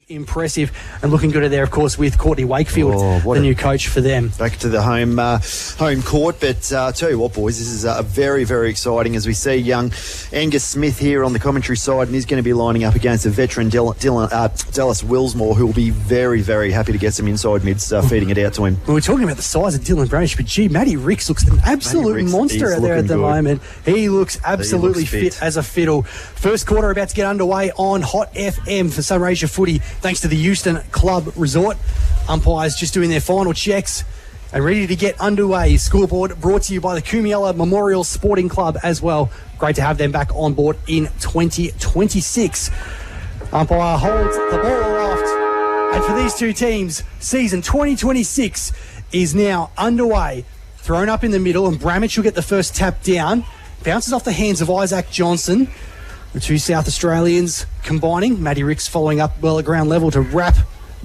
impressive and looking good there, of course, with Courtney Wakefield, the new coach for them. Back to the home court, but I'll tell you what, boys, this is very, very exciting as we see young Angus Smith here on the commentary side, and he's going to be lining up against a veteran Dallas Willsmore, who will be very, very happy to get some inside mids feeding it out to him. We were talking about the size of Dylan Branish, but gee, Matty Ricks looks an absolute monster out there at the moment. He looks absolutely fit as a fiddle. First quarter about to get underway on Hot FM for Sunraysia Footy, thanks to the Euston Club Resort. Umpires just doing their final checks and ready to get underway. Scoreboard brought to you by the Kumiella Memorial Sporting Club as well. Great to have them back on board in 2026. Umpire holds the ball aloft. And for these two teams, season 2026 is now underway. Thrown up in the middle, and Bramage will get the first tap down. Bounces off the hands of Isaac Johnson. The two South Australians combining. Matty Ricks following up well at ground level to wrap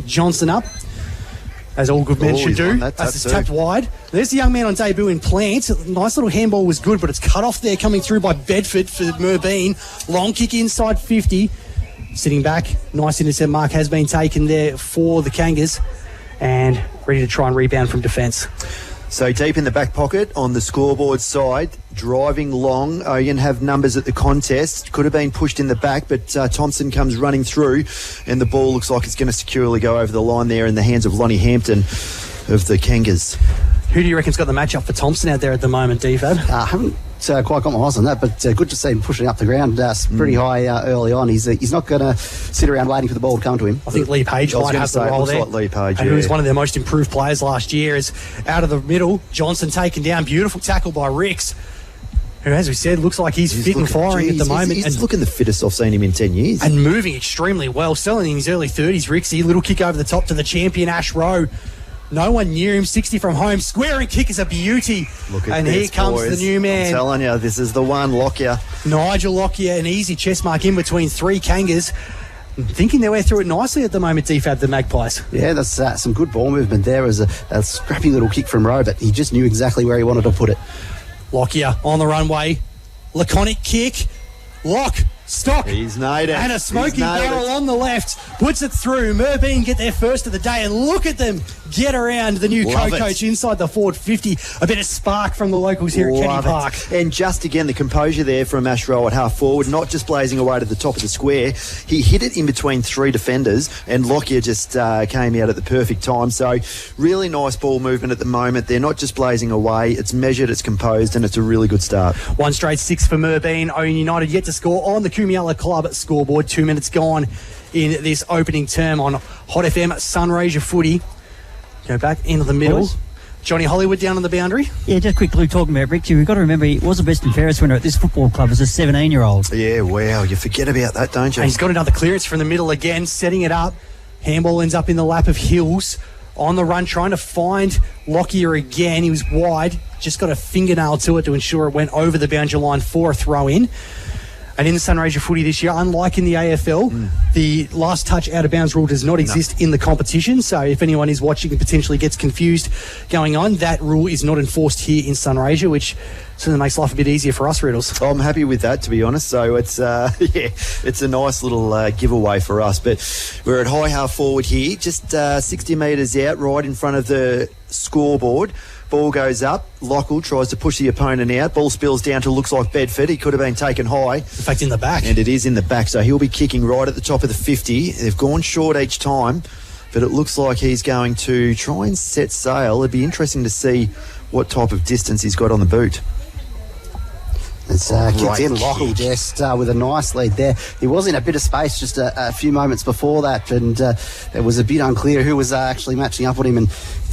Johnson up, as all good men should do. That's tapped wide. There's the young man on debut in Plant. Nice little handball was good, but it's cut off there coming through by Bedford for Merbine. Long kick inside 50. Sitting back. Nice intercept mark has been taken there for the Kangas, and ready to try and rebound from defence. So deep in the back pocket on the scoreboard side, driving long. Ouyen have numbers at the contest. Could have been pushed in the back, but Thompson comes running through, and the ball looks like it's going to securely go over the line there in the hands of Lonnie Hampton of the Kangas. Who do you reckon's got the match up for Thompson out there at the moment, DFAB? I haven't quite got my eyes on that, but good to see him pushing up the ground pretty high early on. He's not going to sit around waiting for the ball to come to him. I think Lee Page might have the role there. Like Lee Page, and who was one of their most improved players last year. Is out of the middle. Johnson taken down. Beautiful tackle by Ricks, who, as we said, looks like he's fit and firing at the moment. He's looking the fittest I've seen him in 10 years. And moving extremely well. Still in his early 30s, Rixie. Little kick over the top to the champion, Ash Rowe. No one near him. 60 from home. Square and kick is a beauty. Look at and this, here comes boys. the new man. I'm telling you, this is the one. Lockyer. Nigel Lockyer, an easy chest mark in between three Kangas. Thinking their way through it nicely at the moment, DFAB, the Magpies. Yeah, that's some good ball movement there. It was a scrappy little kick from Rowe, but he just knew exactly where he wanted to put it. Lockyer on the runway. Laconic kick. Lock. Stop. He's made it. And a smoky barrel on the left. Puts it through. Merbine get their first of the day, and look at them get around the new co-coach inside the forward 50. A bit of spark from the locals here at Kenny Park. And just again, the composure there from Ash Rowe at half forward, not just blazing away to the top of the square. He hit it in between three defenders, and Lockyer just came out at the perfect time. So really nice ball movement at the moment. They're not just blazing away. It's measured, it's composed, and it's a really good start. One straight six for Merbine. Ouyen United yet to score on the Kumiella Club scoreboard. 2 minutes gone in this opening term on Hot FM Sunraysia Footy. Go back into the middle. Boys. Johnny Hollywood down on the boundary. Yeah, just quickly talking about Rick, you've got to remember he was a best and fairest winner at this football club as a 17-year-old. Yeah, wow, you forget about that, don't you? And he's got another clearance from the middle again, setting it up. Handball ends up in the lap of Hills. On the run, trying to find Lockyer again. He was wide, just got a fingernail to it to ensure it went over the boundary line for a throw-in. And in the Sunraysia Footy this year, unlike in the AFL, the last touch out of bounds rule does not exist in the competition. So if anyone is watching and potentially gets confused going on, that rule is not enforced here in Sunraysia, which certainly makes life a bit easier for us, Riddles. I'm happy with that, to be honest. So it's it's a nice little giveaway for us. But we're at high half forward here, just 60 metres out, right in front of the scoreboard. Ball goes up. Lockell tries to push the opponent out. Ball spills down to looks like Bedford. He could have been taken high. In fact, in the back. And it is in the back. So he'll be kicking right at the top of the 50. They've gone short each time, but it looks like he's going to try and set sail. It'd be interesting to see what type of distance he's got on the boot. It's kicked in. Lockell just with a nice lead there. He was in a bit of space just a few moments before that, and it was a bit unclear who was actually matching up on him. And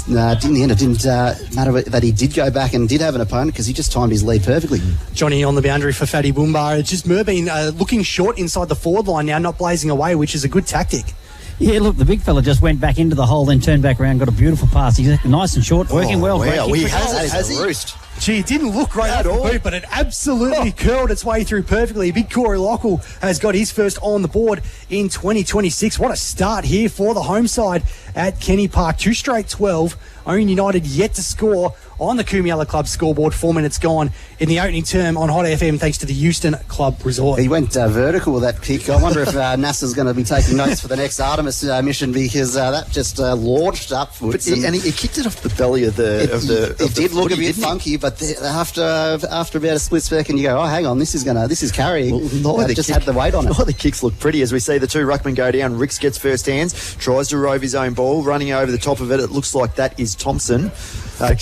in the end, it didn't matter that he did go back and did have an opponent because he just timed his lead perfectly. Johnny on the boundary for Fatty Boombar. It's just Merbine looking short inside the forward line now, not blazing away, which is a good tactic. Yeah, look, the big fella just went back into the hole, then turned back around, got a beautiful pass. He's nice and short, working well. Wow, he has he? Roost. Gee, it didn't look great at all, boot, but it absolutely curled its way through perfectly. Big Corey Lockell has got his first on the board in 2026. What a start here for the home side at Kenny Park. 2 straight 12. Ouyen United yet to score on the Coomiella Club scoreboard. 4 minutes gone in the opening term on Hot FM, thanks to the Euston Club Resort. He went vertical with that kick. I wonder if NASA's going to be taking notes for the next Artemis mission, because that just launched upwards. And he kicked it off the belly of the. It did look a bit funky, but after about a split second, you go, oh, hang on, this is carrying. Well, just had the weight on it. Oh, the kicks look pretty as we see the two ruckmen go down. Ricks gets first hands, tries to rove his own ball, running over the top of it. It looks like that is Isaac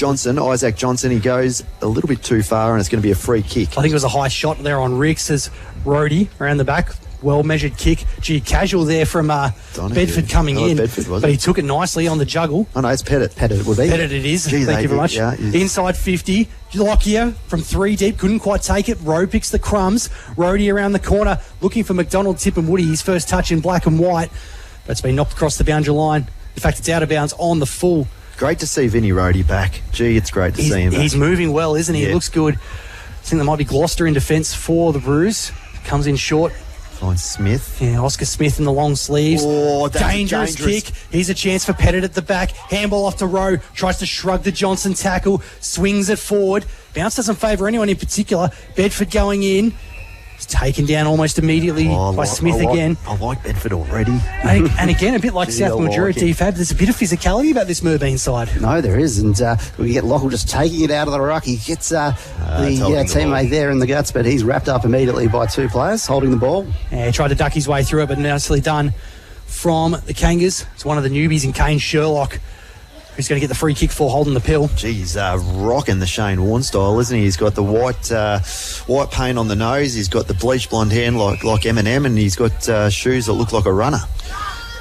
Johnson. He goes a little bit too far, and it's going to be a free kick. I think it was a high shot there on Ricks as Rhodey around the back. Well measured kick. Casual there from Bedford coming in. Bedford, but he took it nicely on the juggle. Oh no, it's Pettit. Pettit it would be. Pettit it is. Thank you very much. Yeah, inside 50. Lockyer from 3 deep. Couldn't quite take it. Rowe picks the crumbs. Rhodey around the corner looking for McDonald, Tip and Woody. His first touch in black and white. But it's been knocked across the boundary line. In fact, it's out of bounds on the full. Great to see Vinny Rhodey back. Gee, it's great to see him back. He's moving well, isn't he? Yeah. He looks good. I think there might be Gloucester in defence for the Brews. Comes in short. Finds Smith. Yeah, Oscar Smith in the long sleeves. Oh, that's dangerous kick. Here's a chance for Pettit at the back. Handball off to Rowe. Tries to shrug the Johnson tackle. Swings it forward. Bounce doesn't favour anyone in particular. Bedford going in. He's taken down almost immediately by Smith again. I like Bedford already. And again, a bit like South Mildura at DFAB, there's a bit of physicality about this Merbine side. No, there is. And we get Lockle just taking it out of the ruck. He gets the teammate there in the guts, but he's wrapped up immediately by two players holding the ball. Yeah, he tried to duck his way through it, but nicely done from the Kangas. It's one of the newbies in Kane Sherlock, who's going to get the free kick for holding the pill. He's rocking the Shane Warne style, isn't he? He's got the white paint on the nose. He's got the bleach blonde hair like Eminem, and he's got shoes that look like a runner.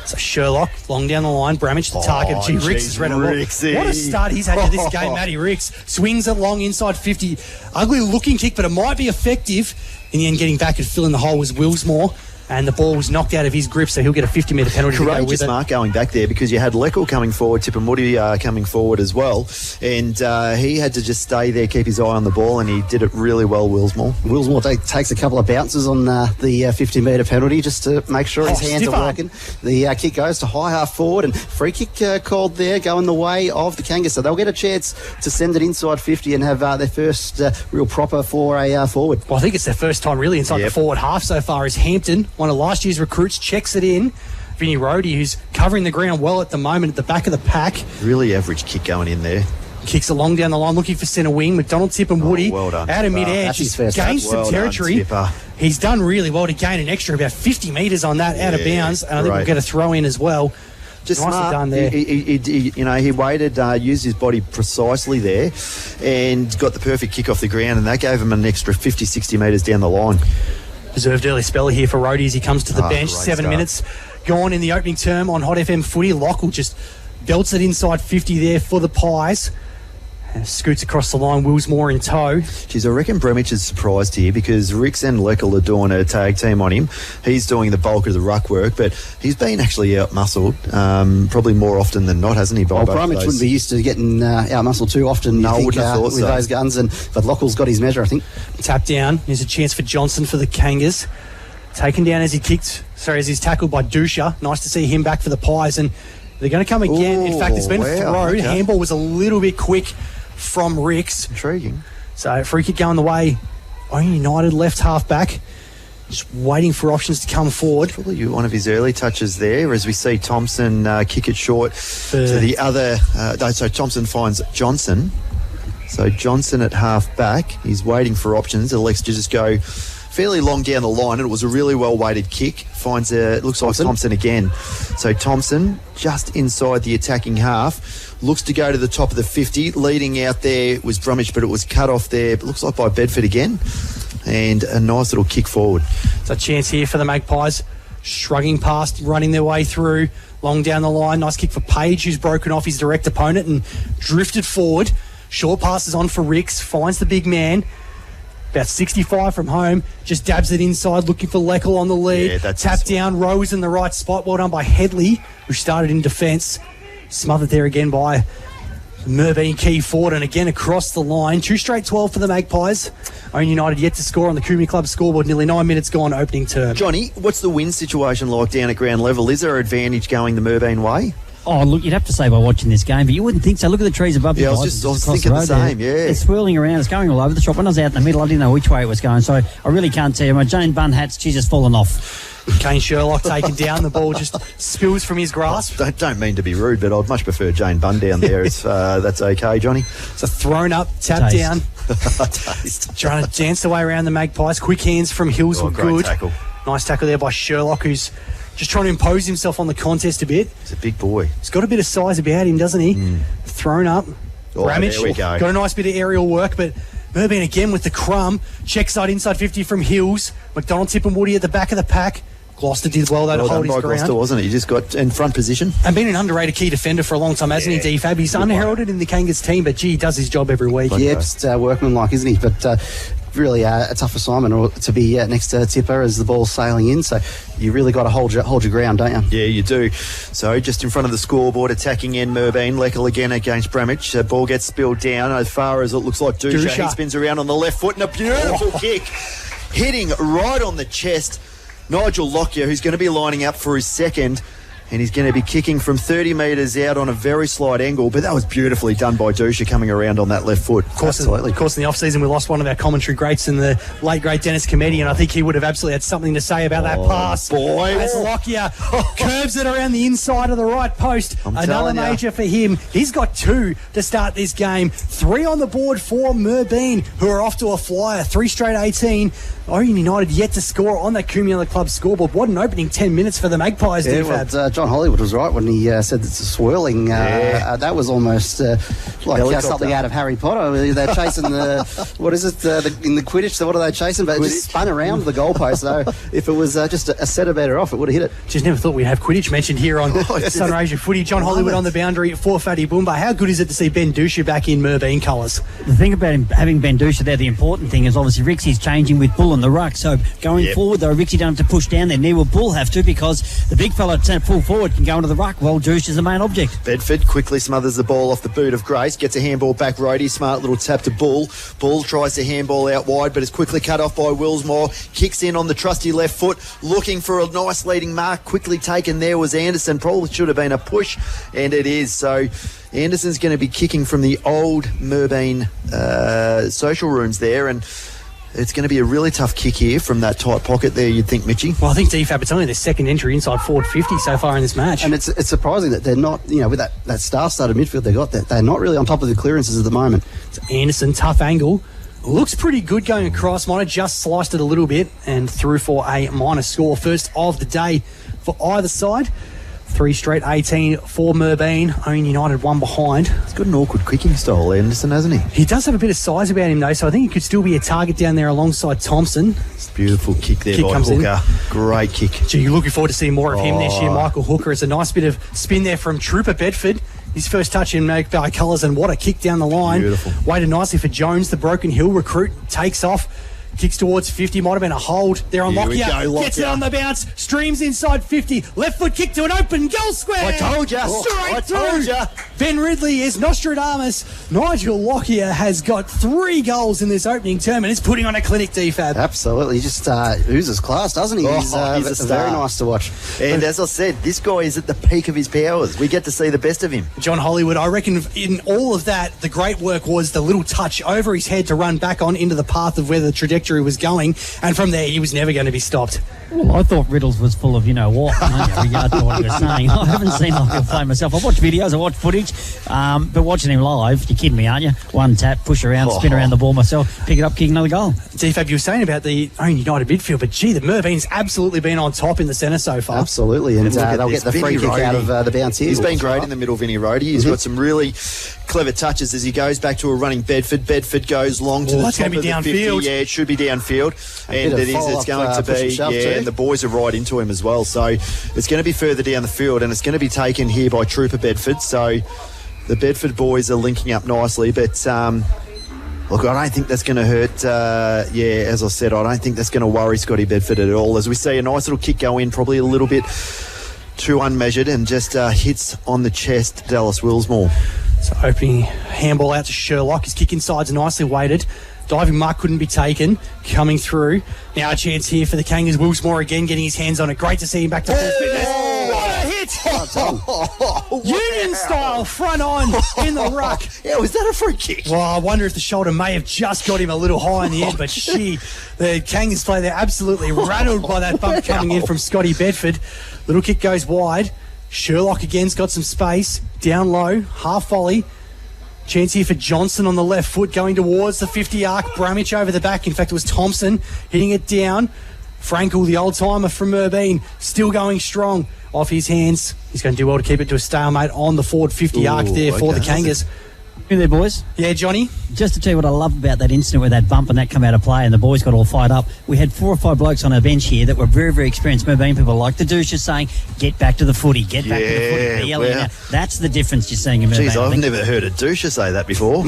So Sherlock, long down the line, Bramage to target. Ricks has read it well. What a start he's had to this game, Matty Ricks. Swings it long inside 50. Ugly looking kick, but it might be effective. In the end, getting back and filling the hole was Willsmore. And the ball was knocked out of his grip, so he'll get a 50-metre penalty to go with it. Courageous mark going back there, because you had Leckel coming forward, Tip and Woody coming forward as well, and he had to just stay there, keep his eye on the ball, and he did it really well, Willsmore. Willsmore takes a couple of bounces on the 50-metre penalty just to make sure his hands are working. The kick goes to high half forward, and free kick called there, going the way of the Kangas, so they'll get a chance to send it inside 50 and have their first real proper for a forward. Well, I think it's their first time really inside the forward half so far. Is Hampton, one of last year's recruits, checks it in. Vinny Rhodey, who's covering the ground well at the moment at the back of the pack. Really average kick going in there. Kicks it long down the line, looking for centre wing. McDonald, Tip and Woody well done, out of mid-air. Just gains some territory. He's done really well to gain an extra about 50 metres on that out of bounds. And I think we'll get a throw in as well. Just nicely done there. He waited, used his body precisely there, and got the perfect kick off the ground, and that gave him an extra 50, 60 metres down the line. Deserved early spell here for Rhodey as he comes to the bench. 7 start. minutes gone in the opening term on Hot FM footy. Lockle just belts it inside 50 there for the Pies. And scoots across the line, Willsmore in tow. Geez, I reckon Bremich is surprised here, because Ricks and Leckel are doing a tag team on him. He's doing the bulk of the ruck work, but he's been actually out-muscled probably more often than not, hasn't he? Bremich wouldn't be used to getting out-muscled too often. No, I wouldn't have thought with those guns, but Lockle's got his measure, I think. Tap down. There's a chance for Johnson for the Kangas. Taken down as he's tackled by Dusha. Nice to see him back for the Pies, and they're going to come again. In fact, it's been a throw. Okay. Handball was a little bit quick from Ricks. Intriguing. So free kick going the way. Ouyen United left half back. Just waiting for options to come forward. Probably one of his early touches there, as we see Thompson kick it short to the other. So Thompson finds Johnson. So Johnson at half back. He's waiting for options. Elects to just go fairly long down the line, and it was a really well-weighted kick. Finds it looks like Thompson again. So Thompson just inside the attacking half. Looks to go to the top of the 50. Leading out there was Bromwich, but it was cut off there. It looks like by Bedford again. And a nice little kick forward. So a chance here for the Magpies. Shrugging past, running their way through. Long down the line. Nice kick for Page, who's broken off his direct opponent and drifted forward. Short passes on for Ricks. Finds the big man. About 65 from home. Just dabs it inside, looking for Leckel on the lead. Yeah, that's Tap down. Rowe is in the right spot. Well done by Headley, who started in defence. Smothered there again by Merbine key forward, and again across the line. 2 straight 12 for the Magpies. Ouyen United yet to score on the Coomey Club scoreboard. Nearly 9 minutes gone opening term. Johnny, what's the wind situation like down at ground level? Is there an advantage going the Merbine way? Oh, look, you'd have to say by watching this game, but you wouldn't think so. Look at the trees above you. I was thinking the same, yeah. It's swirling around. It's going all over the shop. When I was out in the middle, I didn't know which way it was going, so I really can't tell you. My Jane Bunn hat's, she's just fallen off. Kane Sherlock taken down. The ball just spills from his grasp. Don't mean to be rude, but I'd much prefer Jane Bunn down there. If that's okay, Johnny. It's a thrown up, tap down. Trying to dance the way around the Magpies. Quick hands from Hills were good. Tackle. Nice tackle there by Sherlock, who's just trying to impose himself on the contest a bit. He's a big boy. He's got a bit of size about him, doesn't he? Thrown up. Ramage. There we go. Got a nice bit of aerial work, but Merbine again with the crumb. Check side, inside 50 from Hills. McDonald, Tip and Woody at the back of the pack. Gloucester did well, though, to hold his ground. Gloucester, wasn't he? He just got in front position. And been an underrated key defender for a long time, hasn't he, DFAB? He's unheralded in the Kangas team, but, gee, he does his job every week. Yeah, just workmanlike, isn't he? But really a tough assignment to be next to Tipper as the ball's sailing in. So you really got to hold your ground, don't you? Yeah, you do. So just in front of the scoreboard, attacking end Merbine. Leckel again against Bramage. Ball gets spilled down as far as it looks like Dusha. He spins around on the left foot and a beautiful kick. Hitting right on the chest. Nigel Lockyer, who's going to be lining up for his second, and he's going to be kicking from 30 metres out on a very slight angle, but that was beautifully done by Dusha coming around on that left foot. Of course, in the off-season, we lost one of our commentary greats in the late, great Dennis Comedy, and I think he would have absolutely had something to say about that pass. As Lockyer curves it around the inside of the right post. Another major for him. He's got 2 to start this game. 3 on the board for Merbine, who are off to a flyer. 3 straight 18. Ouyen United yet to score on that Cumula Club scoreboard. What an opening 10 minutes for the Magpies, Well, John Hollywood was right when he said it's a swirling. That was almost like something out of Harry Potter. They're chasing what is it, in the Quidditch? So what are they chasing? But it just spun around the goalpost. So if it was just a centimetre off, it would have hit it. Just never thought we'd have Quidditch mentioned here on Sunraysia Footy. John Hollywood on the boundary for Fatty Boomba. How good is it to see Ben Dusha back in Merbine colours? The thing about him having Ben Dusha there, the important thing is obviously Rixie's changing with Bull on the ruck. So going forward, though, Rixie don't have to push down there. Neither will Bull have to, because the big fella at full forward can go into the ruck. Well, Dusha is the main object. Bedford quickly smothers the ball off the boot of Grace, gets a handball back. Roadie, smart little tap to Bull. Bull tries to handball out wide, but is quickly cut off by Willsmore. Kicks in on the trusty left foot, looking for a nice leading mark. Quickly taken there was Anderson. Probably should have been a push, and it is. So Anderson's going to be kicking from the old Merbine social rooms there, and it's going to be a really tough kick here from that tight pocket there, you'd think, Mitchie. Well, I think DFAB, it's only their second entry inside forward 50 so far in this match. And it's surprising that they're not, with that star-studded midfield they got, they're not really on top of the clearances at the moment. It's Anderson, tough angle. Looks pretty good going across. Might have just sliced it a little bit and through for a minor score. First of the day for either side. 3 straight 18 for Merbine. Ouyen United 1 behind. He's got an awkward kicking style, Anderson, hasn't he? He does have a bit of size about him, though, so I think he could still be a target down there alongside Thompson. Beautiful kick there by Hooker. Great kick. Gee, you're looking forward to seeing more of him this year, Michael Hooker. It's a nice bit of spin there from Trooper Bedford. His first touch in Magpie colours, and what a kick down the line. Beautiful. Waited nicely for Jones, the Broken Hill recruit. Takes off. Kicks towards 50, might have been a hold. There on Lockyer. Gets it on the bounce. Streams inside 50. Left foot kick to an open goal square. I told you. Straight through. Ben Ridley is Nostradamus. Nigel Lockyer has got 3 goals in this opening term, and it's putting on a clinic, DFAB. Absolutely. He just oozes class, doesn't he? He's a very nice to watch. And as I said, this guy is at the peak of his powers. We get to see the best of him. John Hollywood, I reckon in all of that, the great work was the little touch over his head to run back on into the path of where the trajectory was going, and from there he was never going to be stopped. Well, I thought Riddles was full of what, in regard to what he was saying. I haven't seen Lockyer play myself. I watched videos, I watched footage, but watching him live, you're kidding me, aren't you? One tap, push around, spin around the ball myself, pick it up, kick another goal. DFAB, you were saying about the Ouyen United midfield, but gee, the Merbeins absolutely been on top in the centre so far. Absolutely, and they'll get the free kick out of the bounce here. He's been great in the middle, Vinny Rohde. He's got some really clever touches as he goes back to a running Bedford. Bedford goes long to the top of the 50. Yeah, it should be downfield, and it is. It's going to be, and the boys are right into him as well. So it's going to be further down the field, and it's going to be taken here by Trooper Bedford. So the Bedford boys are linking up nicely, but look, I don't think that's going to hurt. As I said, I don't think that's going to worry Scotty Bedford at all. As we see a nice little kick go in, probably a little bit too unmeasured, and just hits on the chest Dallas Willsmore. So opening handball out to Sherlock. His kick inside's nicely weighted. Diving mark couldn't be taken. Coming through. Now a chance here for the Kangas. Willsmore again getting his hands on it. Great to see him back to full fitness. What a hit! Union style, front on in the ruck. Yeah, was that a free kick? Well, I wonder if the shoulder may have just got him a little high in the end, but the Kangas play, they're absolutely rattled by that bump coming in from Scotty Bedford. Little kick goes wide. Sherlock again's got some space. Down low, half volley. Chance here for Johnson on the left foot going towards the 50 arc. Brumich over the back. In fact, it was Thompson hitting it down. Frankel, the old-timer from Merbine, still going strong. Off his hands. He's going to do well to keep it to a stalemate on the forward 50 arc there for the Kangas. You there, boys? Yeah, Johnny? Just to tell you what I love about that incident where that bump and that come out of play and the boys got all fired up, we had 4 or 5 blokes on our bench here that were very, very experienced Merbine people like the douches saying, get back to the footy, get back to the footy. They're yelling out. That's the difference you're seeing in Merbine. Jeez, I've never heard a doucher say that before.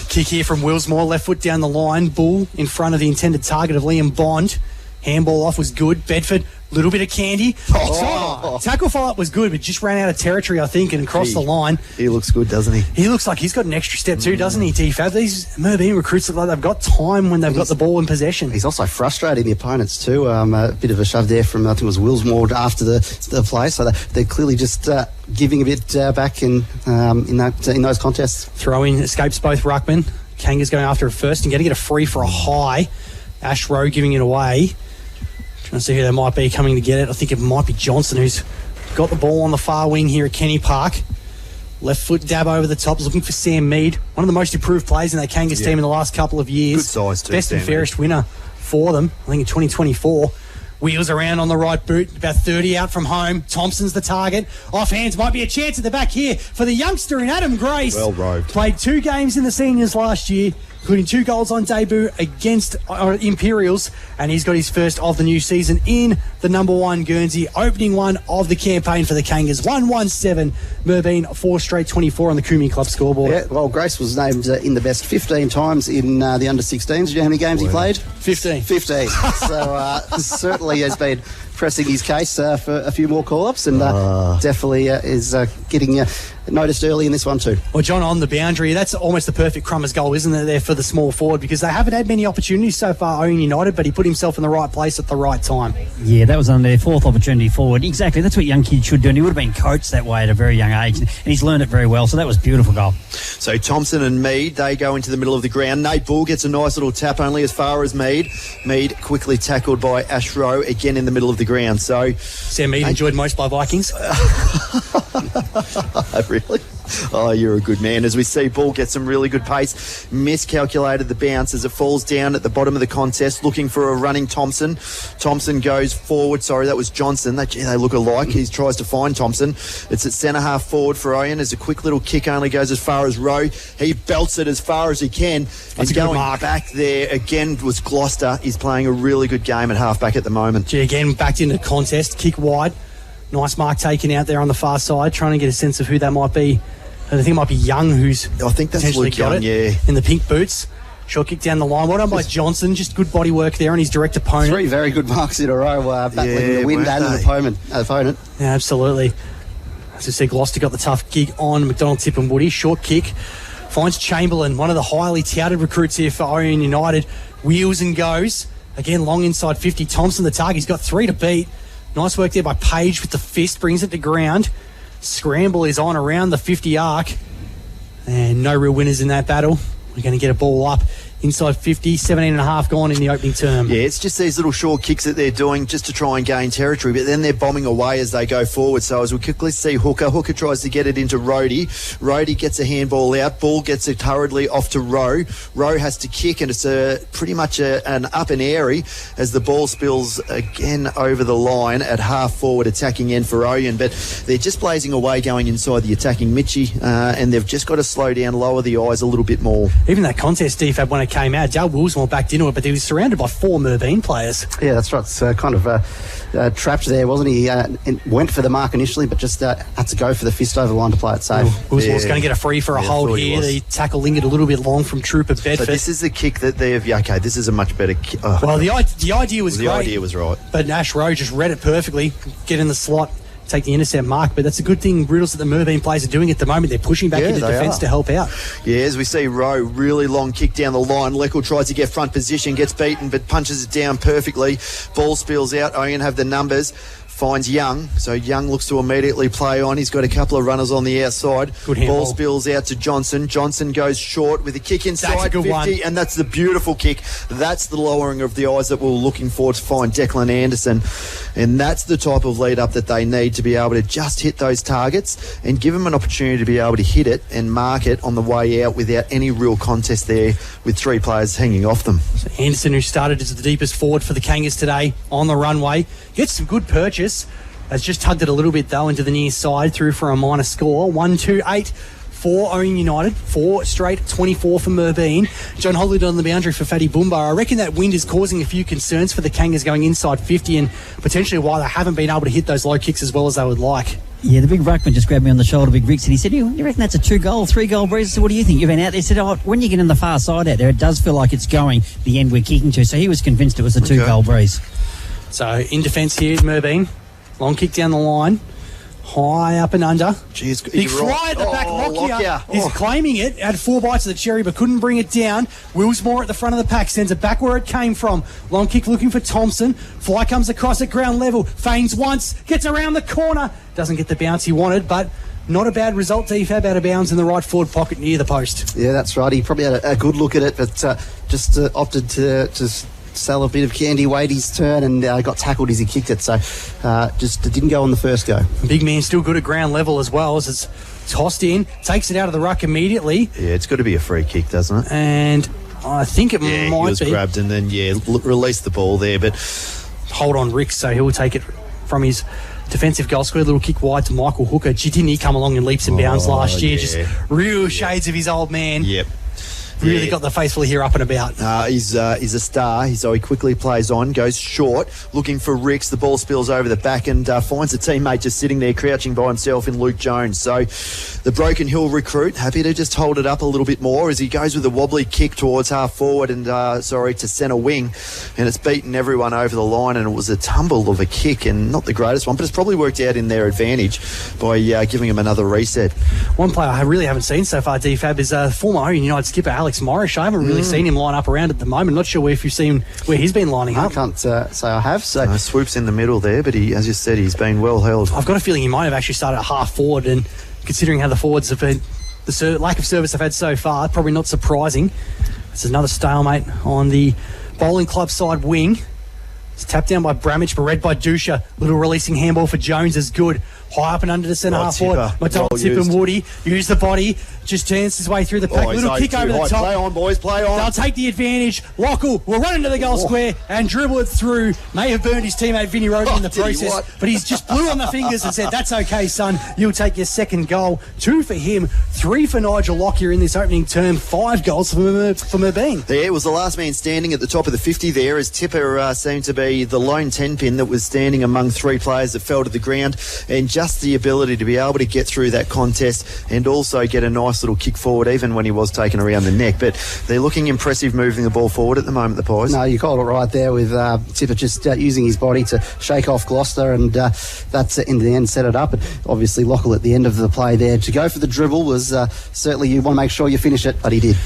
Kick here from Willsmore, left foot down the line. Bull in front of the intended target of Liam Bond. Handball off was good. Bedford, little bit of candy. Tackle follow-up was good, but just ran out of territory, I think, and crossed the line. He looks good, doesn't he? He looks like he's got an extra step too, doesn't he, DFAB? These Merbine recruits look like they've got time when they've got the ball in possession. He's also frustrating the opponents too. A bit of a shove there from, I think it was Willsmore after the play, so they're clearly just giving a bit back in those contests. Throw-in escapes both ruckmen. Kanga's going after it first and going to get a free for a high. Ash Rowe giving it away. Trying to see who they might be coming to get it. I think it might be Johnson who's got the ball on the far wing here at Kenny Park. Left foot dab over the top, looking for Sam Mead. One of the most improved players in that Kangas team in the last couple of years. Good size too. Best and fairest winner for them, I think in 2024. Wheels around on the right boot, about 30 out from home. Thompson's the target. Off hands, might be a chance at the back here for the youngster in Adam Grace. Well roved. Played 2 games in the seniors last year, including 2 goals on debut against Imperials, and he's got his first of the new season in the number 1 Guernsey, opening one of the campaign for the Kangas. 117, Merbine 4 straight 24 on the Kumi Club scoreboard. Yeah, well, Grace was named in the best 15 times in the under-16s. Do you know how many games he played? 15. 15. So certainly has been pressing his case for a few more call-ups, and definitely is getting noticed early in this one too. Well, John, on the boundary, that's almost the perfect Crummers goal, isn't it, there for the small forward, because they haven't had many opportunities so far, Ouyen United, but he put himself in the right place at the right time. Yeah, that was on their 4th opportunity forward. Exactly, that's what young kids should do, and he would have been coached that way at a very young age, and he's learned it very well, so that was a beautiful goal. So Thompson and Mead, they go into the middle of the ground. Nate Bull gets a nice little tap only as far as Mead. Mead quickly tackled by Ash Rowe, again in the middle of the ground. So Sam Mead enjoyed most by Vikings. Really? Oh, you're a good man. As we see, Ball get some really good pace. Miscalculated the bounce as it falls down at the bottom of the contest, looking for a running Thompson. Thompson goes forward. Sorry, that was Johnson. They look alike. He tries to find Thompson. It's at centre half forward for Ouyen as a quick little kick only goes as far as Rowe. He belts it as far as he can. That's and going back there again was Gloucester. He's playing a really good game at half back at the moment. Gee, again, backed into contest, kick wide. Nice mark taken out there on the far side, trying to get a sense of who that might be. I think it might be Young, who's I think that's potentially Luke got Young, it yeah. in the pink boots. Short kick down the line. Well done by Johnson. Just good body work there on his direct opponent. 3 very good marks in a row, battling the wind and an opponent. Yeah, absolutely. As you see, Gloucester got the tough gig on McDonald, Tip and Woody. Short kick. Finds Chamberlain, one of the highly touted recruits here for Ouyen United. Wheels and goes. Again, long inside 50. Thompson, the target. He's got 3 to beat. Nice work there by Page with the fist. Brings it to ground. Scramble is on around the 50 arc. And no real winners in that battle. We're going to get a ball up inside 50, 17.5 gone in the opening term. Yeah, it's just these little short kicks that they're doing just to try and gain territory, but then they're bombing away as they go forward. So as we quickly see Hooker tries to get it into Rhodey. Rhodey gets a handball out. Ball gets it hurriedly off to Rowe. Rowe has to kick, and it's pretty much an up and airy as the ball spills again over the line at half forward attacking end for Ouyen. But they're just blazing away going inside the attacking Mitchie, and they've just got to slow down, lower the eyes a little bit more. Even that contest, DFAB, when it came out, Dale Willsmore backed into it, but he was surrounded by 4 Merbine players. Yeah, that's right. It's kind of trapped there, wasn't he? Went for the mark initially, but just had to go for the fist over the line to play it safe. Willsmore's going to get a free for a hold here. The tackle lingered a little bit long from Trooper Bedford. So this is the kick that they've... Yeah, okay, this is a much better kick. Oh. Well, the idea was great. The idea was right. But Ash Rowe just read it perfectly. Get in the slot, take the intercept mark. But that's a good thing Riddles that the Merbine players are doing at the moment. They're pushing back into defence to help out. Yeah, as we see Rowe, really long kick down the line. Leckel tries to get front position, gets beaten, but punches it down perfectly. Ball spills out. Ouyen have the numbers. finds Young. So Young looks to immediately play on. He's got a couple of runners on the outside. Good handball. Ball spills out to Johnson. Johnson goes short with a kick inside. That's a good 50, one. and that's the beautiful kick. That's the lowering of the eyes that we're looking for to find Declan Anderson. And that's the type of lead up that they need to be able to just hit those targets and give them an opportunity to be able to hit it and mark it on the way out without any real contest there with 3 players hanging off them. So Anderson, who started as the deepest forward for the Kangas today on the runway, gets some good purchase. Has just tugged it a little bit though into the near side, through for a minor score. 1-2-8 for Ouyen United, 4 straight, 24 for Merbine. John Hollywood on the boundary for Fatty Boombar. I reckon that wind is causing a few concerns for the Kangas going inside 50, and potentially why they haven't been able to hit those low kicks as well as they would like. Yeah, the big ruckman just grabbed me on the shoulder, Big Ricks, and he said, you reckon that's a 2-goal, 3-goal breeze? I said, what do you think? You've been out there? He said, when you get on the far side out there, it does feel like it's going the end we're kicking to. So he was convinced it was a 2-goal breeze. So in defence here is Merbine. Long kick down the line. High up and under. Jeez, Big fly at the back. Lockyer is claiming it. Had 4 bites of the cherry but couldn't bring it down. Willsmore at the front of the pack. Sends it back where it came from. Long kick looking for Thompson. Fly comes across at ground level. Feigns once. Gets around the corner. Doesn't get the bounce he wanted, but not a bad result. Defab out of bounds in the right forward pocket near the post. Yeah, that's right. He probably had a good look at it, but just opted to sell a bit of candy, wait his turn, and got tackled as he kicked it. So just didn't go on the first go. Big man still good at ground level as well, as it's tossed in, takes it out of the ruck immediately. Yeah, it's got to be a free kick, doesn't it? And I think it might be. He was grabbed and then, released the ball there, but hold on Ricks, so he'll take it from his defensive goal square. Little kick wide to Michael Hooker. Didn't he come along in leaps and bounds last year? Just real shades of his old man. Yep. Really got the faithful here up and about. He's a star, so he quickly plays on, goes short, looking for Ricks. The ball spills over the back and finds a teammate just sitting there crouching by himself in Luke Jones. So the Broken Hill recruit happy to just hold it up a little bit more as he goes with a wobbly kick towards half forward and to centre wing, and it's beaten everyone over the line, and it was a tumble of a kick and not the greatest one, but it's probably worked out in their advantage by giving him another reset. One player I really haven't seen so far, DFAB, is former Ouyen United skipper Alex Morris. I haven't really seen him line up around at the moment. Not sure if you've seen where he's been lining up. I can't say I have. So swoops in the middle there, but he, as you said, he's been well held. I've got a feeling he might have actually started at half forward, and considering how the forwards have been, the lack of service they've had so far, probably not surprising. It's another stalemate on the bowling club side wing. It's tapped down by Bramich, but read by Dusha. Little releasing handball for Jones is good. High up and under the centre half forward. Mattel Tip and Woody use the body. Just turns his way through the pack. Little kick over the top. Play on, boys, play on. They'll take the advantage. Lockle will run into the goal square and dribble it through. May have burned his teammate Vinny Roden in the process, but he's just blew on the fingers and said, that's okay, son. You'll take your second goal. 2 for him, 3 for Nigel Lockyer in this opening term. 5 goals for Merbine. Yeah, it was the last man standing at the top of the 50 there, as Tipper seemed to be the lone 10-pin that was standing among 3 players that fell to the ground, and just the ability to be able to get through that contest and also get a nice little kick forward even when he was taken around the neck. But they're looking impressive moving the ball forward at the moment, the Pies. No, you called it right there with Tipper just using his body to shake off Gloucester, and that's in the end set it up. And obviously Lockle at the end of the play there to go for the dribble was certainly, you want to make sure you finish it, but he did.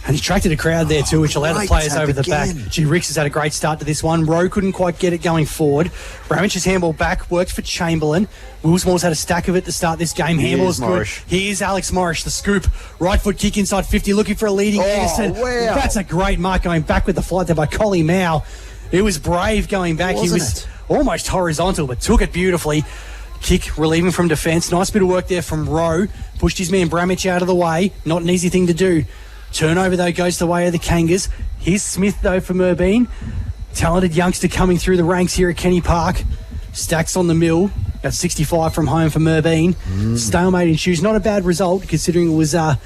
And he attracted a crowd there too, which allowed the players over the back. Ricks has had a great start to this one. Rowe couldn't quite get it going forward. Bramich's handball back, worked for Chamberlain. Willsmore's had a stack of it to start this game. Handball's good. Here's Alex Morris, the scoop. Right foot kick inside 50, looking for a leading Anderson. Wow. That's a great mark going back with the flight there by Collie Mao. It was brave going back. He was almost horizontal, but took it beautifully. Kick relieving from defence. Nice bit of work there from Rowe. Pushed his man Bramich out of the way. Not an easy thing to do. Turnover, though, goes the way of the Kangas. Here's Smith, though, for Merbine. Talented youngster coming through the ranks here at Kenny Park. Stacks on the mill. About 65 from home for Merbine. Stalemate in shoes. Not a bad result, considering it was a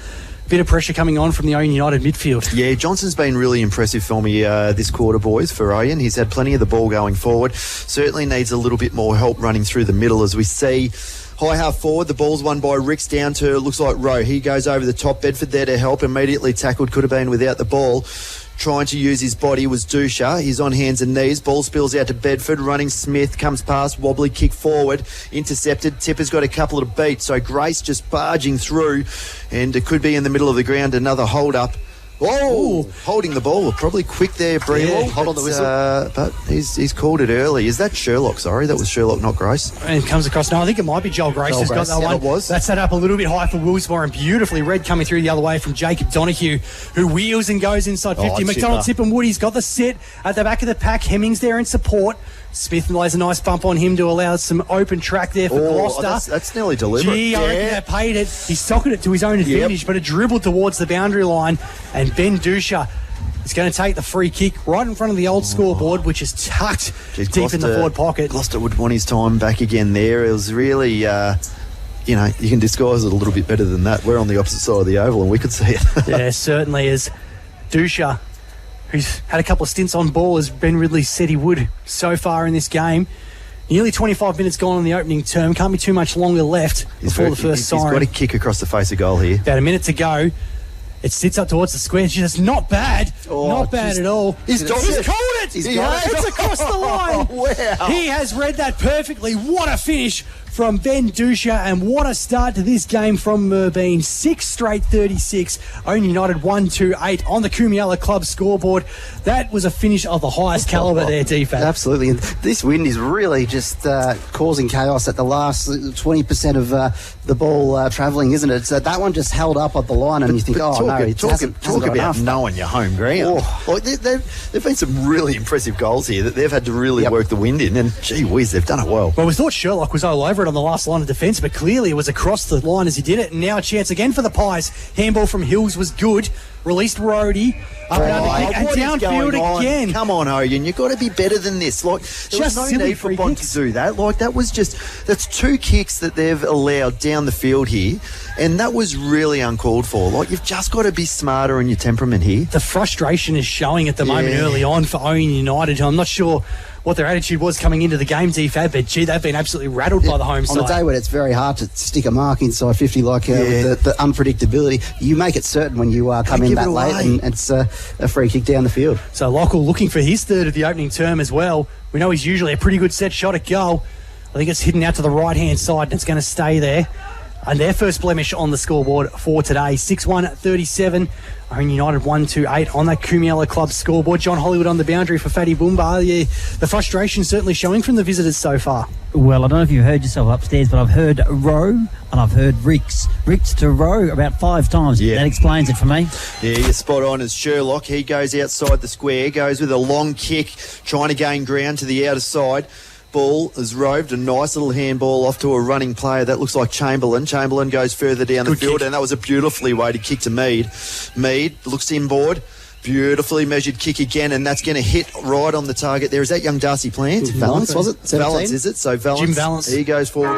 bit of pressure coming on from the Ouyen United midfield. Yeah, Johnson's been really impressive for me this quarter, boys, for Ouyen. He's had plenty of the ball going forward. Certainly needs a little bit more help running through the middle, as we see. High half forward, the ball's won by Ricks down to, looks like Rowe. He goes over the top. Bedford there to help. Immediately tackled, could have been without the ball. Trying to use his body was Dusha. He's on hands and knees. Ball spills out to Bedford. Running Smith, comes past, wobbly kick forward. Intercepted. Tipper's got a couple of beats. So Grace just barging through, and it could be in the middle of the ground. Another hold up Holding the ball. Probably quick there, Brewell. Yeah, hold on the whistle. But he's called it early. Is that Sherlock? Sorry, that was Sherlock, not Grace. And comes across. No, I think it might be Joel Grace who's got that one. It was. That's set up a little bit high for Willsmore, and beautifully red coming through the other way from Jacob Donahue, who wheels and goes inside 50. McDonald, Tip and Woody's got the sit at the back of the pack. Hemmings there in support. Smith lays a nice bump on him to allow some open track there for Gloucester. That's nearly deliberate. Gee, I reckon that paid it. He socketed it to his own advantage, but it dribbled towards the boundary line, and Ben Dusha is going to take the free kick right in front of the old scoreboard, which is tucked deep in the forward pocket. Gloucester would want his time back again there. It was really... you can disguise it a little bit better than that. We're on the opposite side of the oval and we could see it. Yeah, certainly is. Dusha, who's had a couple of stints on ball, as Ben Ridley said he would so far in this game. Nearly 25 minutes gone on the opening term. Can't be too much longer left before the first siren. He's got a kick across the face of goal here. About a minute to go. It sits up towards the square. It's not bad. Not bad at all. He's called it. He's got it. It's across the line. Wow. He has read that perfectly. What a finish from Ben Dusha, and what a start to this game from Merbine. 6 straight 36. Ouyen United 1-2-8 on the Kumiala Club scoreboard. That was a finish of the highest calibre there, DFAT. Absolutely. And this wind is really just causing chaos at the last 20% of the ball travelling, isn't it? So that one just held up at the line, and you think, talk about enough. knowing your home ground. Like there've been some really impressive goals here that they've had to really work the wind in, and gee whiz, they've done it well. Well, we thought Sherlock was all over it on the last line of defence, but clearly it was across the line as he did it. And now a chance again for the Pies. Handball from Hills was good. Released Rhodey. Up and under kick, and downfield again. Come on, Ouyen, you've got to be better than this. Like, there was no need for Bond to do that. Like, that's 2 kicks that they've allowed down the field here, and that was really uncalled for. Like, you've just got to be smarter in your temperament here. The frustration is showing at the moment early on for Ouyen United. I'm not sure what their attitude was coming into the game, DFAB, but gee, they've been absolutely rattled by the home side. On a day when it's very hard to stick a mark inside 50 with the unpredictability, you make it certain when you come in that late, and it's a free kick down the field. So Lockel looking for his third of the opening term as well. We know he's usually a pretty good set shot at goal. I think it's hidden out to the right-hand side, and it's going to stay there. And their first blemish on the scoreboard for today, 6-1-37. Ouyen United 1-2-8 on that Kumiala Club scoreboard. John Hollywood on the boundary for Fatty Boomba. Yeah, the frustration certainly showing from the visitors so far. Well, I don't know if you heard yourself upstairs, but I've heard row and I've heard Ricks. Ricks to row about 5 times. Yeah. That explains it for me. Yeah, you're spot on as Sherlock. He goes outside the square, goes with a long kick, trying to gain ground to the outer side. Ball has roved, a nice little handball off to a running player. That looks like Chamberlain. Chamberlain goes further down the field, and that was a beautifully weighted kick to Mead. Mead looks inboard. Beautifully measured kick again, and that's going to hit right on the target there. Is that young Darcy Plant? Valance, was it? 17? Valance, is it? So Valance. Jim Valance. He goes forward.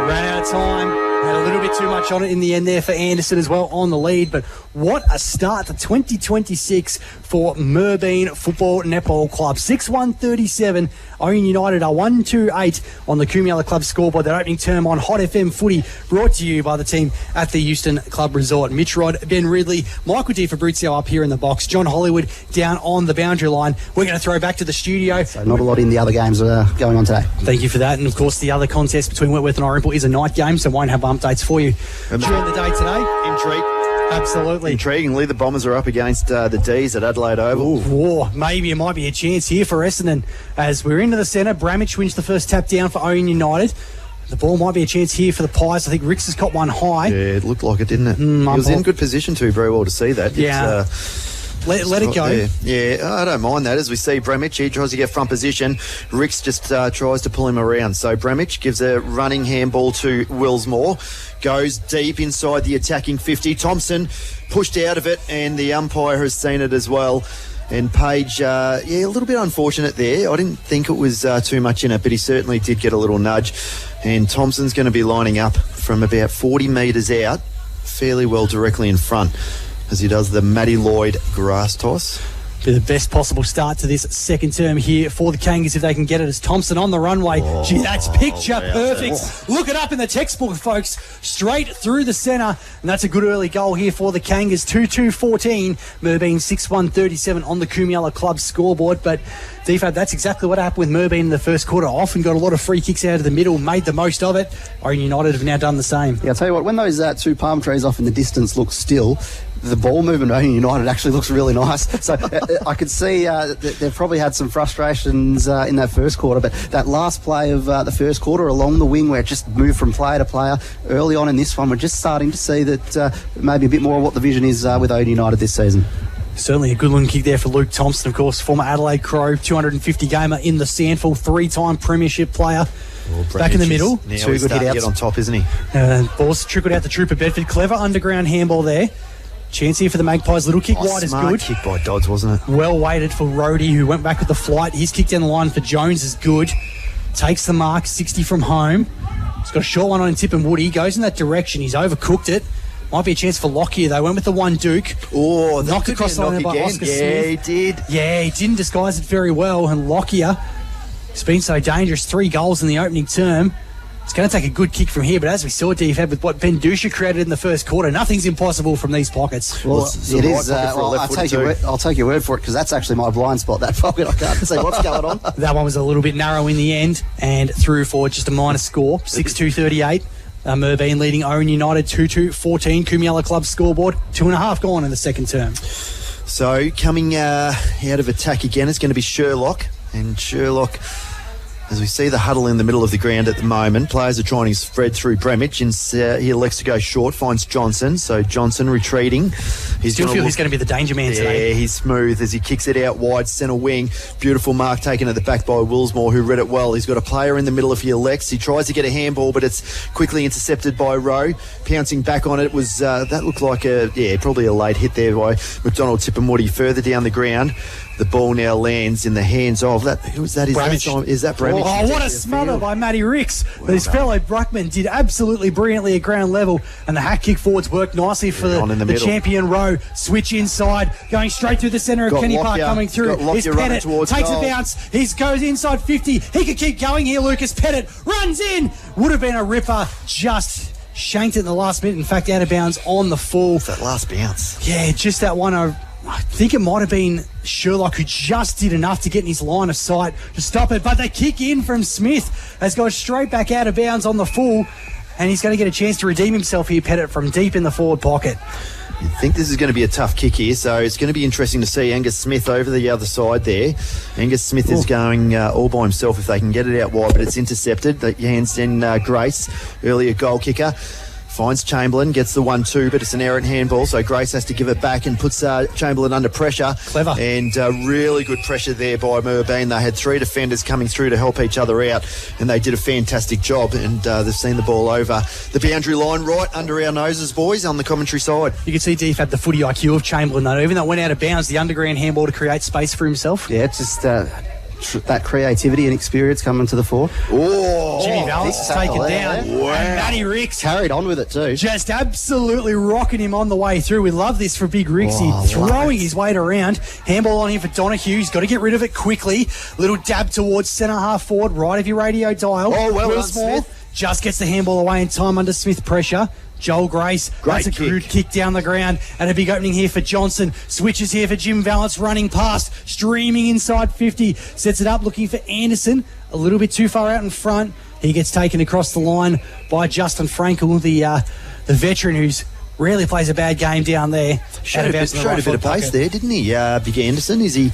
Ran out of time. Had a little bit too much on it in the end there for Anderson as well on the lead, but what a start to 2026 for Merbine Football Netball Club. 6-1-37. Ouyen United are 1-2-8 on the Kumiala Club scoreboard. That opening term on Hot FM Footy, brought to you by the team at the Euston Club Resort. Mitch Rod, Ben Ridley, Michael Di Fabrizio up here in the box, John Hollywood down on the boundary line. We're going to throw back to the studio. So not a lot in the other games going on today. Thank you for that. And of course, the other contest between Wentworth and Orinport is a night game, so won't have updates for you during the day today. Intrigue. Absolutely. Intriguingly, the Bombers are up against the D's at Adelaide Oval. Maybe it might be a chance here for Essendon. As we're into the centre, Bramich wins the first tap down for Ouyen United. The ball might be a chance here for the Pies. I think Ricks has got one high. Yeah, it looked like it, didn't it? He was in good position too, very well to see that. Yeah. Let it go. Yeah, I don't mind that. As we see Bramich, he tries to get front position. Ricks just tries to pull him around. So Bramich gives a running handball to Willsmore. Goes deep inside the attacking 50. Thompson pushed out of it, and the umpire has seen it as well. And Page, a little bit unfortunate there. I didn't think it was too much in it, but he certainly did get a little nudge. And Thompson's going to be lining up from about 40 metres out, fairly well directly in front, as he does the Matty Lloyd grass toss. Be the best possible start to this second term here for the Kangas if they can get it, as Thompson on the runway. Gee, that's picture perfect. Look it up in the textbook, folks. Straight through the centre, and that's a good early goal here for the Kangas. 2-2-14. Merbine 6-1-37 on the Kumiala Club scoreboard, but Defab, that's exactly what happened with Merbine in the first quarter. Often got a lot of free kicks out of the middle, made the most of it. Ouyen United have now done the same. Yeah, I'll tell you what, when those two palm trees off in the distance look still, the ball movement of Ouyen United actually looks really nice. So I could see that they've probably had some frustrations in that first quarter, but that last play of the first quarter along the wing where it just moved from player to player early on in this one, we're just starting to see that maybe a bit more of what the vision is with Ouyen United this season. Certainly a good-looking kick there for Luke Thompson, of course, former Adelaide Crow, 250 gamer in the Sandful, 3-time premiership player. Back in the middle. Two good hit outs on top, isn't he? Ball's trickled out the Trooper Bedford. Clever underground handball there. Chance here for the Magpies. Little kick wide is good. Kick by Dodds, wasn't it? Well weighted for Rhodey, who went back with the flight. His kick down the line for Jones is good. Takes the mark, 60 from home. He's got a short one on Tip and Woody. Goes in that direction. He's overcooked it. Might be a chance for Lockyer. They went with the one Duke. Oh, knocked across the line by Oscar Smith. He did. Yeah, he didn't disguise it very well. And Lockyer, it's been so dangerous. 3 goals in the opening term. It's going to take a good kick from here, but as we saw, Defab, with what Ben Dusha created in the first quarter, nothing's impossible from these pockets. Well, it is. I'll take your word for it, because that's actually my blind spot, that pocket. I can't see what's going on. That one was a little bit narrow in the end, and through forward just a minor score, 6-2-38. Merbine leading Ouyen United 2-2-14. Kumiella Club scoreboard, 2.5 gone in the second term. So coming out of attack again, it's going to be Sherlock, and Sherlock, as we see the huddle in the middle of the ground at the moment, players are trying to spread through Bremich, and he elects to go short, finds Johnson. So Johnson retreating. Still feel he's going to be the danger man today. Yeah, he's smooth as he kicks it out wide, centre wing. Beautiful mark taken at the back by Willsmore, who read it well. He's got a player in the middle if he elects. He tries to get a handball, but it's quickly intercepted by Rowe. Pouncing back on it was, that looked like probably a late hit there by McDonald Tippermoody further down the ground. The ball now lands in the hands of that. Who was that? Is that Bremich? Oh, what a smother by Matty Ricks. Well, his fellow Bruckman did absolutely brilliantly at ground level, and the hack kick forwards worked nicely for the champion Rowe. Switch inside, going straight through the centre of Kenny Park coming through. Is Pettit, takes a bounce. He goes inside 50. He could keep going here, Lucas. Pettit runs in. Would have been a ripper, just shanked it in the last minute. In fact, out of bounds on the full. That last bounce. Yeah, just that one. I think it might have been Sherlock who just did enough to get in his line of sight to stop it. But the kick in from Smith has gone straight back out of bounds on the full, and he's going to get a chance to redeem himself here, Pettit, from deep in the forward pocket. I think this is going to be a tough kick here, so it's going to be interesting to see Angus Smith over the other side there. Angus Smith is going all by himself if they can get it out wide, but it's intercepted. The hands in Grace, earlier goal kicker. Finds Chamberlain, gets the 1-2, but it's an errant handball, so Grace has to give it back and puts Chamberlain under pressure. Clever. And really good pressure there by Merbine. They had 3 defenders coming through to help each other out, and they did a fantastic job, and they've seen the ball over the boundary line right under our noses, boys, on the commentary side. You can see Defab the footy IQ of Chamberlain, though. Even though it went out of bounds, the underground handball to create space for himself. Yeah, it's just that creativity and experience coming to the fore. Jimmy Vallis is taken down. Wow. And Matty Ricks carried on with it too. Just absolutely rocking him on the way through. We love this for Big Rixie. Throwing his weight around. Handball on him for Donahue. He's got to get rid of it quickly. Little dab towards centre half forward, right of your radio dial. Oh, well done, Smith. Just gets the handball away in time under Smith pressure. Joel Grace, that's a good kick down the ground, and a big opening here for Johnson. Switches here for Jim Valance, running past, streaming inside 50, sets it up looking for Anderson, a little bit too far out in front. He gets taken across the line by Justin Frankel, the veteran who's rarely plays a bad game down there. Showed a bit of pace there, didn't he, Big Anderson? Is he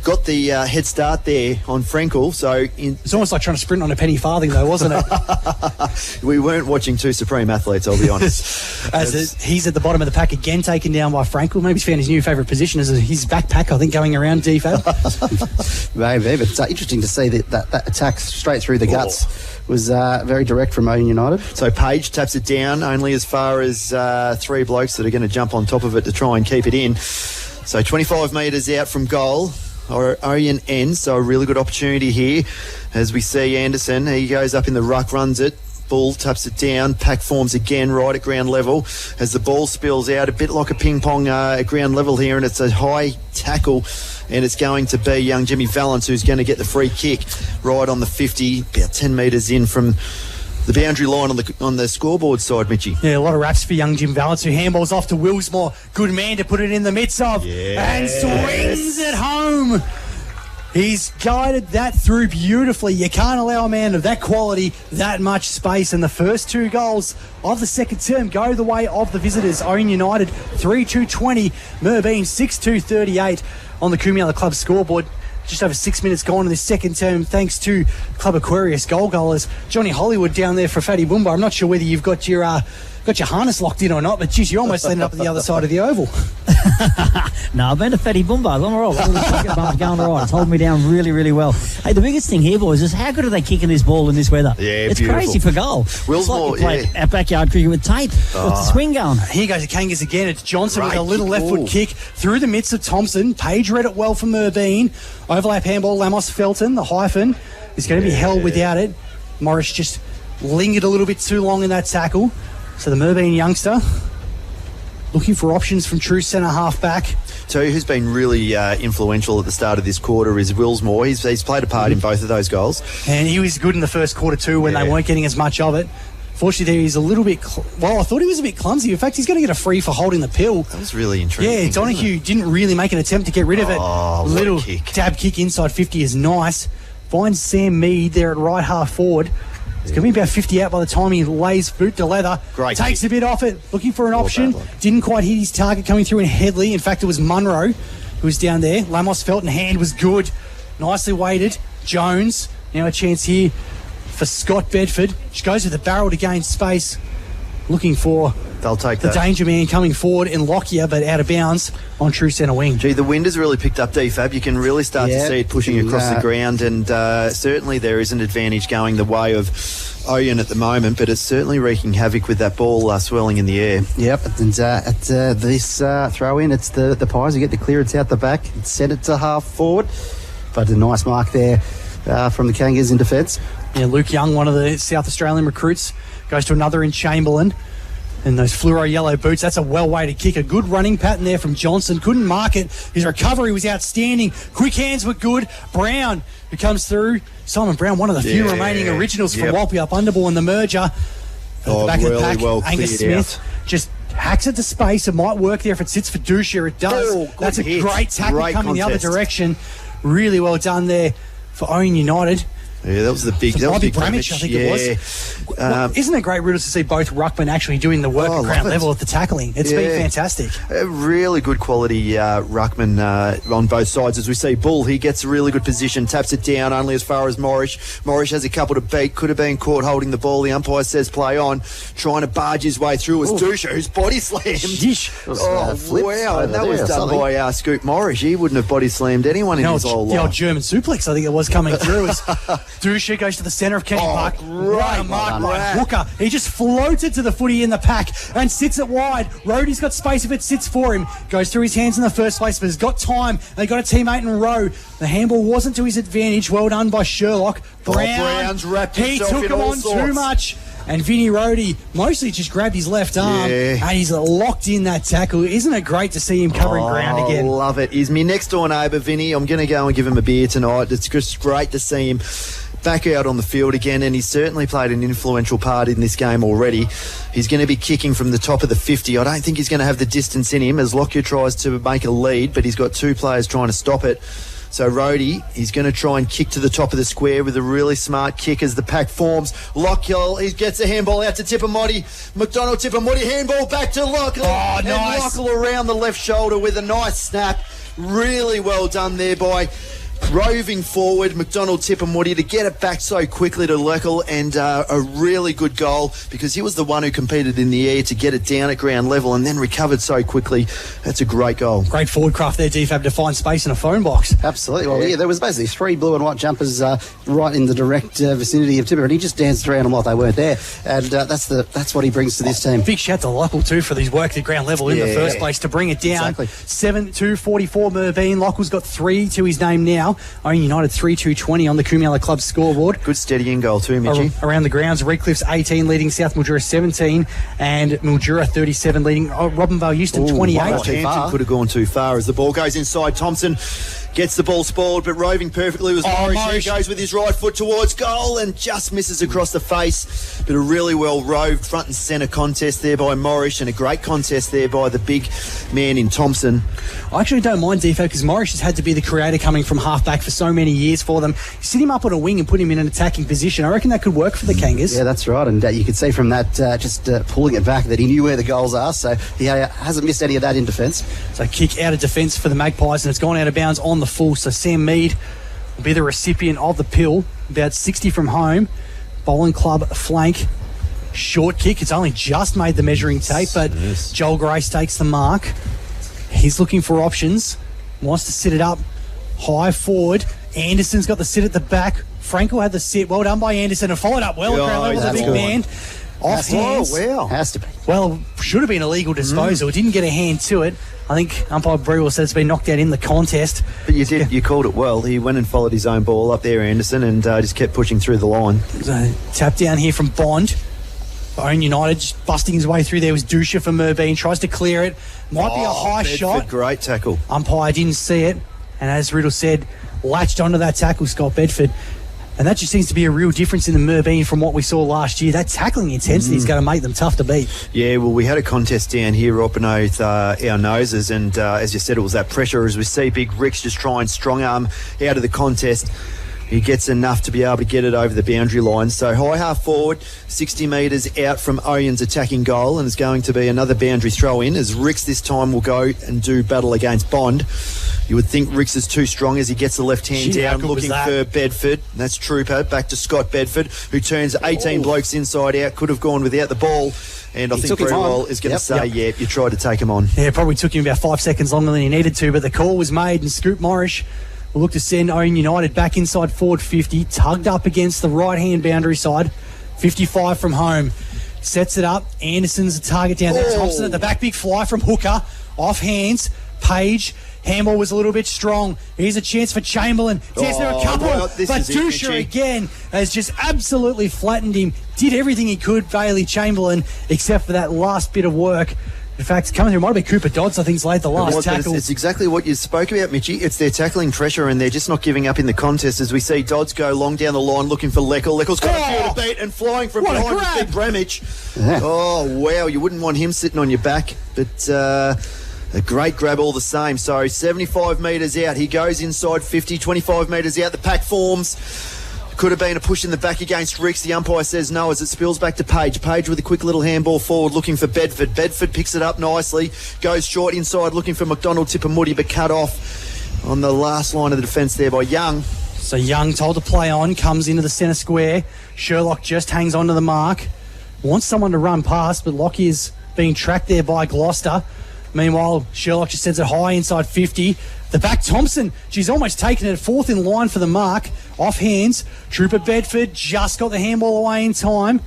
got the head start there on Frankel? It's almost like trying to sprint on a penny farthing, though, wasn't it? We weren't watching two supreme athletes, I'll be honest. He's at the bottom of the pack again, taken down by Frankel. Maybe he's found his new favourite position as his backpack, I think, going around DFAB. Maybe, but it's interesting to see that attack straight through the guts. Was very direct from Ouyen United. So Page taps it down only as far as 3 blokes that are going to jump on top of it to try and keep it in. So 25 metres out from goal. Ouyen ends, so a really good opportunity here. As we see Anderson, he goes up in the ruck, runs it. Bull taps it down. Pack forms again right at ground level as the ball spills out, a bit like a ping pong at ground level here, and it's a high tackle, and it's going to be young Jimmy Valance who's going to get the free kick right on the 50, about 10 metres in from the boundary line on the scoreboard side, Mitchie. Yeah, a lot of raps for young Jim Valance, who handballs off to Willsmore. Good man to put it in the midst of, and swings it home. He's guided that through beautifully. You can't allow a man of that quality that much space. And the first 2 goals of the second term go the way of the visitors. Ouyen United 3-2-20, Merbine 6-2-38 on the Kumiala Club scoreboard. Just over 6 minutes gone in this second term, thanks to Club Aquarius goalers. Johnny Hollywood down there for Fatty Boomba. I'm not sure whether you've got your harness locked in or not, but geez, you almost ended up at the other side of the oval. No, I've been to Fatty Boomba. I'm all right. Going all right. It's holding me down really, really well. Hey, the biggest thing here, boys, is how good are they kicking this ball in this weather? Yeah, it's beautiful. Crazy for goal. Will's it's like our backyard cricket with tape. What's the swing going? Here goes the Kangas again. It's Johnson with a little left foot kick through the midst of Thompson. Page read it well for Merbine. Overlap handball, Lamos Felton. The hyphen is going to be held without it. Morris just lingered a little bit too long in that tackle. So the Merbine youngster looking for options from true centre half back. So who's been really influential at the start of this quarter is Willsmore. He's played a part in both of those goals. And he was good in the first quarter too when they weren't getting as much of it. Fortunately, he's a little bit... I thought he was a bit clumsy. In fact, he's going to get a free for holding the pill. That was really intriguing. Yeah, Donahue didn't really make an attempt to get rid of it. Little dab kick inside 50 is nice. Finds Sam Mead there at right half forward. He's going to be about 50 out by the time he lays boot to leather. Takes a bit off it, looking for an option. Didn't quite hit his target coming through in Headley. In fact, it was Munro who was down there. Lamos Felton hand was good. Nicely weighted. Jones. Now a chance here for Scott Bedford. She goes with the barrel to gain space. Looking for They'll take the danger man coming forward in Lockyer, but out of bounds on true centre wing. Gee, the wind has really picked up, D-Fab. You can really start to see it pushing across the ground, and certainly there is an advantage going the way of Ouyen at the moment, but it's certainly wreaking havoc with that ball swirling in the air. Yep, and at this throw-in, it's the Pies who get the clearance out the back. It's sent it to half forward, but a nice mark there from the Kangas in defence. Yeah, Luke Young, one of the South Australian recruits, goes to another in Chamberlain. And those fluoro yellow boots, that's a well-weighted kick. A good running pattern there from Johnson. Couldn't mark it. His recovery was outstanding. Quick hands were good. Brown, who comes through. Simon Brown, one of the few remaining originals from Walpy up underball in the merger. At the back of the pack, Angus Smith just hacks it to space. It might work there if it sits for Dusha. It does. That's a great tackle coming the other direction. Really well done there for Ouyen United. Yeah, that was the big... That was big Bramage, I think it was. Well, isn't it great, Riddles, to see both ruckmen actually doing the work at ground level at the tackling? It's been fantastic. A really good quality ruckman on both sides. As we see Bull, he gets a really good position, taps it down only as far as Morris. Morris has a couple to beat, could have been caught holding the ball. The umpire says play on, trying to barge his way through as Dusha, who's body slammed. Wow, and that was done by Scoot Morris. He wouldn't have body slammed anyone in his whole life. The old German suplex, I think it was, coming through. Dusha goes to the centre of Kenny Park. Right mark by Hooker. He just floated to the footy in the pack and sits it wide. Rhodey's got space if it sits for him. Goes through his hands in the first place, but has got time. They got a teammate in Rowe. The handball wasn't to his advantage. Well done by Sherlock. Brown's wrapped himself He took him on too much. And Vinny Rhodey mostly just grabbed his left arm and he's locked in that tackle. Isn't it great to see him covering ground again? I love it. He's my next door neighbour, Vinny. I'm going to go and give him a beer tonight. It's just great to see him back out on the field again, and he's certainly played an influential part in this game already. He's going to be kicking from the top of the 50. I don't think he's going to have the distance in him as Lockyer tries to make a lead, but he's got two players trying to stop it. So Rhodey, he's going to try and kick to the top of the square with a really smart kick as the pack forms. Lockyer, he gets a handball out to Tippamotti. McDonald Tippamotti, handball back to Lockyer. Oh, nice. And Lockyer around the left shoulder with a nice snap. Really well done there by roving forward, McDonald Tippamooti to get it back so quickly to Leckel, and a really good goal because he was the one who competed in the air to get it down at ground level and then recovered so quickly. That's a great goal. Great forward craft there, DFAB, to find space in a phone box. Absolutely. Well, there was basically three blue and white jumpers right in the direct vicinity of Tipper, and he just danced around them like they weren't there, and that's what he brings to this team. Big shout to Leckel too for these work at ground level in the first place to bring it down. Exactly. 7-2-44 Merbine. Leckel's got 3 to his name now. Ouyen United 3-2-20 on the Kumiala Club scoreboard. Good steadying goal too, Mitchie. Around the grounds, Redcliffe's 18 leading South Mildura 17 and Mildura 37 leading Robinvale Euston 28. Hampton could have gone too far as the ball goes inside. Thompson Gets the ball spoiled, but roving perfectly was Morris. He goes with his right foot towards goal and just misses across the face. But a really well roved front and centre contest there by Morris, and a great contest there by the big man in Thompson. I actually don't mind Defo because Morris has had to be the creator coming from half-back for so many years for them. You sit him up on a wing and put him in an attacking position. I reckon that could work for the Kangas. Yeah, that's right. And you could see from that, pulling it back, that he knew where the goals are. So he hasn't missed any of that in defence. So kick out of defence for the Magpies, and it's gone out of bounds on the full. So Sam Mead will be the recipient of the pill. About 60 from home. Bowling Club flank. Short kick. It's only just made the measuring tape, but Joel Grace takes the mark. He's looking for options. Wants to sit it up high forward. Anderson's got the sit at the back. Frankel had the sit. Well done by Anderson, and followed up well at ground level with a big man. Off hands. Has to be. Well, should have been a legal disposal. Didn't get a hand to it. I think umpire Brewell said it's been knocked out in the contest. But you called it well. He went and followed his own ball up there, Anderson, and just kept pushing through the line. So, tap down here from Bond. Ouyen United just busting his way through there was Dusha for Merbine. Tries to clear it. Might be a high Bedford, shot. Great tackle. Umpire didn't see it. And as Riddle said, latched onto that tackle, Scott Bedford. And that just seems to be a real difference in the Merbine from what we saw last year. That tackling intensity is going to make them tough to beat. Yeah, well, we had a contest down here up beneath our noses, and as you said, it was that pressure as we see Big Ricks just try and strong arm out of the contest. He gets enough to be able to get it over the boundary line. So high half forward, 60 metres out from Ouyen's attacking goal, and it's going to be another boundary throw in as Ricks this time will go and do battle against Bond. You would think Ricks is too strong as he gets the left hand down, looking for Bedford. That's Trooper, back to Scott Bedford, who turns 18 blokes inside out, could have gone without the ball. And I think Brewell is going to say, you tried to take him on. Yeah, probably took him about 5 seconds longer than he needed to, but the call was made, and Scoop Morris will look to send Ouyen United back inside forward 50, tugged up against the right-hand boundary side, 55 from home. Sets it up. Anderson's a target down there. Thompson at the back, big fly from Hooker. Off hands. Page. Handball was a little bit strong. Here's a chance for Chamberlain. Yes, there are a couple. But Dusha again has just absolutely flattened him. Did everything he could, Bailey Chamberlain, except for that last bit of work. In fact, coming through might have been Cooper Dodds, I think, laid the last tackle. It's exactly what you spoke about, Mitchie. It's their tackling pressure, and they're just not giving up in the contest as we see Dodds go long down the line looking for Leckel. Leckel's got a few to beat, and flying from behind with Big Bramage. Yeah. Oh, wow. You wouldn't want him sitting on your back, but a great grab all the same. So 75 metres out. He goes inside 50, 25 metres out. The pack forms. Could have been a push in the back against Ricks. The umpire says no as it spills back to Page. Page with a quick little handball forward looking for Bedford. Bedford picks it up nicely. Goes short inside looking for McDonald Tippermoody, but cut off on the last line of the defence there by Young. So Young told to play on, comes into the centre square. Sherlock just hangs on to the mark. Wants someone to run past, but Lockie is being tracked there by Gloucester. Meanwhile, Sherlock just sends it high inside 50. The back, Thompson, she's almost taken it, fourth in line for the mark. Off hands, Trooper Bedford just got the handball away in time.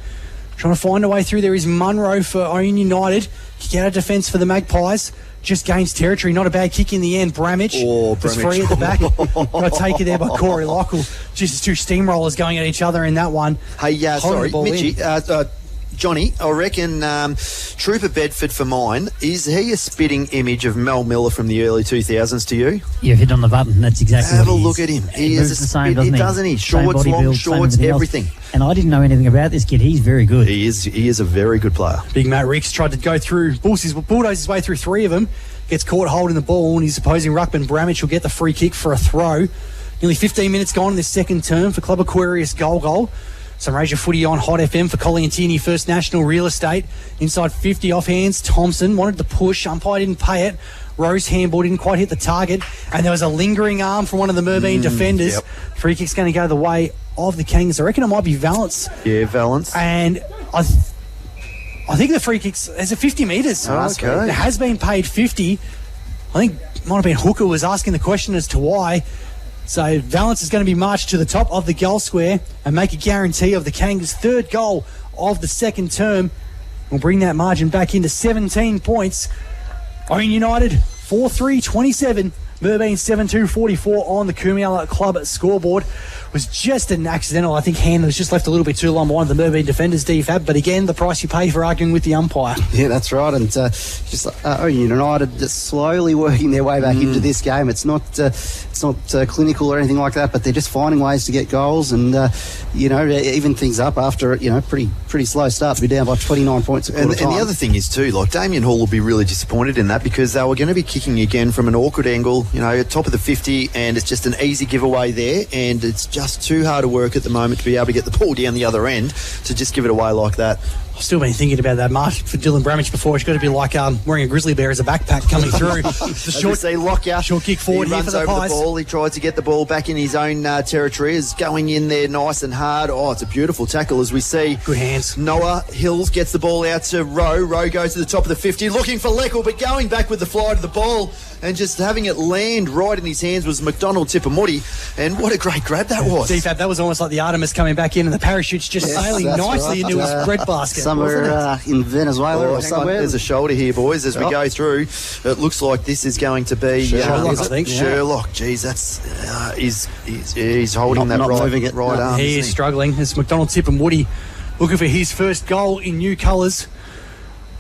Trying to find a way through. There is Munro for Ouyen United. Kick out of defence for the Magpies. Just gains territory. Not a bad kick in the end. Bramage was free at the back. Got taken there by Corey Lockel. Just two steamrollers going at each other in that one. Hey, sorry, Mitchie. Johnny, I reckon Trooper Bedford for mine, is he a spitting image of Mel Miller from the early 2000s to you? You've hit on the button. That's exactly Have what he a look is. at him. He is the same, doesn't he? Shorts, long build, shorts, everything. And I didn't know anything about this kid. He's very good. He is a very good player. Big Matt Ricks tried to go through, bulldoze his way through three of them, gets caught holding the ball, and his opposing ruckman Bramage will get the free kick for a throw. Nearly 15 minutes gone in this second term for Club Aquarius goal. Some Ranger footy on Hot FM for Colliantini First National Real Estate. Inside 50 off hands. Thompson wanted to push. Umpire didn't pay it. Rose handball didn't quite hit the target. And there was a lingering arm from one of the Merbine defenders. Yep. Free kick's going to go the way of the Kings. I reckon it might be Valance. Yeah, Valance. And I think the free kick's... There's a 50 metres. Okay. It has been paid 50. I think it might have been Hooker was asking the question as to why. So Valance is going to be marched to the top of the goal square and make a guarantee of the Kangas' third goal of the second term. We'll bring that margin back into 17 points. Ouyen United 4-3-27. Merbine 7-2-44 on the Kumiala Club scoreboard. was just an accidental. I think hand was just left a little bit too long behind the Merbine defenders, DFAB. But again, the price you pay for arguing with the umpire. Yeah, that's right. And just Ouyen United just slowly working their way back into this game. It's not clinical or anything like that, but they're just finding ways to get goals and even things up after pretty slow start to be down by 29 points at quarter time. And the other thing is too, like Damien Hall will be really disappointed in that because they were going to be kicking again from an awkward angle, top of the 50, and it's just an easy giveaway there, and it's just too hard to work at the moment to be able to get the ball down the other end to just give it away like that. I've still been thinking about that mark for Dylan Bramage before. It's got to be like wearing a grizzly bear as a backpack coming through. The short kick forward he here for the runs over Pies. the ball. He tries to get the ball back in his own territory. Is going in there nice and hard. Oh, it's a beautiful tackle as we see. Good hands. Noah Hills gets the ball out to Rowe. Rowe goes to the top of the 50, looking for Leckel, but going back with the fly to the ball and just having it land right in his hands was McDonald Tipamudi. And what a great grab that was. DFAB, that was almost like the Artemis coming back in and the parachute's just sailing nicely into his bread basket. Somewhere in Venezuela or somewhere. There's a shoulder here, boys, as we go through. It looks like this is going to be Sherlock, I think. Sherlock. Jeez, that's he's holding that right arm. He is struggling. It's McDonald Tipamudi looking for his first goal in new colours.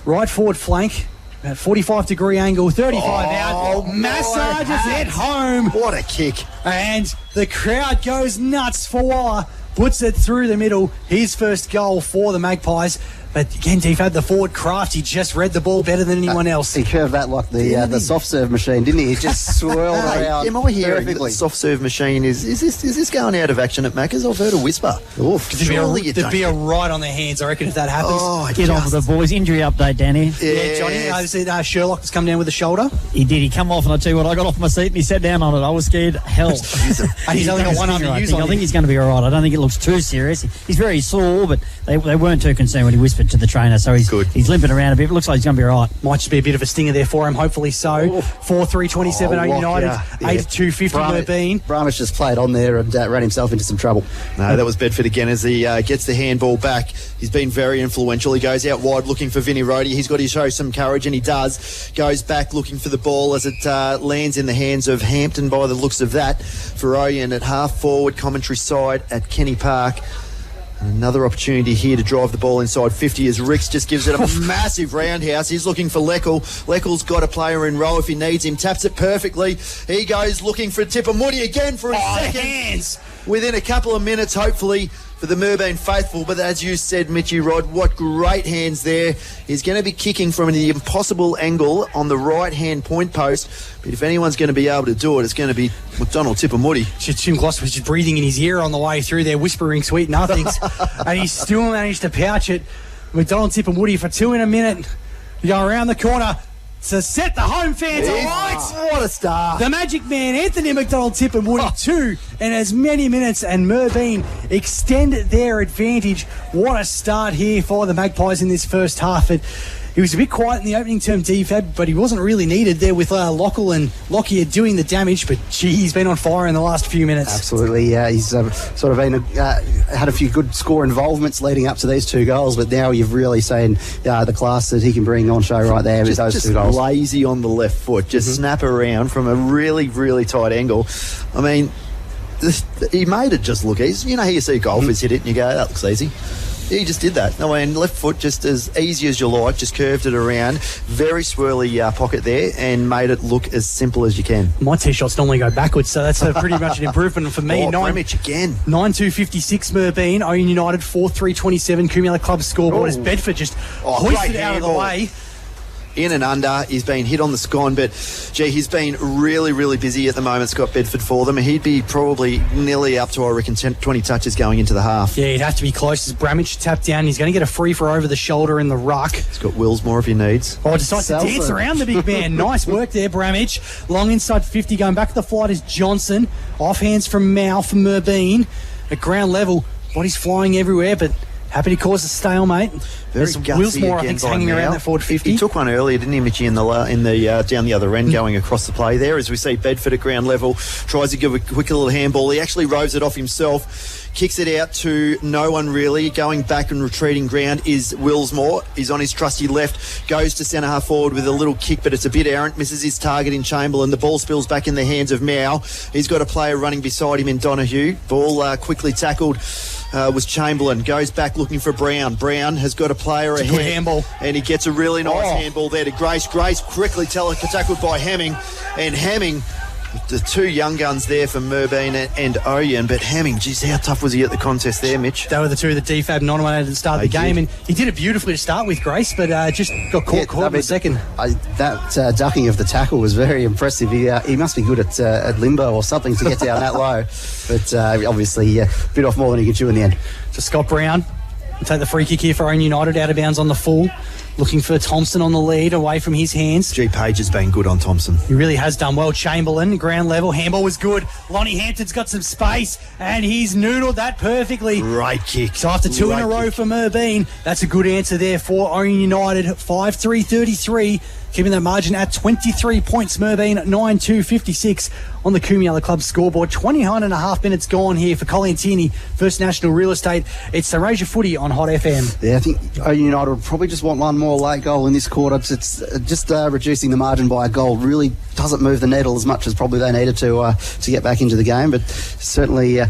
Right forward flank. About 45-degree angle, 35 out. Massages it home. What a kick. And the crowd goes nuts for Waller. Puts it through the middle. His first goal for the Magpies. But again, DFAB, the forward craft, he just read the ball better than anyone else. He curved that like the soft serve machine, didn't he? He just swirled around. Am I hearing that the soft serve machine is this going out of action at Macca's? I've heard a whisper. There'd be a right on their hands, I reckon, if that happens. Get on with the boys. Injury update, Danny. Yeah, Johnny, Sherlock has come down with the shoulder. He did. He come off, and I tell you what, I got off my seat and he sat down on it. I was scared hell. And he's only got one arm to use on I think he's going to be all right. I don't think it looks too serious. He's very sore, but they weren't too concerned when he whispered to the trainer, so he's limping around a bit. It looks like he's going to be all right. Might just be a bit of a stinger there for him, hopefully so. 4-3-27 Ouyen United, 8-2-50 Merbine. Bramage just played on there and ran himself into some trouble. No, that was Bedford again as he gets the handball back. He's been very influential. He goes out wide looking for Vinny Rhodey. He's got to show some courage, and he does. Goes back looking for the ball as it lands in the hands of Hampton by the looks of that. For Ouyen at half forward, commentary side at Kenny Park. Another opportunity here to drive the ball inside 50 as Ricks just gives it a massive roundhouse. He's looking for Leckel. Leckel's got a player in row if he needs him. Taps it perfectly. He goes looking for Tipamudi again for his second. Hands. Within a couple of minutes, hopefully, for the Merbine faithful. But as you said, Mitchy Rod, what great hands there. He's going to be kicking from the impossible angle on the right-hand point post. But if anyone's going to be able to do it, it's going to be McDonald Tipamudi. Tim Gloss was just breathing in his ear on the way through there, whispering sweet nothings. And he still managed to pouch it. McDonald Tipamudi for 2 in a minute. You go around the corner to set the home fans alight. What a star. The magic man, Anthony McDonald Tipamudi, 2 in as many minutes, and Merbine extend their advantage. What a start here for the Magpies in this first half. He was a bit quiet in the opening term, DFAB, but he wasn't really needed there with Lockell and Lockyer doing the damage. But gee, he's been on fire in the last few minutes. Absolutely, yeah. He's sort of been had a few good score involvements leading up to these 2 goals, but now you've really seen the class that he can bring on show right there with those 2 goals. Lazy on the left foot, just snap around from a really, really tight angle. I mean, he made it just look easy. You know how you see golfers hit it and you go, that looks easy. He just did that. No, and left foot just as easy as you like, just curved it around. Very swirly pocket there and made it look as simple as you can. My tee shots normally go backwards, so that's pretty much an improvement for me. Bramage again. 9-2-56 Merbine, Ouyen United 4-3-27 Cumula Club scoreboard as Bedford just hoisted out of the way. In and under. He's been hit on the scone, but gee, he's been really, really busy at the moment, Scott Bedford, for them. He'd be probably nearly up to, I reckon, 20 touches going into the half. Yeah, he'd have to be close as Bramage tapped down. He's going to get a free for over the shoulder in the ruck. He's got Willsmore if he needs. Oh, decides to dance around the big man. Nice work there, Bramage. Long inside 50, going back to the flight is Johnson. Off hands from Mao from Merbine. At ground level, body's flying everywhere, but Happy to cause a stalemate. Very gutsy Willsmore, I again think, by hanging around Mao. that forward 50. He took one earlier, didn't he, Mitchie, down the other end, going across the play there. As we see Bedford at ground level, tries to give a quick little handball. He actually roves it off himself, kicks it out to no one really. Going back and retreating ground is Willsmore. He's on his trusty left, goes to centre half forward with a little kick, but it's a bit errant. Misses his target in Chamberlain. The ball spills back in the hands of Mao. He's got a player running beside him in Donahue. Ball quickly tackled. Was Chamberlain, goes back looking for Brown. Brown has got a player ahead. Good handball. And he gets a really nice handball there to Grace. Grace quickly tackled by Hamming. And Hamming, the two young guns there for Merbein and Ouyen. But Hamming, geez, how tough was he at the contest there, Mitch? They were the two that DFAB nominated to start the game. And he did it beautifully to start with, Grace, but just got caught in the second. That ducking of the tackle was very impressive. He must be good at limbo or something to get down that low. But obviously, bit off more than he could chew in the end. So Scott Brown will take the free kick here for Ouyen United, out of bounds on the full. Looking for Thompson on the lead, away from his hands. G. Page has been good on Thompson. He really has done well. Chamberlain, ground level. Handball was good. Lonnie Hampton's got some space, and he's noodled that perfectly. Great kick. So after two in a row for Merbine, that's a good answer there for Ouyen United. 5-3-33, keeping that margin at 23 points. Merbine 9-2-56 on the Coomiella Club scoreboard. 29 and a half minutes gone here for Colliantini, First National Real Estate. It's Sunraysia Footy on Hot FM. Yeah, I think Ouyen United would probably just want one more late goal in this quarter. It's just reducing the margin by a goal really doesn't move the needle as much as probably they needed to get back into the game, but certainly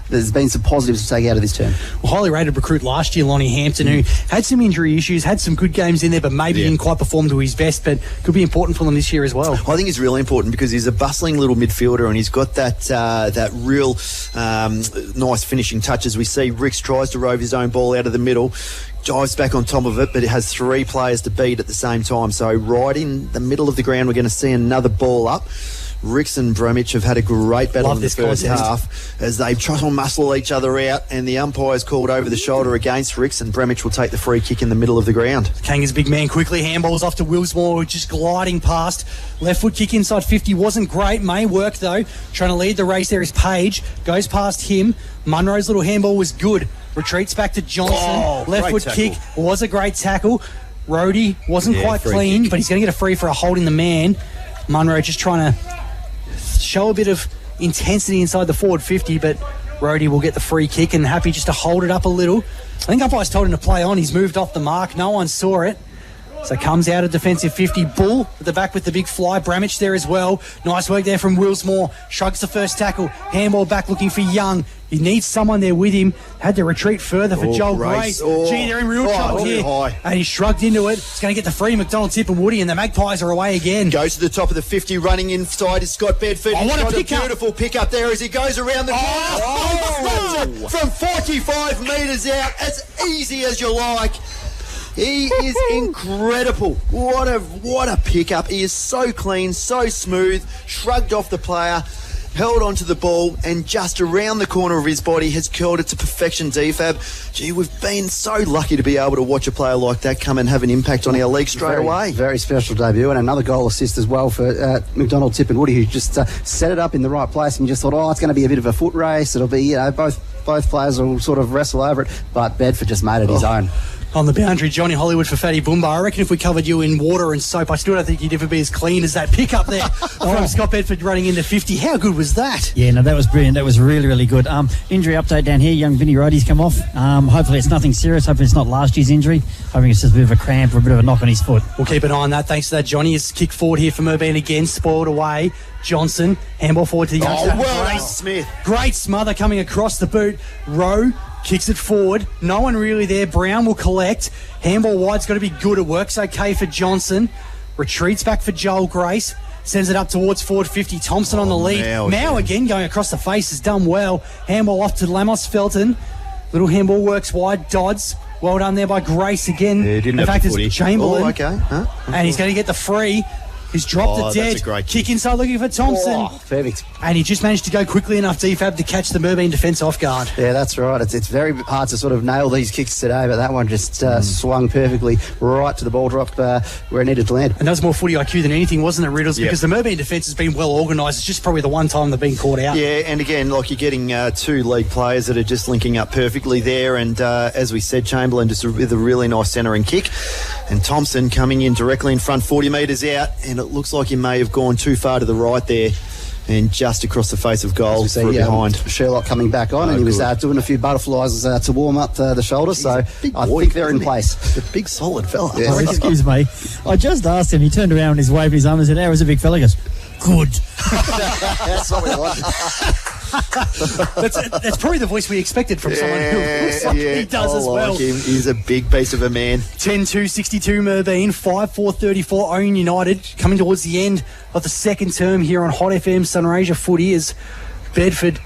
there's been some positives to take out of this term. Well, highly rated recruit last year, Lonnie Hampton, who had some injury issues, had some good games in there, but maybe didn't quite perform to his best, but could be important for them this year as well. I think he's really important because he's a bustling little midfielder and he's got that real nice finishing touch. As we see, Ricks tries to rove his own ball out of the middle, dives back on top of it, but it has three players to beat at the same time. So right in the middle of the ground, we're going to see another ball up. Ricks and Bromwich have had a great battle in the first half as they try to muscle each other out, and the umpire's called over the shoulder against Ricks, and Bromwich will take the free kick in the middle of the ground. Kanga's big man quickly handballs off to Willsmore, just gliding past. Left foot kick inside 50 wasn't great. May work though. Trying to lead the race there is Page. Goes past him. Munro's little handball was good. Retreats back to Johnson. Left foot kick was a great tackle. Rhodey wasn't quite clean, but he's going to get a free for a holding the man. Munro just trying to show a bit of intensity inside the forward 50, but Rhodey will get the free kick and happy just to hold it up a little. I think umpires told him to play on. He's moved off the mark. No one saw it. So comes out of defensive 50. Bull at the back with the big fly. Bramich there as well. Nice work there from Willsmore. Shrugs the first tackle. Handball back looking for Young. He needs someone there with him. Had to retreat further for Joel Grace. Gee, they're in real trouble here. And he shrugged into it. He's going to get the free. McDonald, Tip and Woody, and the Magpies are away again. Goes to the top of the 50, running inside is Scott Bedford. He's got a beautiful pick up there as he goes around the corner. From 45 metres out, as easy as you like. He is incredible. What a pickup. He is so clean, so smooth, shrugged off the player, held onto the ball, and just around the corner of his body has curled it to perfection, DFAB. Gee, we've been so lucky to be able to watch a player like that come and have an impact on our league straight away. Very special debut, and another goal assist as well for McDonald, Tip and Woody, who just set it up in the right place and just thought, it's going to be a bit of a foot race. It'll be, both players will sort of wrestle over it, but Bedford just made it his own. On the boundary, Johnny Hollywood for Fatty Boomba. I reckon if we covered you in water and soap, I still don't think you'd ever be as clean as that pick up there from Scott Bedford running into 50. How good was that? Yeah, no, that was brilliant. That was really, really good. Injury update down here. Young Vinny Rhodey's come off. Hopefully it's nothing serious. Hopefully it's not last year's injury. Hoping it's just a bit of a cramp or a bit of a knock on his foot. We'll keep an eye on that. Thanks to that, Johnny. His kick forward here for Merbine again. Spoiled away. Johnson, handball forward to the youngster. Well, Smith. Great smother coming across the boot. Rowe kicks it forward. No one really there. Brown will collect. Handball wide's got to be good. It works okay for Johnson. Retreats back for Joel Grace. Sends it up towards forward 50. Thompson on the lead. Mao again going across the face has done well. Handball off to Lamos Felton. Little handball works wide. Dodds. Well done there by Grace again. Yeah, didn't in fact, it's Chamberlain. And he's going to get the free. He's dropped it dead. That's a great kick inside looking for Thompson. Oh, perfect. And he just managed to go quickly enough, DFAB, to catch the Merbine defence off guard. Yeah, that's right. It's very hard to sort of nail these kicks today, but that one just swung perfectly right to the ball drop where it needed to land. And that was more footy IQ than anything, wasn't it, Riddles? Because the Merbine defence has been well organised. It's just probably the one time they've been caught out. Yeah, and again, like, you're getting two lead players that are just linking up perfectly there. And as we said, Chamberlain just with a really nice centering kick. And Thompson coming in directly in front, 40 metres out. And it looks like he may have gone too far to the right there. And just across the face of goal for behind. Sherlock coming back on, and he was doing a few butterflies to warm up the shoulder, so I think they're in place. He's a big, solid fella. Yeah. Oh, excuse me. I just asked him, he turned around and he's waved his arm and said, "How is a big fella?" He goes, "Good." That's what we want. That's probably the voice we expected from someone who looks like he does as well. Him. He's a big piece of a man. 10-2-62 Merbine, 5-4-34 Ouyen United, coming towards the end of the second term here on Hot FM Sunraysia Footy as Bedford,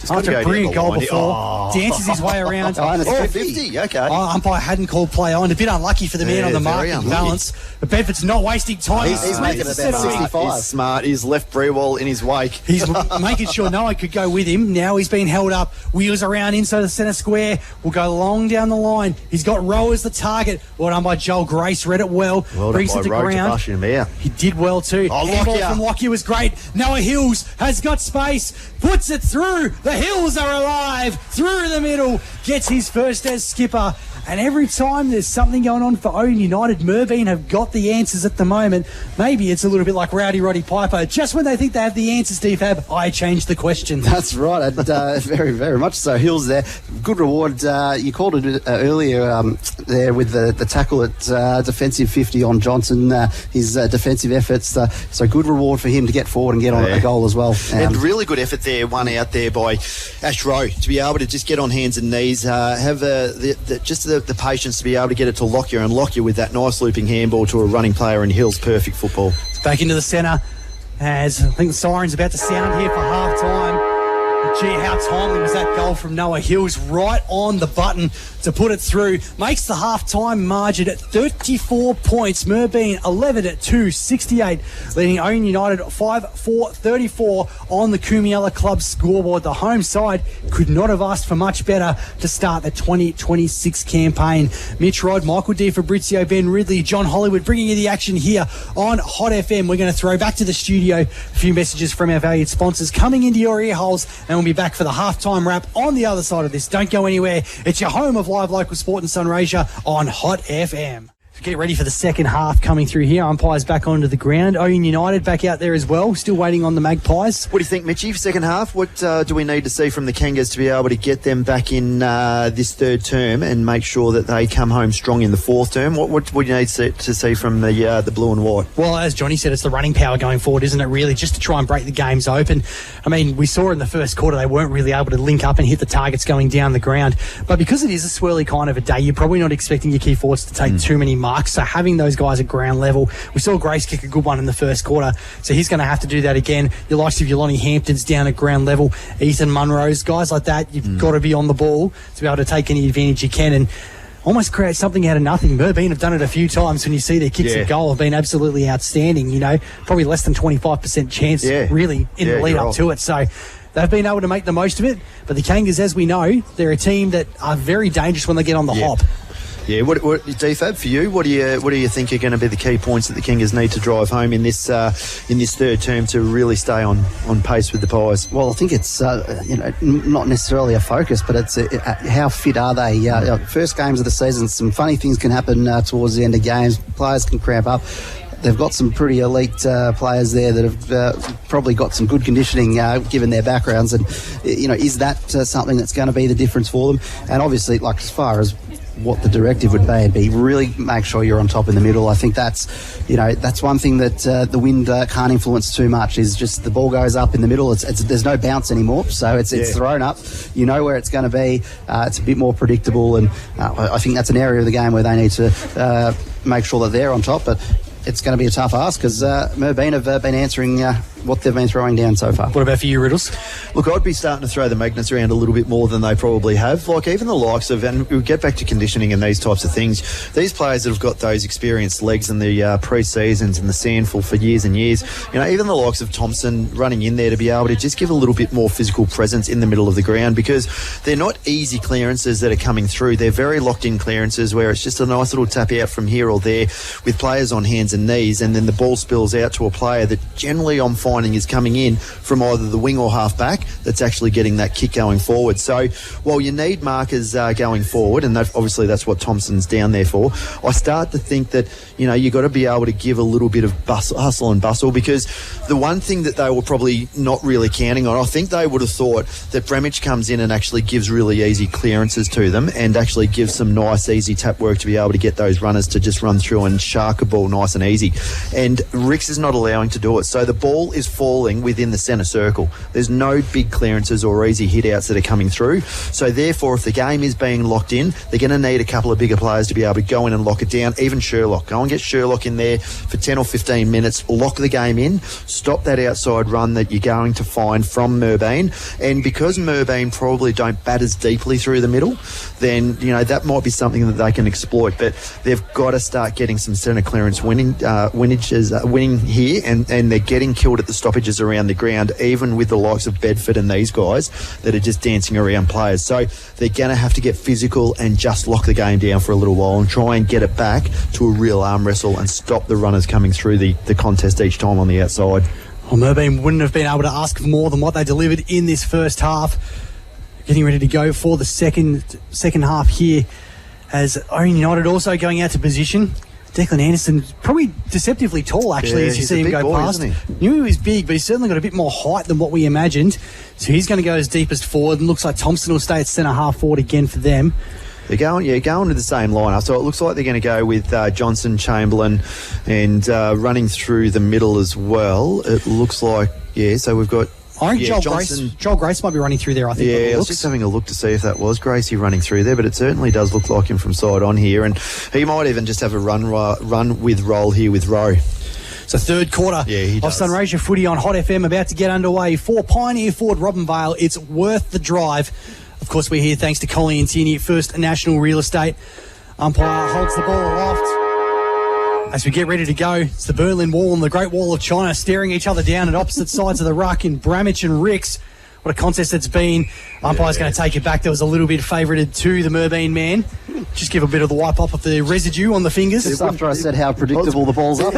after a brilliant goal before, dances his way around. 50, okay. Umpire hadn't called play on. A bit unlucky for the man on the mark and balance. But Bedford's not wasting time. He's making it about 65. He's smart. He's left Brewell in his wake. He's making sure no one could go with him. Now he's been held up. Wheels around inside the centre square. Will go long down the line. He's got Rowe as the target. Well done by Joel Grace. Read it well. Brings it to ground. He did well too. Handball from Lockyer was great. Noah Hills has got space. Puts it through. The Hills are alive. Through the middle. Gets his first as skipper. And every time there's something going on for Ouyen United, Merbine have got the answers at the moment. Maybe it's a little bit like Rowdy Roddy Piper. Just when they think they have the answers, DFAB, I change the question. That's right. Very, very much so. Hills there. Good reward. You called it earlier there with the tackle at defensive 50 on Johnson, his defensive efforts. So good reward for him to get forward and get on a goal as well. And really good effort there, one out there by Ash Rowe, to be able to just get on hands and knees, have the patience to be able to get it to Lockyer, and Lockyer with that nice looping handball to a running player, and Hill's perfect football. Back into the centre as I think the siren's about to sound here for half time. Gee, how timely was that goal from Noah Hills, right on the button to put it through. Makes the half-time margin at 34 points. Merbine 11-2, 68, leading Ouyen United 5-4-34 on the Kumiella Club scoreboard. The home side could not have asked for much better to start the 2026 campaign. Mitch Rod, Michael D. Fabrizio, Ben Ridley, John Hollywood bringing you the action here on Hot FM. We're going to throw back to the studio a few messages from our valued sponsors coming into your ear holes, and we'll be back for the halftime wrap on the other side of this. Don't go anywhere. It's your home of live local sport in Sunraysia on Hot FM. Get ready for the second half coming through here. Umpires back onto the ground. Ouyen United back out there as well, still waiting on the Magpies. What do you think, Mitchie, for second half? What do we need to see from the Kangas to be able to get them back in this third term and make sure that they come home strong in the fourth term? What do you need to see from the blue and white? Well, as Johnny said, it's the running power going forward, isn't it, really, just to try and break the games open. I mean, we saw in the first quarter they weren't really able to link up and hit the targets going down the ground. But because it is a swirly kind of a day, you're probably not expecting your key forwards to take too many marks. So having those guys at ground level, we saw Grace kick a good one in the first quarter, so he's going to have to do that again. Your likes of your Lonnie Hamptons down at ground level, Ethan Munro's, guys like that, you've got to be on the ball to be able to take any advantage you can and almost create something out of nothing. Merbine have done it a few times when you see their kicks at goal have been absolutely outstanding, you know, probably less than 25% chance really in the lead up to it. So they've been able to make the most of it, but the Kangas, as we know, they're a team that are very dangerous when they get on the hop. Yeah, what DFAB, for you, what do you think are going to be the key points that the Kangas need to drive home in this third term to really stay on pace with the Pies? Well, I think it's not necessarily a focus, but it's how fit are they? First games of the season, some funny things can happen towards the end of games. Players can cramp up. They've got some pretty elite players there that have probably got some good conditioning given their backgrounds, and is that something that's going to be the difference for them? And obviously, like, as far as what the directive would be really make sure you're on top in the middle. I think that's one thing that the wind can't influence too much, is just the ball goes up in the middle. There's no bounce anymore, so it's thrown up. You know where it's going to be. It's a bit more predictable, and I think that's an area of the game where they need to make sure that they're on top. But it's going to be a tough ask because Merbine have been answering what they've been throwing down so far. What about for you, Riddles? Look, I'd be starting to throw the magnets around a little bit more than they probably have. Like even the likes of, and we get back to conditioning and these types of things, these players that have got those experienced legs in the pre-seasons and the sandful for years and years, even the likes of Thompson running in there to be able to just give a little bit more physical presence in the middle of the ground, because they're not easy clearances that are coming through. They're very locked-in clearances where it's just a nice little tap out from here or there with players on hands and knees, and then the ball spills out to a player that generally I'm finding is coming in from either the wing or half back that's actually getting that kick going forward. So while you need markers going forward, and obviously that's what Thompson's down there for, I start to think that you've got to be able to give a little bit of hustle and bustle, because the one thing that they were probably not really counting on, I think they would have thought that Bremich comes in and actually gives really easy clearances to them and actually gives some nice easy tap work to be able to get those runners to just run through and shark a ball nice and easy. And Ricks is not allowing to do it. So the ball is falling within the centre circle. There's no big clearances or easy hit-outs that are coming through. So therefore, if the game is being locked in, they're going to need a couple of bigger players to be able to go in and lock it down. Even Sherlock. Go and get Sherlock in there for 10 or 15 minutes, lock the game in, stop that outside run that you're going to find from Merbine. And because Merbine probably don't bat as deeply through the middle, then, that might be something that they can exploit. But they've got to start getting some centre clearance winning here, and they're getting killed at the stoppages around the ground, even with the likes of Bedford and these guys that are just dancing around players. So they're going to have to get physical and just lock the game down for a little while and try and get it back to a real arm wrestle and stop the runners coming through the contest each time on the outside. Well, Merbine wouldn't have been able to ask for more than what they delivered in this first half. Getting ready to go for the second half here, as Ouyen United also going out to position. Declan Anderson, probably deceptively tall, actually, as you see him go past. Knew he was big, but he's certainly got a bit more height than what we imagined. So he's going to go as deepest forward, and looks like Thompson will stay at centre half forward again for them. They're going with the same lineup. So it looks like they're going to go with Johnson, Chamberlain, and running through the middle as well. It looks like, so we've got... I think Joel Grace might be running through there, I think. Yeah, I was just having a look to see if that was Gracie running through there, but it certainly does look like him from side on here, and he might even just have a run with roll here with Rowe. So third quarter of Sunraysia footy on Hot FM about to get underway for Pioneer Ford Robin Vale. It's worth the drive. Of course, we're here thanks to Collie and Tierney, First National Real Estate. Umpire holds the ball aloft. As we get ready to go, it's the Berlin Wall and the Great Wall of China staring each other down at opposite sides of the ruck in Bremich and Ricks. What a contest it's been. Umpire's going to take it back. There was a little bit favoured to the Merbine man. Just give a bit of the wipe up of the residue on the fingers. Just after I said how predictable the ball's up,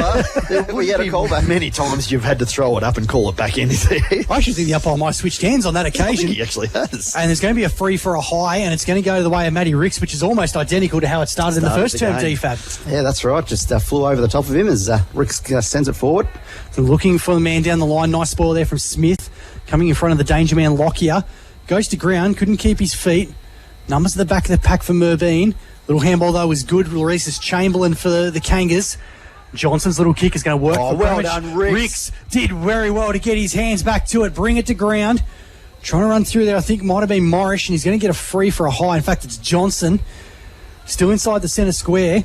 we had a call back. Many times you've had to throw it up and call it back in. I actually think the umpire might have switched hands on that occasion. I think he actually has. And there's going to be a free for a high, and it's going to go the way of Matty Ricks, which is almost identical to how it started in the first term DFAB. Yeah, that's right. Just flew over the top of him as Ricks sends it forward. So looking for the man down the line. Nice ball there from Smith. Coming in front of the danger man Lockyer. Goes to ground, couldn't keep his feet. Numbers at the back of the pack for Merbine. Little handball though was good. Releases Chamberlain for the Kangas. Johnson's little kick is going to work for well done, Ricks. Ricks did very well to get his hands back to it, bring it to ground. Trying to run through there, I think might have been Morrish, and he's going to get a free for a high. In fact, it's Johnson. Still inside the centre square.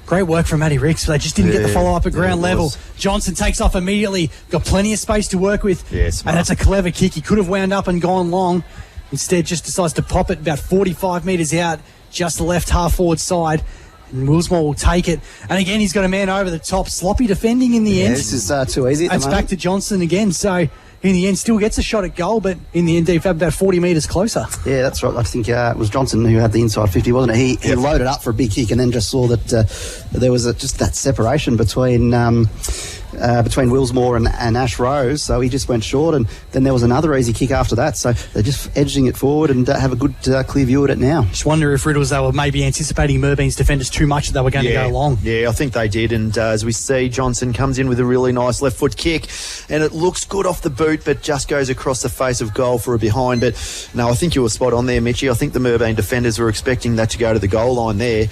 Great work from Matty Ricks, but they just didn't get the follow-up at ground level. Johnson takes off immediately. Got plenty of space to work with. Yeah, smart. And that's a clever kick. He could have wound up and gone long. Instead, just decides to pop it about 45 metres out, just the left half-forward side. And Willsmore will take it. And again, he's got a man over the top. Sloppy defending in the end. This is too easy at the moment. It's back to Johnson again, so... In the end, still gets a shot at goal, but in the end, DFAB about 40 metres closer. Yeah, that's right. I think it was Johnson who had the inside 50, wasn't it? He loaded up for a big kick and then just saw that there was just that separation between Willsmore and Ash Rose, so he just went short, and then there was another easy kick after that, so they're just edging it forward and have a good clear view at it now. Just wonder if Riddles, they were maybe anticipating Merbine's defenders too much that they were going to go long. Yeah, I think they did, and as we see, Johnson comes in with a really nice left foot kick, and it looks good off the boot, but just goes across the face of goal for a behind. But no, I think you were spot on there, Mitchie. I think the Merbine defenders were expecting that to go to the goal line there,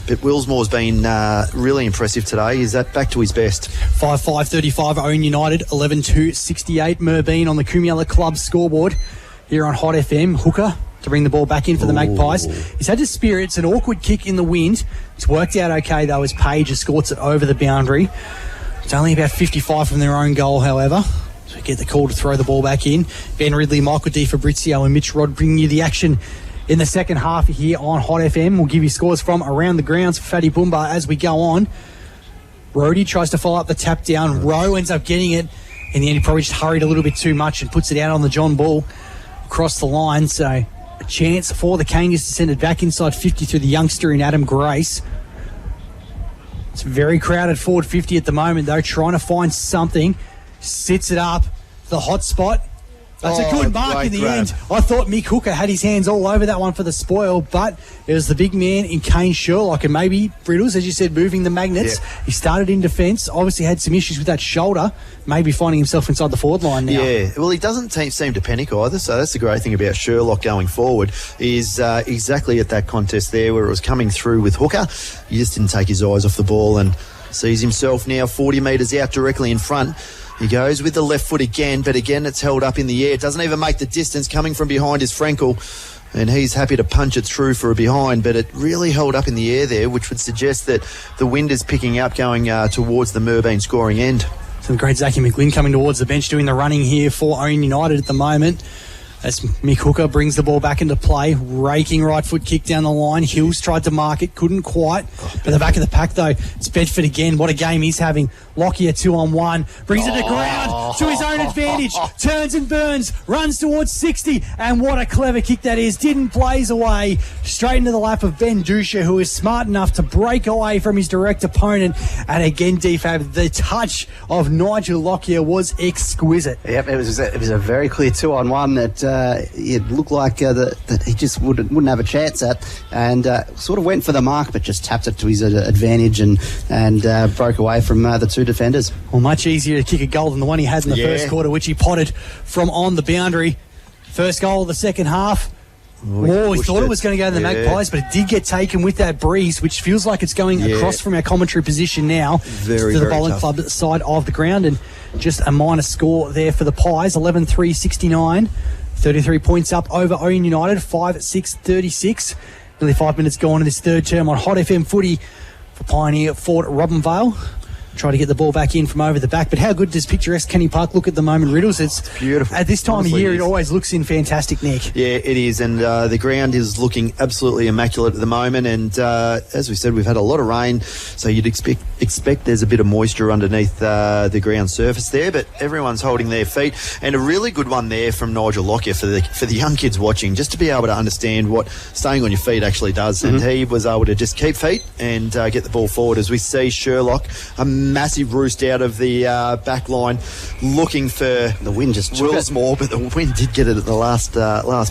but Willsmore's been really impressive today. Is that back to his best? 5-5-35 Ouyen United, 11-2-68 Merbine on the Cumula Club scoreboard here on Hot FM. Hooker to bring the ball back in for the Magpies. He's had to spear it. It's an awkward kick in the wind. It's worked out okay though as Page escorts it over the boundary. It's only about 55 from their own goal, however. So we get the call to throw the ball back in. Ben Ridley, Michael Di Fabrizio and Mitch Rod bringing you the action in the second half here on Hot FM. We'll give you scores from around the grounds for Fatty Boomba as we go on. Rhodey tries to follow up the tap down. Rowe ends up getting it. In the end, he probably just hurried a little bit too much and puts it out on the John Ball across the line. So a chance for the Kangas to send it back inside 50 through the youngster in Adam Grace. It's very crowded forward 50 at the moment, though, trying to find something. Sits it up, the hot spot. That's a good mark in the end. I thought Mick Hooker had his hands all over that one for the spoil, but it was the big man in Kane Sherlock and maybe Brittles, as you said, moving the magnets. Yeah. He started in defence, obviously had some issues with that shoulder, maybe finding himself inside the forward line now. Yeah, well, he doesn't seem to panic either, so that's the great thing about Sherlock going forward is exactly at that contest there where it was coming through with Hooker. He just didn't take his eyes off the ball and sees himself now 40 metres out directly in front. He goes with the left foot again, but again it's held up in the air. It doesn't even make the distance coming from behind his Frankel, and he's happy to punch it through for a behind, but it really held up in the air there, which would suggest that the wind is picking up going towards the Merbine scoring end. So the great Zachy McGlynn coming towards the bench doing the running here for Ouyen United at the moment. As Mick Hooker brings the ball back into play, raking right foot kick down the line. Hills tried to mark it, couldn't quite. At the back of the pack, though, it's Bedford again. What a game he's having. Lockyer 2-on-1, brings it to ground to his own advantage. Turns and burns, runs towards 60, and what a clever kick that is. Didn't blaze away. Straight into the lap of Ben Dusha, who is smart enough to break away from his direct opponent. And again, DFAB, the touch of Nigel Lockyer was exquisite. Yep, it was a very clear 2-on-1 that it looked like that he just wouldn't have a chance at, and sort of went for the mark but just tapped it to his advantage and broke away from the two defenders. Well, much easier to kick a goal than the one he had in the first quarter, which he potted from on the boundary. First goal of the second half. He thought it was going to go to the Magpies, but it did get taken with that breeze, which feels like it's going across from our commentary position now to the bowling club side of the ground, and just a minor score there for the Pies, 11-3-69. 33 points up over Ouyen United, 5-6-36. Nearly 5 minutes gone in this third term on Hot FM footy for Pioneer Fort Robinvale. Try to get the ball back in from over the back. But how good does picturesque Kenny Park look at the moment, Riddles? It's beautiful. At this time of year, it always looks in fantastic nick. Yeah, it is. And the ground is looking absolutely immaculate at the moment. And as we said, we've had a lot of rain. So you'd expect there's a bit of moisture underneath the ground surface there. But everyone's holding their feet. And a really good one there from Nigel Lockyer for the young kids watching, just to be able to understand what staying on your feet actually does. Mm-hmm. And he was able to just keep feet and get the ball forward. As we see Sherlock, a massive roost out of the back line, looking for the wind just Willsmore, but the wind did get it at the last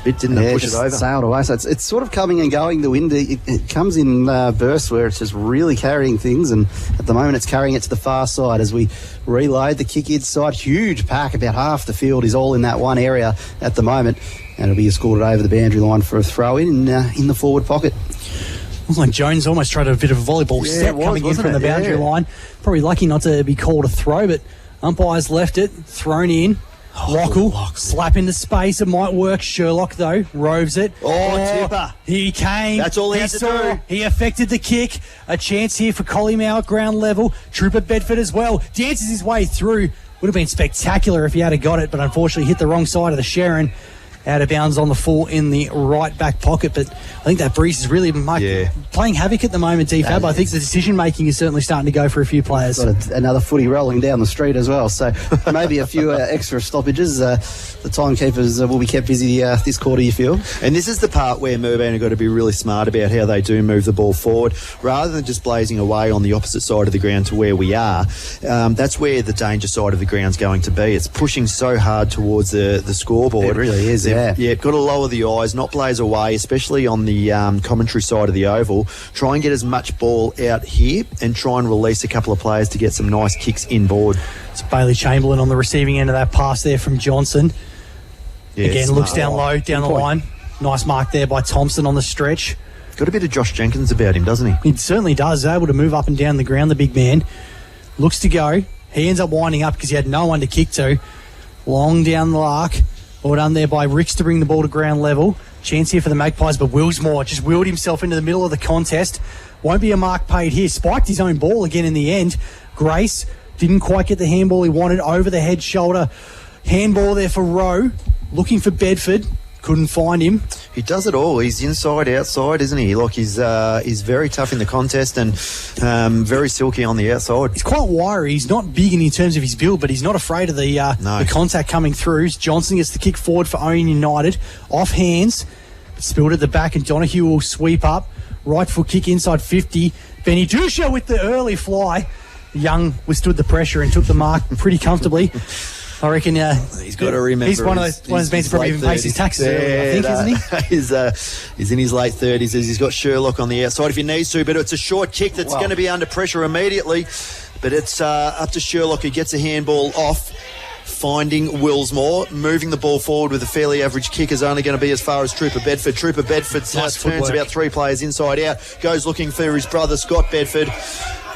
bit, didn't it? Push it over, sailed away. So it's sort of coming and going. The wind it comes in bursts where it's just really carrying things, and at the moment it's carrying it to the far side as we reload the kick inside. Huge pack, about half the field is all in that one area at the moment, and it'll be escorted over the boundary line for a throw in the forward pocket. Looks like Jones almost tried a bit of a volleyball step coming in from the boundary line. Probably lucky not to be called a throw, but umpires left it, thrown in. Lockle, slap into space, it might work. Sherlock, though, roves it. Tipper. He came. That's all he had to do. He affected the kick. A chance here for Collymore at ground level. Trooper Bedford as well. Dances his way through. Would have been spectacular if he had got it, but unfortunately hit the wrong side of the Sharon. Out of bounds on the full in the right back pocket, but I think that breeze is really playing havoc at the moment, DFAB. I think the decision-making is certainly starting to go for a few players. Got another footy rolling down the street as well, so maybe a few extra stoppages. The timekeepers will be kept busy this quarter, you feel? And this is the part where Merbine have got to be really smart about how they do move the ball forward, rather than just blazing away on the opposite side of the ground to where we are. That's where the danger side of the ground's going to be. It's pushing so hard towards the scoreboard. It really is, Yeah, got to lower the eyes, not blaze away, especially on the commentary side of the oval. Try and get as much ball out here and try and release a couple of players to get some nice kicks inboard. It's Bailey Chamberlain on the receiving end of that pass there from Johnson. Again, looks down low, down the line. Nice mark there by Thompson on the stretch. Got a bit of Josh Jenkins about him, doesn't he? He certainly does. Able to move up and down the ground, the big man. Looks to go. He ends up winding up because he had no one to kick to. Long down the arc. Well done there by Ricks to bring the ball to ground level. Chance here for the Magpies, but Willsmore just wheeled himself into the middle of the contest. Won't be a mark paid here. Spiked his own ball again in the end. Grace didn't quite get the handball he wanted over the head shoulder Handball there for Rowe, looking for Bedford. Couldn't find him. He does it all. He's inside, outside, isn't he? Like he's very tough in the contest and very silky on the outside. He's quite wiry. He's not big in terms of his build, but he's not afraid of the contact coming through. Johnson gets the kick forward for Ouyen United. Off hands. Spilled at the back, and Donahue will sweep up. Right foot kick inside 50. Benny Dusha with the early fly. Young withstood the pressure and took the mark pretty comfortably. I reckon he's got to remember. He's one of those men who probably even pays his taxes early, I think, isn't he? He's in his late 30s. He's got Sherlock on the outside if he needs to, but it's a short kick that's going to be under pressure immediately. But it's up to Sherlock, who gets a handball off, finding Willsmore, moving the ball forward with a fairly average kick is only going to be as far as Trooper Bedford. Trooper Bedford turns about 3 players inside out, goes looking for his brother Scott Bedford,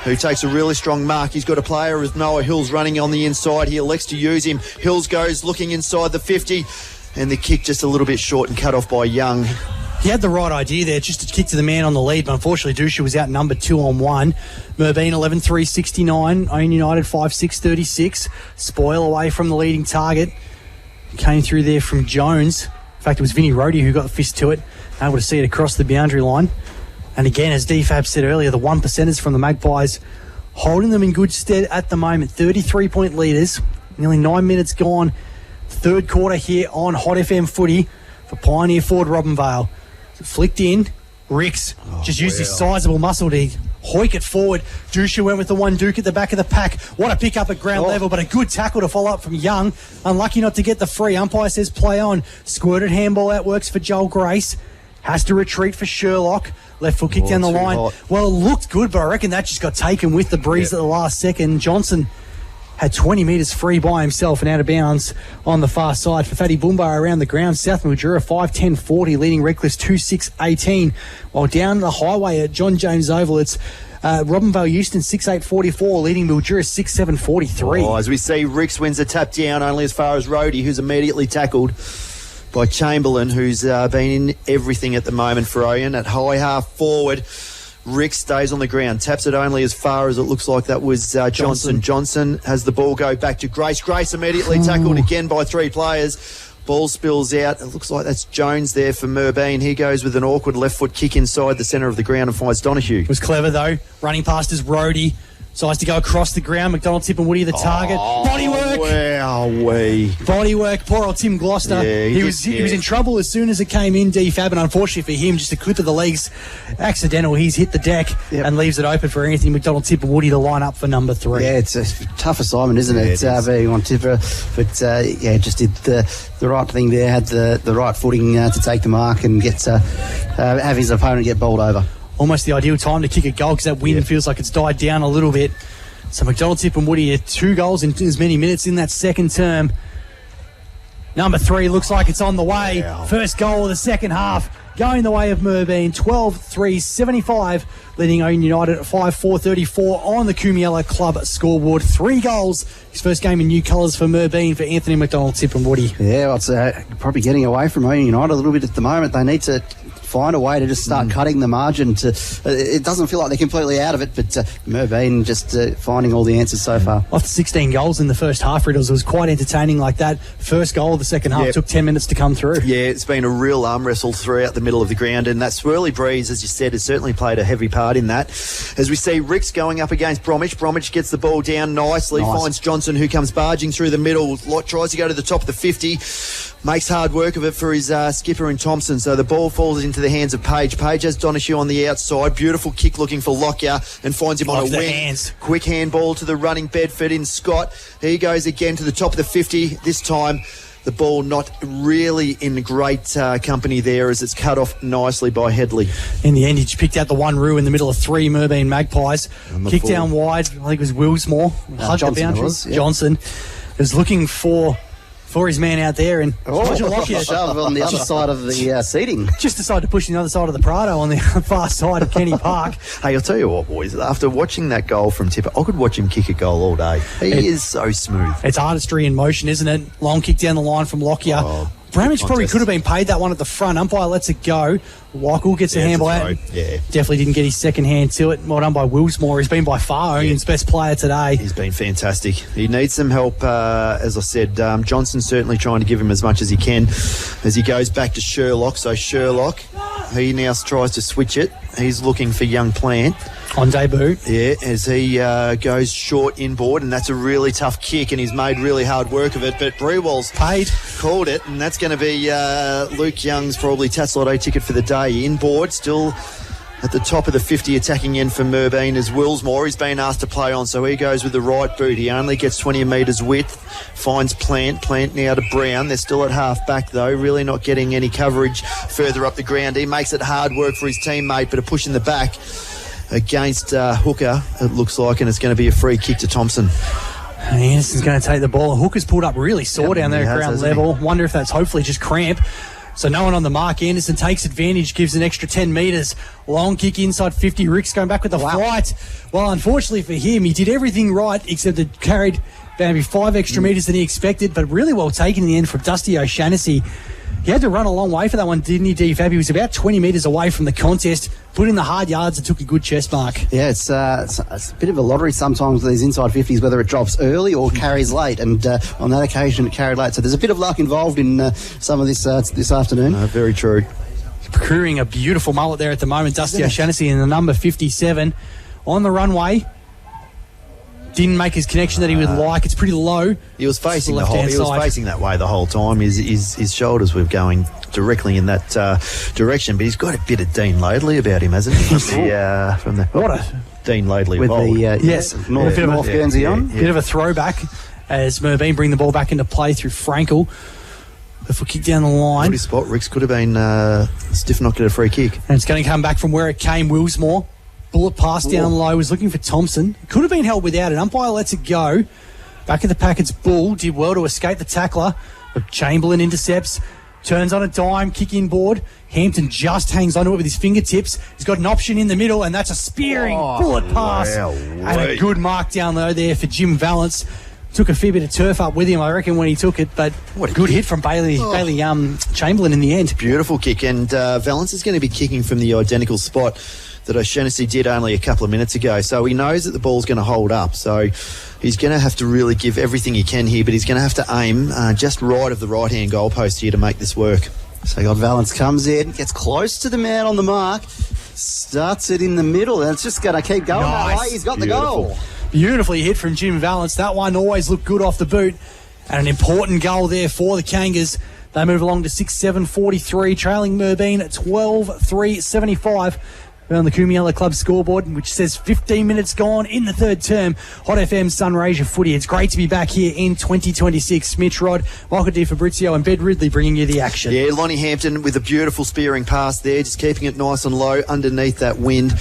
who takes a really strong mark. He's got a player with Noah Hills running on the inside. He elects to use him. Hills goes looking inside the 50, and the kick just a little bit short and cut off by Young. He had the right idea there, just to kick to the man on the lead, but unfortunately Dusha was outnumbered 2-on-1. Merbine 11-3-69, Ouyen United 5-6-36. Spoil away from the leading target. Came through there from Jones. In fact, it was Vinny Rhodey who got the fist to it, able to see it across the boundary line. And again, as DFAB said earlier, the 1%ers from the Magpies holding them in good stead at the moment. 33-point leaders, nearly 9 minutes gone. Third quarter here on Hot FM footy for Pioneer Ford Robinvale. Flicked in. Ricks used his sizable muscle to hoik it forward. Dusha went with the one Duke at the back of the pack. What a pick up at ground level, but a good tackle to follow up from Young. Unlucky not to get the free. Umpire says play on. Squirted handball out, works for Joel Grace. Has to retreat for Sherlock. Left foot kick down the line. Hot. Well, it looked good, but I reckon that just got taken with the breeze at the last second. Johnson had 20 metres free by himself and out of bounds on the far side for Fatty Boombar around the ground. South Mildura 5-10-40, leading Reckless 2-6-18. While down the highway at John James Oval, it's Robinvale Euston 6-8-44, leading Mildura 6-7-43. As we see, Ricks wins a tap down only as far as Rhodey, who's immediately tackled by Chamberlain, who's been in everything at the moment for Ouyen. At high half forward, Rick stays on the ground, taps it only as far as it looks like that was Johnson. Johnson has the ball go back to Grace. Grace immediately tackled again by 3 players. Ball spills out. It looks like that's Jones there for Merbine. He goes with an awkward left foot kick inside the centre of the ground and finds Donahue. It was clever though, running past his Rhodey. Decides to go across the ground. McDonald, Tip and Woody the target. Bodywork. Wowee. Bodywork. Poor old Tim Gloucester. Yeah, he was in trouble as soon as it came in, DFAB, and unfortunately for him, just a clip of the legs. Accidental. He's hit the deck and leaves it open for Anthony McDonald, Tip and Woody to line up for number 3. Yeah, it's a tough assignment, isn't it? It is. Being on Tipper. But, just did the right thing there. Had the right footing to take the mark and get have his opponent get bowled over. Almost the ideal time to kick a goal because that wind feels like it's died down a little bit. So McDonald, Tip and Woody had 2 goals in as many minutes in that second term. Number 3 looks like it's on the way. Wow. First goal of the second half going the way of Merbine. 12-3-75, leading Ouyen United at 5-4-34 on the Kumiela Club scoreboard. 3 goals. His first game in new colours for Merbine for Anthony McDonald, Tip and Woody. Yeah, well, it's probably getting away from Ouyen United a little bit at the moment. They need to find a way to just start cutting the margin. It doesn't feel like they're completely out of it, but Merbine just finding all the answers so far. After 16 goals in the first half, Riddles, it was quite entertaining like that. First goal of the second half took 10 minutes to come through. Yeah, it's been a real arm wrestle throughout the middle of the ground, and that swirly breeze, as you said, has certainly played a heavy part in that. As we see Ricks going up against Bromwich. Bromwich gets the ball down nicely, finds Johnson, who comes barging through the middle, tries to go to the top of the 50, makes hard work of it for his skipper in Thompson. So the ball falls into the hands of Page. Page has Donahue on the outside. Beautiful kick looking for Lockyer and finds him on a wing. Hands. Quick handball to the running Bedford in Scott. He goes again to the top of the 50. This time the ball not really in great company there as it's cut off nicely by Headley. In the end, he just picked out the one roo in the middle of 3 Merbine Magpies. Kicked down wide. I think it was Willsmore. Hugged the boundary. Johnson was looking for his man out there, and shove on the other side of the seating. Just decided to push the other side of the Prado on the far side of Kenny Park. Hey, I'll tell you what, boys, after watching that goal from Tipper, I could watch him kick a goal all day. He is so smooth. It's artistry in motion, isn't it? Long kick down the line from Lockyer. Bramage probably could have been paid that one at the front. Umpire lets it go. Lockel gets a handball out. Yeah. Definitely didn't get his second hand to it. Well done by Willsmore. He's been by far Ouyen's best player today. He's been fantastic. He needs some help, as I said. Johnson's certainly trying to give him as much as he can as he goes back to Sherlock. So Sherlock, he now tries to switch it. He's looking for young Plant. On debut. Yeah, as he goes short inboard, and that's a really tough kick, and he's made really hard work of it. But Brewell's called it, and that's going to be Luke Young's probably Tatslotto ticket for the day. Inboard, still at the top of the 50 attacking end for Merbine is Willsmore. He's been asked to play on, so he goes with the right boot. He only gets 20 metres width, finds Plant now to Brown. They're still at half back, though, really not getting any coverage further up the ground. He makes it hard work for his teammate, but a push in the back against Hooker, it looks like, and it's going to be a free kick to Thompson. Anderson's going to take the ball. Hooker's pulled up really sore down there at ground level. Wonder if that's hopefully just cramp. So no one on the mark. Anderson takes advantage, gives an extra 10 metres. Long kick inside 50. Rick's going back with the flight. Well, unfortunately for him, he did everything right except it carried maybe 5 extra metres than he expected, but really well taken in the end from Dusty O'Shannessy. He had to run a long way for that one, didn't he, D-Fab? He was about 20 metres away from the contest, put in the hard yards and took a good chest mark. Yeah, it's a bit of a lottery sometimes with these inside 50s, whether it drops early or carries late. And on that occasion, it carried late. So there's a bit of luck involved in some of this afternoon. Very true. Procuring a beautiful mullet there at the moment, Dusty O'Shannessy in the number 57. On the runway. Didn't make his connection that he would like. It's pretty low. He was facing the whole. He was facing that way the whole time. His shoulders were going directly in that direction. But he's got a bit of Dean Laidley about him, hasn't he? From the Dean Laidley with of the North Guernsey on. Bit of a throwback as Merbine bring the ball back into play through Frankel. If we kick down the line, good spot. Ricks could have been stiff not get a free kick, and it's going to come back from where it came. Willsmore. Bullet pass down low, was looking for Thompson. Could have been held without it. Umpire lets it go. Back at the pack, it's Bull. Did well to escape the tackler. But Chamberlain intercepts. Turns on a dime, kick inboard. Hampton just hangs onto it with his fingertips. He's got an option in the middle, and that's a spearing bullet pass. And a good mark down low there for Jim Valance. Took a fair bit of turf up with him, I reckon, when he took it. But what a good hit from Bailey Chamberlain in the end. Beautiful kick. And Valance is going to be kicking from the identical spot that O'Shannessy did only a couple of minutes ago. So he knows that the ball's going to hold up. So he's going to have to really give everything he can here, but he's going to have to aim just right of the right-hand goalpost here to make this work. So God Valance comes in, gets close to the man on the mark, starts it in the middle, and it's just going to keep going that way. He's got the goal. Beautifully hit from Jim Valance. That one always looked good off the boot. And an important goal there for the Kangas. They move along to 6-7-43, trailing Merbine at 12-3-75. On the Kumiela Club scoreboard, which says 15 minutes gone in the third term. Hot FM Sunraysia footy. It's great to be back here in 2026. Mitch Rod, Michael Di Fabrizio and Ben Ridley bringing you the action. Yeah, Lonnie Hampton with a beautiful spearing pass there, just keeping it nice and low underneath that wind.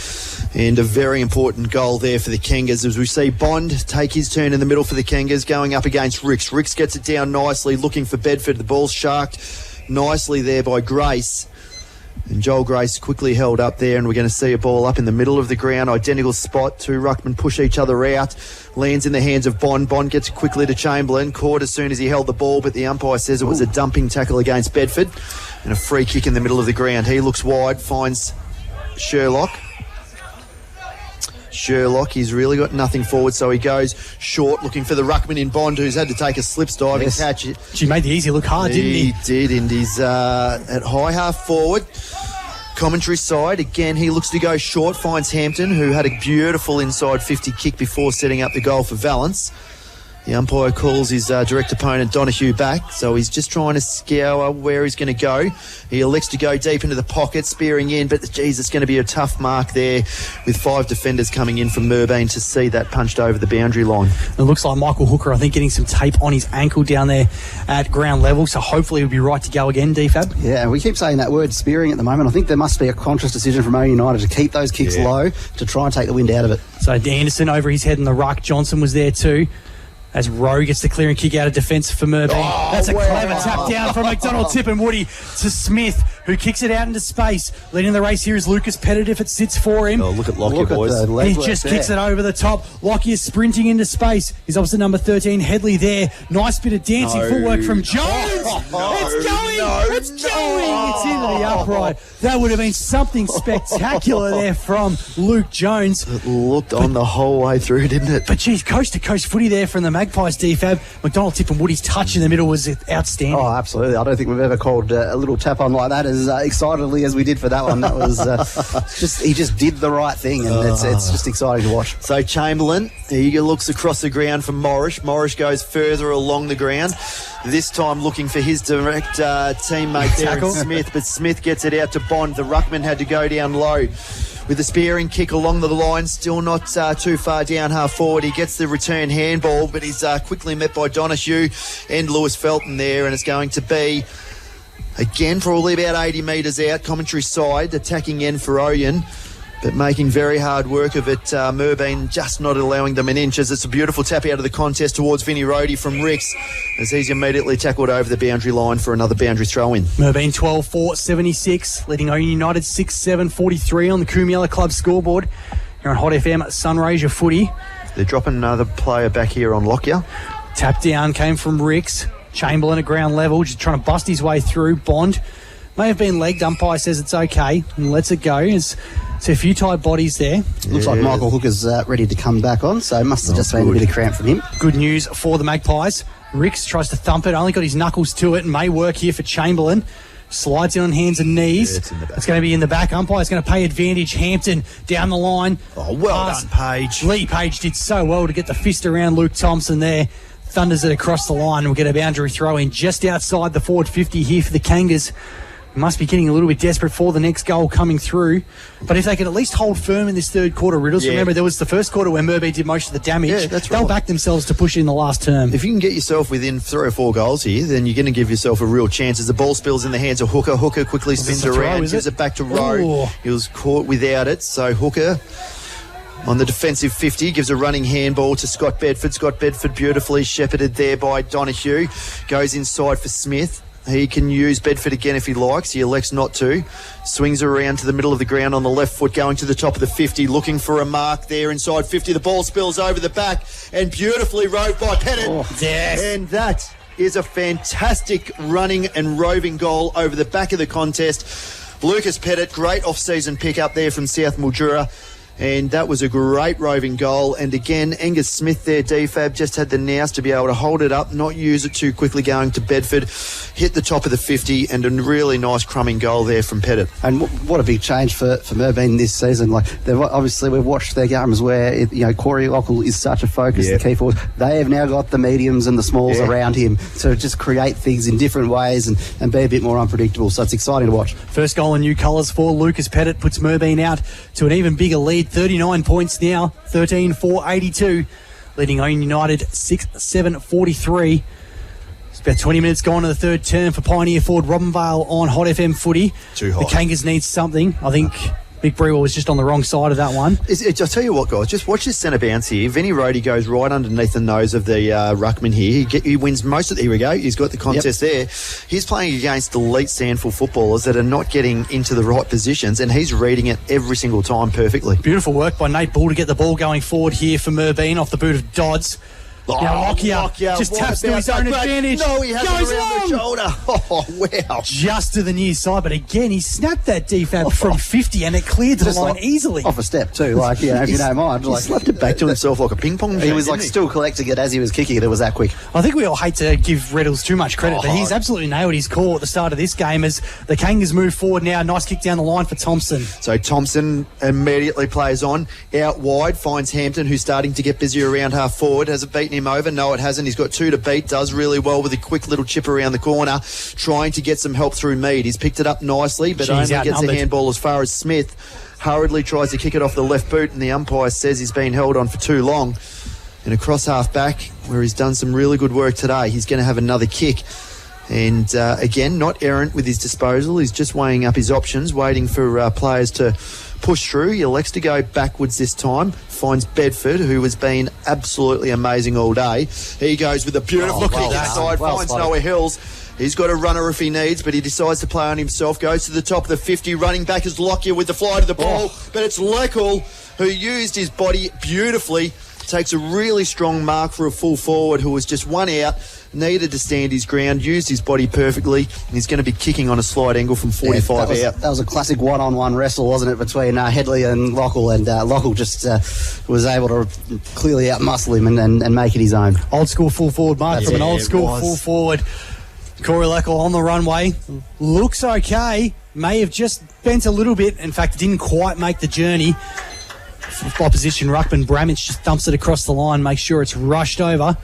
And a very important goal there for the Kangas as we see Bond take his turn in the middle for the Kangas, going up against Ricks. Ricks gets it down nicely, looking for Bedford. The ball's sharked nicely there by Grace. And Joel Grace quickly held up there, and we're going to see a ball up in the middle of the ground. Identical spot. Two ruckmen push each other out. Lands in the hands of Bond. Bond gets quickly to Chamberlain. Caught as soon as he held the ball, but the umpire says it was a dumping tackle against Bedford. And a free kick in the middle of the ground. He looks wide, finds Sherlock. He's really got nothing forward, so he goes short, looking for the ruckman in Bond, who's had to take a slips dive and catch it. She made the easy look hard, didn't he? He did, and he's at high half forward. Commentary side, again, he looks to go short, finds Hampton, who had a beautiful inside 50 kick before setting up the goal for Valance. The umpire calls his direct opponent Donahue back, so he's just trying to scour where he's going to go. He elects to go deep into the pocket, spearing in, but geez, it's going to be a tough mark there with 5 defenders coming in from Merbine to see that punched over the boundary line. It looks like Michael Hooker, I think, getting some tape on his ankle down there at ground level, so hopefully he'll be right to go again, D-Fab. Yeah, we keep saying that word, spearing, at the moment. I think there must be a conscious decision from Ouyen United to keep those kicks low to try and take the wind out of it. So Anderson over his head in the ruck. Johnson was there too. As Rowe gets the clearing kick out of defence for Merbine. That's a clever tap down from McDonald, Tip and Woody to Smith, who kicks it out into space. Leading the race here is Lucas Pettit if it sits for him. Oh, look at Lockyer, boys. He just kicks it over the top. Lockyer sprinting into space. He's opposite number 13, Headley there. Nice bit of dancing footwork from Jones. It's going. It's into the upright. That would have been something spectacular there from Luke Jones. It looked on the whole way through, didn't it? But geez, coast-to-coast footy there from the Magpies DFAB. McDonald, Tip and Woody's touch in the middle was outstanding. Oh, absolutely. I don't think we've ever called a little tap on like that as excitedly as we did for that one. That was he just did the right thing, and it's just exciting to watch. So Chamberlain, he looks across the ground from Morris. Morris goes further along the ground, this time looking for his direct teammate Darren Smith, but Smith gets it out to Bond. The ruckman had to go down low with a spearing kick along the line, still not too far down half forward. He gets the return handball, but he's quickly met by Donoghue and Lewis Felton there, and it's going to be, again, probably about 80 metres out, commentary side, attacking end for Ouyen, but making very hard work of it. Merbine just not allowing them an inch, as it's a beautiful tap out of the contest towards Vinnie Rohde from Ricks, as he's immediately tackled over the boundary line for another boundary throw-in. Merbine 12-4-76, leading Ouyen United 6-7-43 on the Coomiella Club scoreboard. Here on Hot FM, Sunraysia Footy. They're dropping another player back here on Lockyer. Tap down came from Ricks. Chamberlain at ground level, just trying to bust his way through. Bond may have been legged. Umpire says it's okay and lets it go. It's a few tight bodies there. Looks like Michael Hooker's ready to come back on, so it must have just been a bit of cramp from him. Good news for the Magpies. Ricks tries to thump it, only got his knuckles to it, and may work here for Chamberlain. Slides in on hands and knees. It's going to be in the back. Umpire's going to pay advantage. Hampton down the line. Oh, well done, Page. Lee Page did so well to get the fist around Luke Thompson there. Thunders it across the line. We'll get a boundary throw in just outside the forward 50 here for the Kangas. Must be getting a little bit desperate for the next goal coming through. But if they could at least hold firm in this third quarter, Riddles, remember there was the first quarter where Merbine did most of the damage. Yeah, that's right. They'll back themselves to push in the last term. If you can get yourself within 3 or 4 goals here, then you're going to give yourself a real chance. As the ball spills in the hands of Hooker, Hooker quickly spins around, gives it back to Rowe. He was caught without it, so Hooker on the defensive 50 gives a running handball to Scott Bedford. Scott Bedford beautifully shepherded there by Donoghue. Goes inside for Smith. He can use Bedford again if he likes. He elects not to. Swings around to the middle of the ground on the left foot, going to the top of the 50, looking for a mark there inside 50. The ball spills over the back and beautifully rowed by Pettit. Yes. And that is a fantastic running and roving goal over the back of the contest. Lucas Pettit, great off-season pick-up there from South Mildura. And that was a great roving goal. And again, Angus Smith there, DFAB, just had the nous to be able to hold it up, not use it too quickly going to Bedford, hit the top of the 50, and a really nice crumbing goal there from Pettit. And what a big change for Merbine this season. Like, obviously, we've watched their games where, Corey Lockle is such a focus, the key forward. They have now got the mediums and the smalls around him to just create things in different ways and be a bit more unpredictable. So it's exciting to watch. First goal in new colours for Lucas Pettit puts Merbine out to an even bigger lead. 39 points now, 13-4-82, leading Ouyen United 6-7-43. It's about 20 minutes gone to the third term for Pioneer forward Robinvale on Hot FM Footy. Too hot. The Kangas need something. I think Big Brewer was just on the wrong side of that one. I'll tell you what, guys, just watch this centre bounce here. Vinnie Rohde goes right underneath the nose of the ruckman here. He wins most of it. Here we go. He's got the contest there. He's playing against elite Sandful footballers that are not getting into the right positions, and he's reading it every single time perfectly. Beautiful work by Nate Bull to get the ball going forward here for Merbine off the boot of Dodds. Now Lockyer just taps to his own advantage. No, he has goes it around the shoulder. Oh, wow. Just to the near side, but again, he snapped that defab from 50 and it cleared to the line easily. Off a step too, if you don't mind. He slapped it back to himself like a ping pong machine. He was still collecting it as he was kicking it. It was that quick. I think we all hate to give Reynolds too much credit, but he's absolutely nailed his call at the start of this game as the Kangas move forward now. Nice kick down the line for Thompson. So Thompson immediately plays on. Out wide, finds Hampton, who's starting to get busy around half forward. Has it beaten him over? No, it hasn't. He's got 2 to beat. Does really well with a quick little chip around the corner, trying to get some help through Mead. He's picked it up nicely, but only gets a handball as far as Smith. Hurriedly tries to kick it off the left boot, and the umpire says he's been held on for too long. And across half back, where he's done some really good work today, he's going to have another kick. And again, not errant with his disposal. He's just weighing up his options, waiting for players to push through. He elects to go backwards this time. Finds Bedford, who has been absolutely amazing all day. He goes with a beautiful kick inside, finds Noah Hills. He's got a runner if he needs, but he decides to play on himself. Goes to the top of the 50. Running back is Lockyer with the fly to the ball. But it's Leckel who used his body beautifully. Takes a really strong mark for a full forward who was just one out, needed to stand his ground, used his body perfectly, and he's going to be kicking on a slight angle from 45 out. That was a classic one-on-one wrestle, wasn't it, between Headley and Lockell, and Lockell just was able to clearly outmuscle him and make it his own. Old school full forward, Mark, from an old school full forward. Corey Leckel on the runway. Looks okay. May have just bent a little bit. In fact, didn't quite make the journey. Opposition ruckman Bramich just dumps it across the line, makes sure it's rushed over.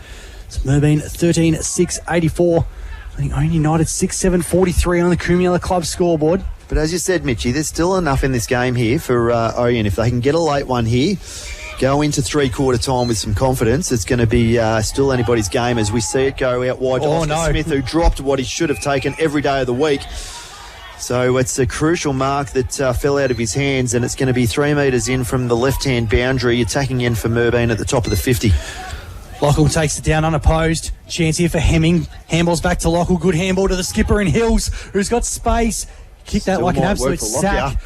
It's Merbine 13-6-84. I think Ouyen United 6-7-43 on the Cumula Club scoreboard. But as you said, Mitchie, there's still enough in this game here for Ouyen. If they can get a late one here, go into three-quarter time with some confidence, it's going to be still anybody's game as we see it go out wide to Oscar Smith, who dropped what he should have taken every day of the week. So it's a crucial mark that fell out of his hands, and it's going to be 3 metres in from the left-hand boundary, attacking in for Merbine at the top of the 50. Lockell takes it down unopposed. Chance here for Hemming. Handballs back to Lockell. Good handball to the skipper in Hills, who's got space. Kick that like an absolute sack.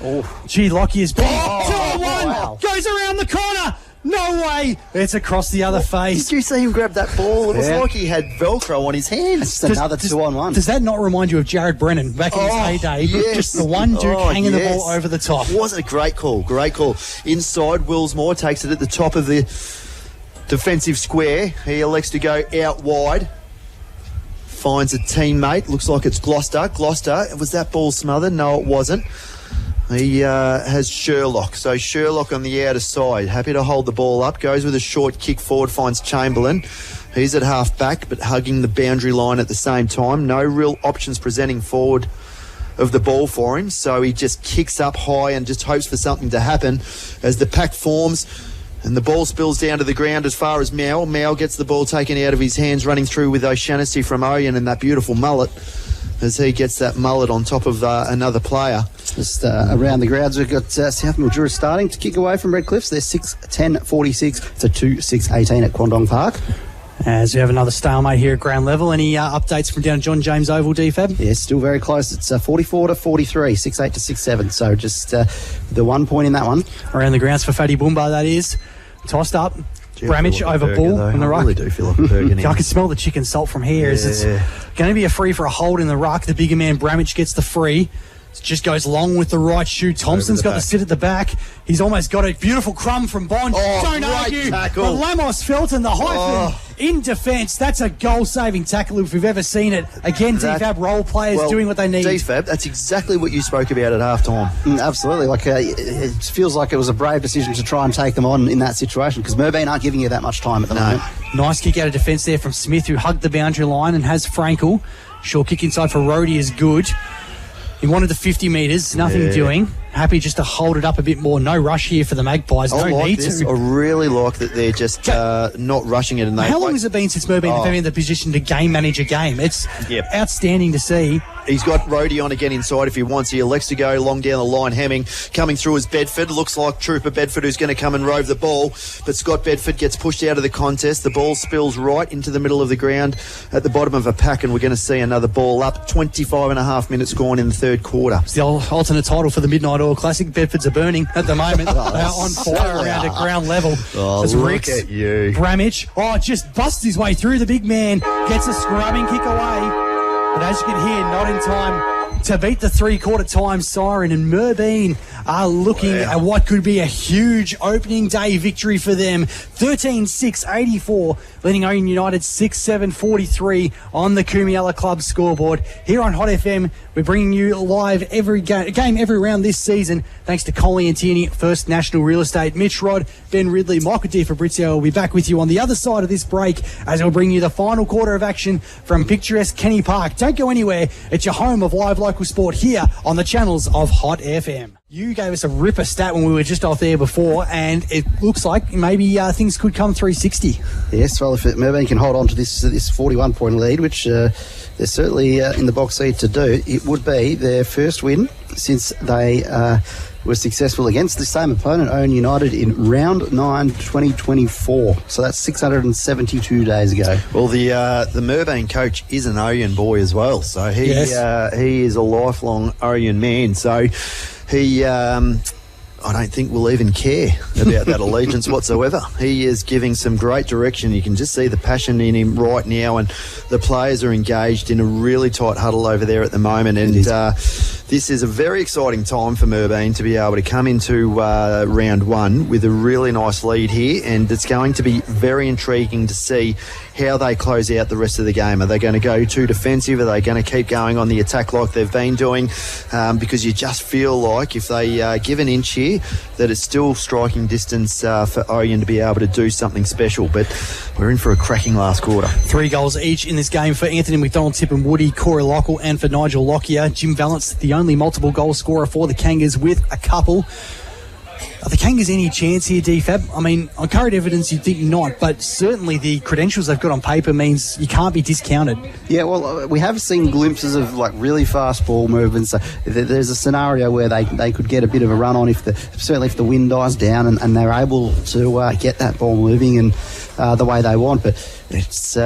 Gee, Lockyer's big. 2-1. Wow. Goes around the corner. No way! It's across the other face. Did you see him grab that ball? It was like he had Velcro on his hands. Just another 2-on-1. Does that not remind you of Jared Brennan back in his heyday? Yes. Just the one dude hanging the ball over the top. Was a great call. Great call. Inside, Willsmore takes it at the top of the defensive square. He elects to go out wide. Finds a teammate. Looks like it's Gloucester. Gloucester, was that ball smothered? No, it wasn't. He has Sherlock. So Sherlock on the outer side. Happy to hold the ball up. Goes with a short kick forward. Finds Chamberlain. He's at half back but hugging the boundary line at the same time. No real options presenting forward of the ball for him. So he just kicks up high and just hopes for something to happen as the pack forms. And the ball spills down to the ground as far as Mao. Mao gets the ball taken out of his hands, running through with O'Shannessy from Ouyen and that beautiful mullet. As he gets that mullet on top of another player. Just around the grounds, we've got South Mildura starting to kick away from Redcliffs. They're 6-10-46 to 2-6-18 at Quandong Park. As we have another stalemate here at ground level. Any updates from down John James Oval, DFAB? Yeah, still very close. It's 44 to 43, 6-8 to 6-7. So just the 1 point in that one. Around the grounds for Fatty Boomba, that is. Tossed up. Bramich like over ball in the ruck. I really do feel like a burger now. I can smell the chicken salt from here. It's going to be a free for a hold in the ruck. The bigger man, Bramich, gets the free. It just goes long with the right shoe. Thompson's got the sit at the back. He's almost got a beautiful crumb from Bond. Don't argue. Tackle. But Lamos Felton, the hyphen in defence. That's a goal-saving tackle if we've ever seen it. Again, DFAB role players doing what they need. DFAB, that's exactly what you spoke about at half-time. Absolutely. It feels like it was a brave decision to try and take them on in that situation because Merbine aren't giving you that much time at the moment. Nice kick out of defence there from Smith, who hugged the boundary line and has Frankel. Short kick inside for Rhodey is good. He wanted the 50 metres, nothing doing. Happy just to hold it up a bit more. No rush here for the Magpies. No need to. I really like that they're just not rushing it. And how long has it been since Merbine have been in the position to game manage a game? It's outstanding to see. He's got Rhodey on again inside if he wants. He elects to go long down the line. Hemming coming through as Bedford. Looks like Trooper Bedford who's going to come and rove the ball. But Scott Bedford gets pushed out of the contest. The ball spills right into the middle of the ground at the bottom of a pack, and we're going to see another ball up. 25 and a half minutes gone in the third quarter. It's the alternate title for the Midnight Oil Classic. Bedfords are burning at the moment. They are on fire around at ground level. Look at you. Bramich, just busts his way through. The big man gets a scrubbing kick away. But as you can hear, not in time to beat the three-quarter time siren, and Merbine are looking at what could be a huge opening day victory for them. 13-6-84, leading Ouyen United 6-7-43 on the Cumula Club scoreboard. Here on Hot FM, we're bringing you live every game every round this season, thanks to Coley and Tierney, First National Real Estate. Mitch Rod, Ben Ridley, Michael D. Fabrizio will be back with you on the other side of this break as we'll bring you the final quarter of action from picturesque Kenny Park. Don't go anywhere. It's your home of live local sport here on the channels of Hot FM. You gave us a ripper stat when we were just off there before, and it looks like maybe things could come 360. Yes, well, if Merbine can hold on to this 41-point lead, which they're certainly in the box seat to do, it would be their first win since they was successful against the same opponent, Ouyen United, in round 9 2024. So that's 672 days ago. Well, the Merbine coach is an Ouyen boy as well, so he is a lifelong Ouyen man. So he, I don't think will even care about that allegiance whatsoever. He is giving some great direction. You can just see the passion in him right now, and the players are engaged in a really tight huddle over there at the moment. And this is a very exciting time for Merbine to be able to come into round 1 with a really nice lead here, and it's going to be very intriguing to see how they close out the rest of the game. Are they going to go too defensive? Are they going to keep going on the attack like they've been doing? Because you just feel like if they give an inch here, that it's still striking distance for Ouyen to be able to do something special. But we're in for a cracking last quarter. 3 goals each in this game for Anthony McDonald, Tip and Woody, Corey Lockle, and for Nigel Lockyer. Jim Valance, the only multiple goal scorer for the Kangas with a couple. Are the Kangas any chance here, DFAB? I mean, on current evidence, you'd think not, but certainly the credentials they've got on paper means you can't be discounted. Yeah, well, we have seen glimpses of like really fast ball movements. So there's a scenario where they could get a bit of a run on certainly if the wind dies down and they're able to get that ball moving and the way they want. But it's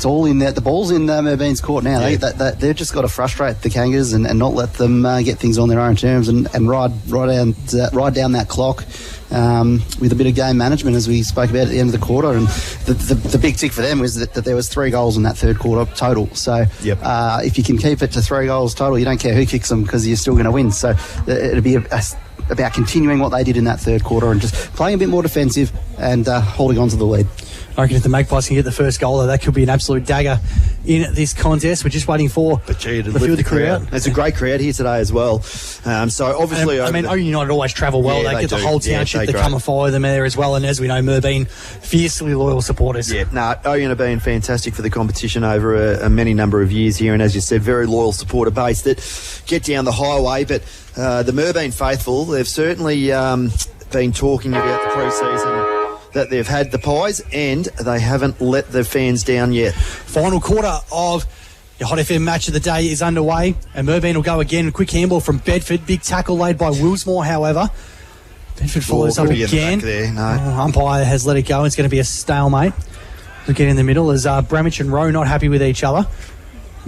all in there. The ball's in Merbine's court now. Yeah. They've just got to frustrate the Kangas and not let them get things on their own terms and ride down that clock with a bit of game management, as we spoke about at the end of the quarter. And the big tick for them was that there was 3 goals in that third quarter total. So if you can keep it to 3 goals total, you don't care who kicks them because you're still going to win. So it'll be about continuing what they did in that third quarter and just playing a bit more defensive and holding on to the lead. I reckon if the Magpies can get the first goal, though, that could be an absolute dagger in this contest. We're just waiting for the field to clear out. It's a great crowd here today as well. So obviously, Ouyen United always travel well. They get the whole township to come and follow them there as well. And as we know, Merbine, fiercely loyal supporters. Yeah, Ouyen have been fantastic for the competition over a many number of years here, and as you said, very loyal supporter base that get down the highway. But the Merbine faithful, they've certainly been talking about the pre-season that they've had the Pies, and they haven't let the fans down yet. Final quarter of the Hot FM match of the day is underway, and Merbine will go again. Quick handball from Bedford. Big tackle laid by Willsmore, however. Bedford follows up again. Umpire has let it go. It's going to be a stalemate. Look in the middle as Bramich and Rowe not happy with each other.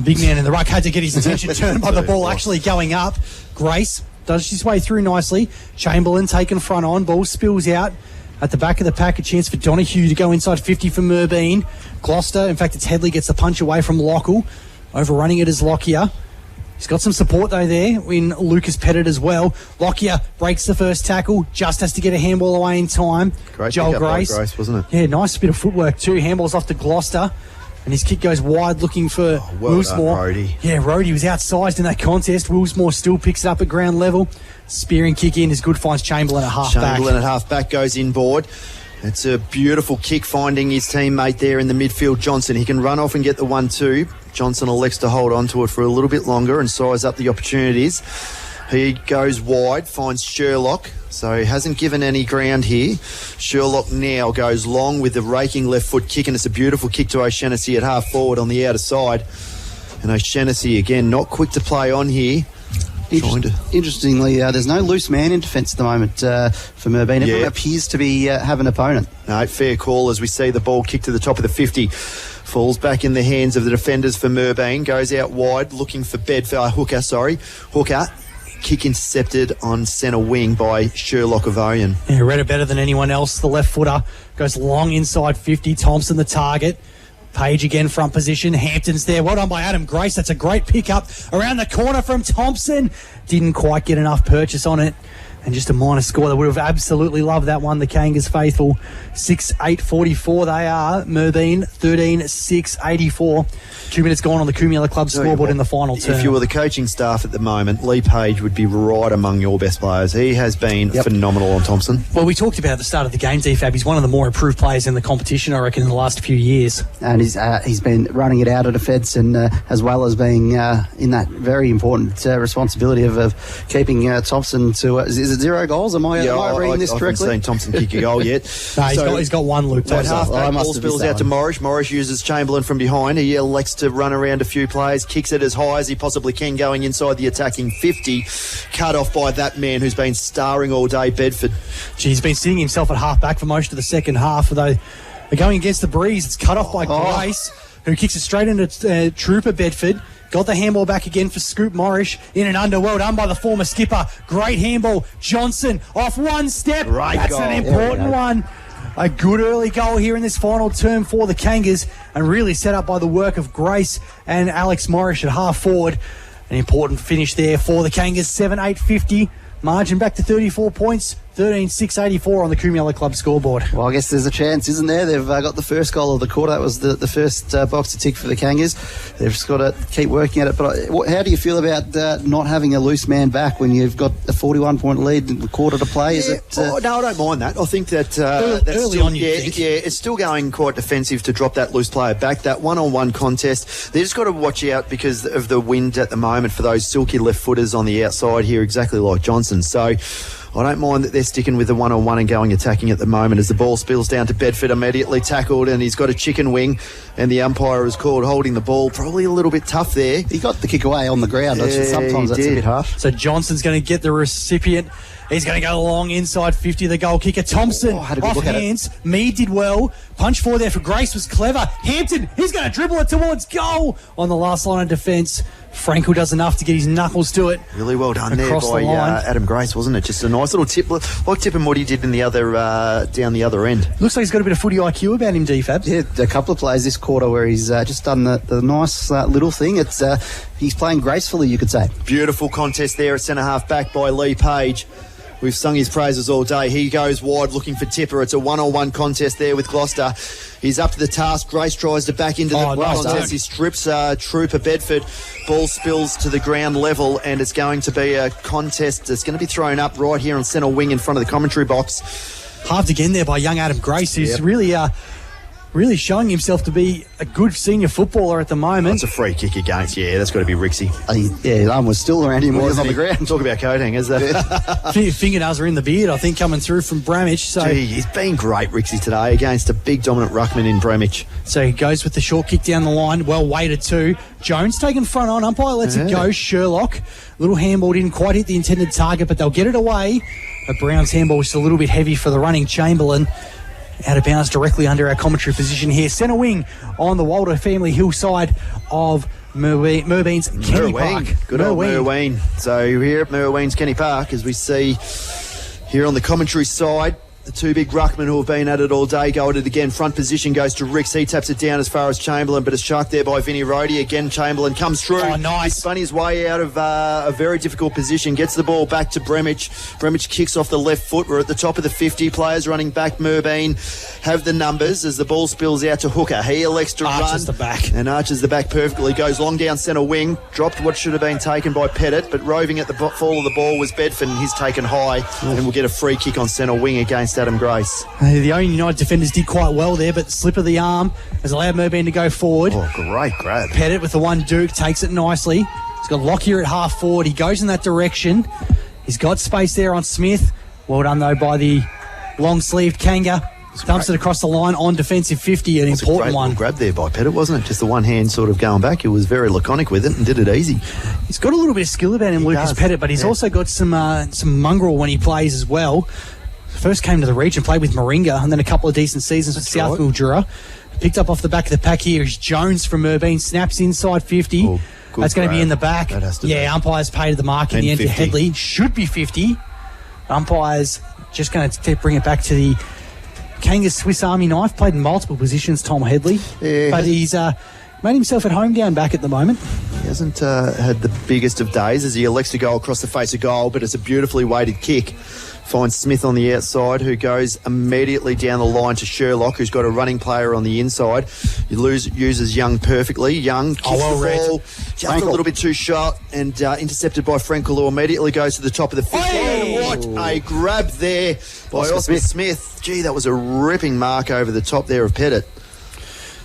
Big man in the ruck had to get his attention turned by the ball actually going up. Grace does his way through nicely. Chamberlain taken front on. Ball spills out. At the back of the pack, a chance for Donahue to go inside 50 for Merbine. Gloucester, in fact, it's Headley, gets the punch away from Lockle. Overrunning it is Lockyer. He's got some support, though, there in Lucas Pettit as well. Lockyer breaks the first tackle, just has to get a handball away in time. Great Joel Grace. Wasn't it? Yeah, nice bit of footwork, too. Handball's off to Gloucester. And his kick goes wide looking for Willsmore. Yeah, Rhodey was outsized in that contest. Willsmore still picks it up at ground level. Spearing kick in is good, finds Chamberlain at half-back. Chamberlain at half-back goes inboard. It's a beautiful kick, finding his teammate there in the midfield, Johnson. He can run off and get the 1-2. Johnson elects to hold on to it for a little bit longer and size up the opportunities. He goes wide, finds Sherlock. So he hasn't given any ground here. Sherlock now goes long with the raking left foot kick, and it's a beautiful kick to O'Shannessy at half forward on the outer side. And O'Shannessy, again, not quick to play on here. Interestingly, there's no loose man in defence at the moment for Merbine. Everyone appears to be have an opponent. No, fair call as we see the ball kick to the top of the 50. Falls back in the hands of the defenders for Merbine. Goes out wide looking for Hooker. Kick intercepted on centre wing by Sherlock of Ouyen. Yeah, read it better than anyone else. The left footer goes long inside 50. Thompson the target. Page again, front position. Hampton's there. Well done by Adam Grace. That's a great pickup around the corner from Thompson. Didn't quite get enough purchase on it. And just a minor score. They would have absolutely loved that one. The Kangas faithful. 6-8-44 they are. Merbine 13-6-84. 2 minutes gone on the Kumula Club scoreboard in the final term. If you were the coaching staff at the moment, Lee Page would be right among your best players. He has been phenomenal on Thompson. Well, we talked about at the start of the game, DFAB. He's one of the more improved players in the competition, I reckon, in the last few years. And he's been running it out at defence, and as well as being in that very important responsibility of keeping Thompson to... is it 0 goals? Am I reading this correctly? I haven't seen Thompson kick a goal yet. No, he's got one, Luke. At half-back, ball spills out to Morris. Morris uses Chamberlain from behind. He elects to run around a few players, kicks it as high as he possibly can, going inside the attacking 50. Cut off by that man who's been starring all day, Bedford. He's been sitting himself at half-back for most of the second half, although they're going against the breeze. It's cut off by Grace, who kicks it straight into Trooper Bedford. Got the handball back again for Scoop Morris. In and under, well done by the former skipper. Great handball. Johnson off one step. That's an important one. A good early goal here in this final term for the Kangas, and really set up by the work of Grace and Alex Morris at half forward. An important finish there for the Kangas. 7-8-50. Margin back to 34 points. 13-6-84 on the Coomiella Club scoreboard. Well, I guess there's a chance, isn't there? They've got the first goal of the quarter. That was the first box to tick for the Kangas. They've just got to keep working at it. But how do you feel about not having a loose man back when you've got a 41-point lead in the quarter to play? No, I don't mind that. I think that early on, it's still going quite defensive to drop that loose player back. That one-on-one contest, they just got to watch out because of the wind at the moment for those silky left footers on the outside here, exactly like Johnson. So I don't mind that they're sticking with the one-on-one and going attacking at the moment as the ball spills down to Bedford, immediately tackled, and he's got a chicken wing, and the umpire is called holding the ball. Probably a little bit tough there. He got the kick away on the ground. Sometimes that's a bit harsh. So Johnson's going to get the recipient. He's going to go long inside 50, the goal kicker. Thompson off hands. Mead did well. Punch forward there for Grace was clever. Hampton, he's going to dribble it towards goal on the last line of defence. Frankel does enough to get his knuckles to it. Really well done there by Adam Grace, wasn't it? Just a nice little tip, like Tip and what he did in the other down the other end. Looks like he's got a bit of footy IQ about him, DFab. Yeah, a couple of plays this quarter where he's just done the nice little thing. It's he's playing gracefully, you could say. Beautiful contest there at centre half back by Lee Page. We've sung his praises all day. He goes wide looking for Tipper. It's a one-on-one contest there with Gloucester. He's up to the task. Grace tries to back into the contest. He strips Trooper Bedford. Ball spills to the ground level, and it's going to be a contest that's going to be thrown up right here on centre wing in front of the commentary box. Halved again there by young Adam Grace, who's really showing himself to be a good senior footballer at the moment. That's a free kick against, that's got to be Rixie. His arm was still around him when he was on the ground. Talk about coat hangers. Fingernails are in the beard, I think, coming through from Bramage. So he's been great, Rixie, today against a big dominant ruckman in Bramage. So he goes with the short kick down the line, well weighted too. Jones taken front on, umpire lets it go. Sherlock, little handball didn't quite hit the intended target, but they'll get it away. But Brown's handball was just a little bit heavy for the running Chamberlain. Out of bounds directly under our commentary position here. Centre wing on the Walter family hillside of Merbene's Kenny Park. Good old Merbeine. So here at Merbene's Kenny Park, as we see here on the commentary side, the two big ruckmen who have been at it all day go at it again. Front position goes to Ricks. He taps it down as far as Chamberlain, but it's sharked there by Vinnie Rhodey. Again, Chamberlain comes through. Oh, nice. He spun his way out of a very difficult position. Gets the ball back to Bremich. Bremich kicks off the left foot. We're at the top of the 50. Players running back. Merbine have the numbers as the ball spills out to Hooker. He elects to run. Arches the back. And arches the back perfectly. Goes long down centre wing. Dropped what should have been taken by Pettit, but roving at the fall of the ball was Bedford, and he's taken high. And we'll get a free kick on centre wing against Adam Grace. The Ouyen United defenders did quite well there, but the slip of the arm has allowed Merbine to go forward. Oh, great grab. Pettit with the one Duke takes it nicely. He's got Lockyer at half forward. He goes in that direction. He's got space there on Smith. Well done, though, by the long-sleeved Kanga. Dumps it across the line on defensive 50, an important one. Grab there by Pettit, wasn't it? Just the one hand sort of going back. He was very laconic with it and did it easy. He's got a little bit of skill about him, Lucas Pettit, but he's also got some mongrel when he plays as well. First came to the region, played with Moringa, and then a couple of decent seasons with South Mildura. Picked up off the back of the pack here is Jones from Merbine, snaps inside 50. Oh, that's going to be in the back. That has to be. Umpires paid the mark in the end 50. To Headley. Should be 50. Umpires just going to bring it back to the Kangas Swiss Army knife. Played in multiple positions, Tom Headley. Yeah. But he's made himself at home down back at the moment. He hasn't had the biggest of days as he elects to go across the face of goal, but it's a beautifully weighted kick. Finds Smith on the outside, who goes immediately down the line to Sherlock, who's got a running player on the inside. He uses Young perfectly. Young kicks the ball just a little bit too short and intercepted by Frankel, who immediately goes to the top of the 50. Oh, what a grab there by Oscar Smith. Gee, that was a ripping mark over the top there of Pettit.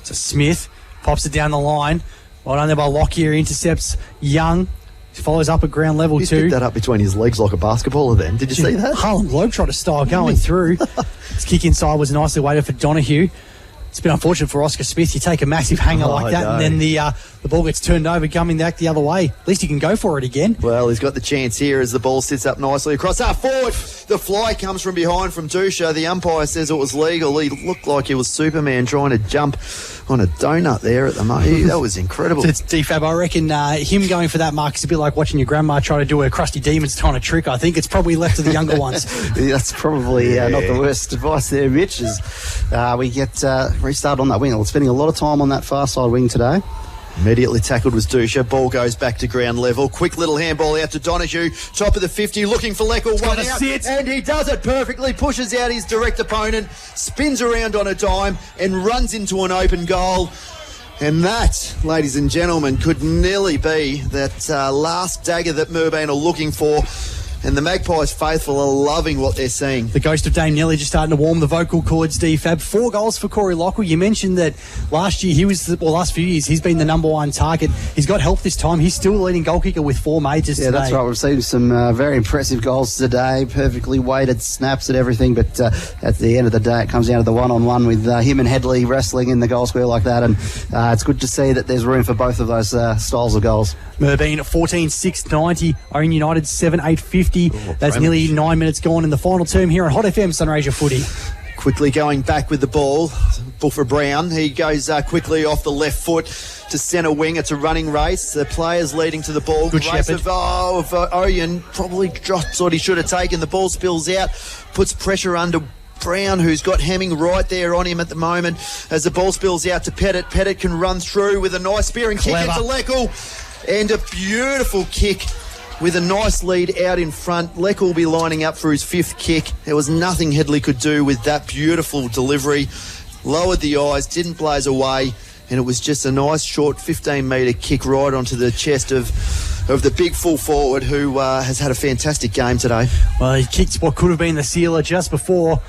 So Smith pops it down the line. Well done there by Lockyer, intercepts Young. He follows up at ground level He's too. picked that up between his legs like a basketballer then. Did you see that? Harlem Globetrotter style going through. His kick inside was nicely weighted for Donahue. It's been unfortunate for Oscar Smith. You take a massive hanger like that, and then the ball gets turned over, coming back the other way. At least he can go for it again. Well, he's got the chance here as the ball sits up nicely across half forward. The fly comes from behind from Dusha. The umpire says it was legal. He looked like he was Superman trying to jump on a donut there at the moment. That was incredible. It's DFAB. I reckon him going for that mark is a bit like watching your grandma try to do a Krusty Demons kind of trick. I think it's probably left to the younger ones. That's probably not the worst advice there, Mitch, as we get restart on that wing. We're spending a lot of time on that far side wing today. Immediately tackled was Dusha. Ball goes back to ground level. Quick little handball out to Donahue. Top of the 50, looking for Leckel. One out. Sit. And he does it perfectly. Pushes out his direct opponent. Spins around on a dime and runs into an open goal. And that, ladies and gentlemen, could nearly be that last dagger that Merbine are looking for. And the Magpies faithful are loving what they're seeing. The ghost of Dame Nelly just starting to warm the vocal cords, DFAB. 4 goals for Corey Lockwell. You mentioned that last year last few years he's been the number one target. He's got help this time. He's still the leading goal kicker with 4 majors today. That's right. We've seen some very impressive goals today, perfectly weighted snaps and everything, but at the end of the day it comes down to the one-on-one with him and Headley wrestling in the goal square like that, and it's good to see that there's room for both of those styles of goals. Merbine 14-6-90, Ouyen United 7-8-50. That's nearly 9 minutes gone in the final term here on Hot FM Sunraysia Footy. Quickly going back with the ball, Buffer Brown. He goes quickly off the left foot to centre wing. It's a running race. The players leading to the ball. Good race shepherd. of Ouyen probably drops what he should have taken. The ball spills out, puts pressure under Brown, who's got Hemming right there on him at the moment. As the ball spills out to Pettit. Pettit can run through with a nice spearing kick into Leckel. And a beautiful kick with a nice lead out in front. Leckel will be lining up for his 5th kick. There was nothing Headley could do with that beautiful delivery. Lowered the eyes, didn't blaze away, and it was just a nice short 15-metre kick right onto the chest of the big full forward who has had a fantastic game today. Well, he kicked what could have been the sealer just before.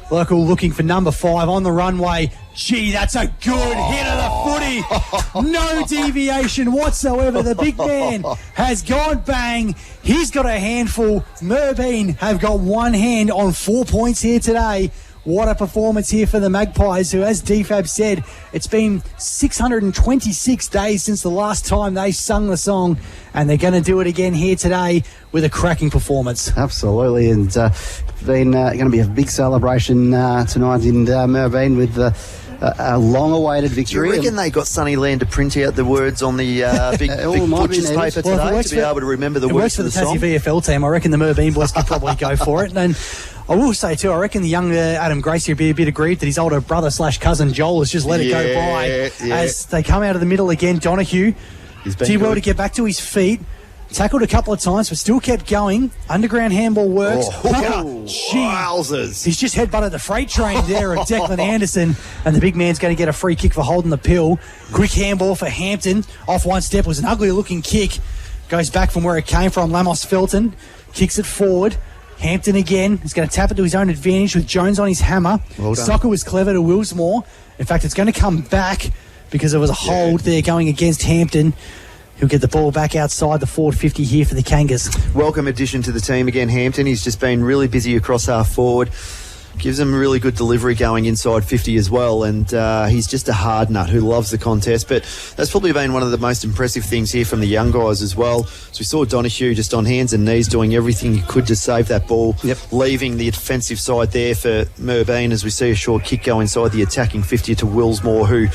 Leckel looking for number 5 on the runway. Gee, that's a good hit of the footy. No deviation whatsoever. The big man has gone bang. He's got a handful. Merbine have got one hand on 4 points here today. What a performance here for the Magpies, who, as DFAB said, it's been 626 days since the last time they sung the song, and they're going to do it again here today with a cracking performance. Absolutely, and been going to be a big celebration tonight in Merbine with a long-awaited victory. Do you reckon they got Sunnyland to print out the words on the big butcher's paper today to be able to remember the words of the song? It works for the Tassie VFL team. I reckon the Merbine boys could probably go for it. And I will say too, I reckon the young Adam Gracie will be a bit aggrieved that his older brother / cousin Joel has just let it go by as they come out of the middle again. Donahue did well to get back to his feet. Tackled a couple of times, but still kept going. Underground handball works. Wowzers. He's just headbutted the freight train there of Declan Anderson, and the big man's going to get a free kick for holding the pill. Quick handball for Hampton. Off one step was an ugly-looking kick. Goes back from where it came from. Lamos Felton kicks it forward. Hampton again is going to tap it to his own advantage with Jones on his hammer. Well done. Soccer was clever to Willsmore. In fact, it's going to come back because there was a hold there going against Hampton. He'll get the ball back outside the forward 50 here for the Kangas. Welcome addition to the team again, Hampton. He's just been really busy across half forward. Gives him really good delivery going inside 50 as well, and he's just a hard nut who loves the contest. But that's probably been one of the most impressive things here from the young guys as well. So we saw Donahue just on hands and knees doing everything he could to save that ball, leaving the defensive side there for Merbine as we see a short kick go inside the attacking 50 to Willsmore, who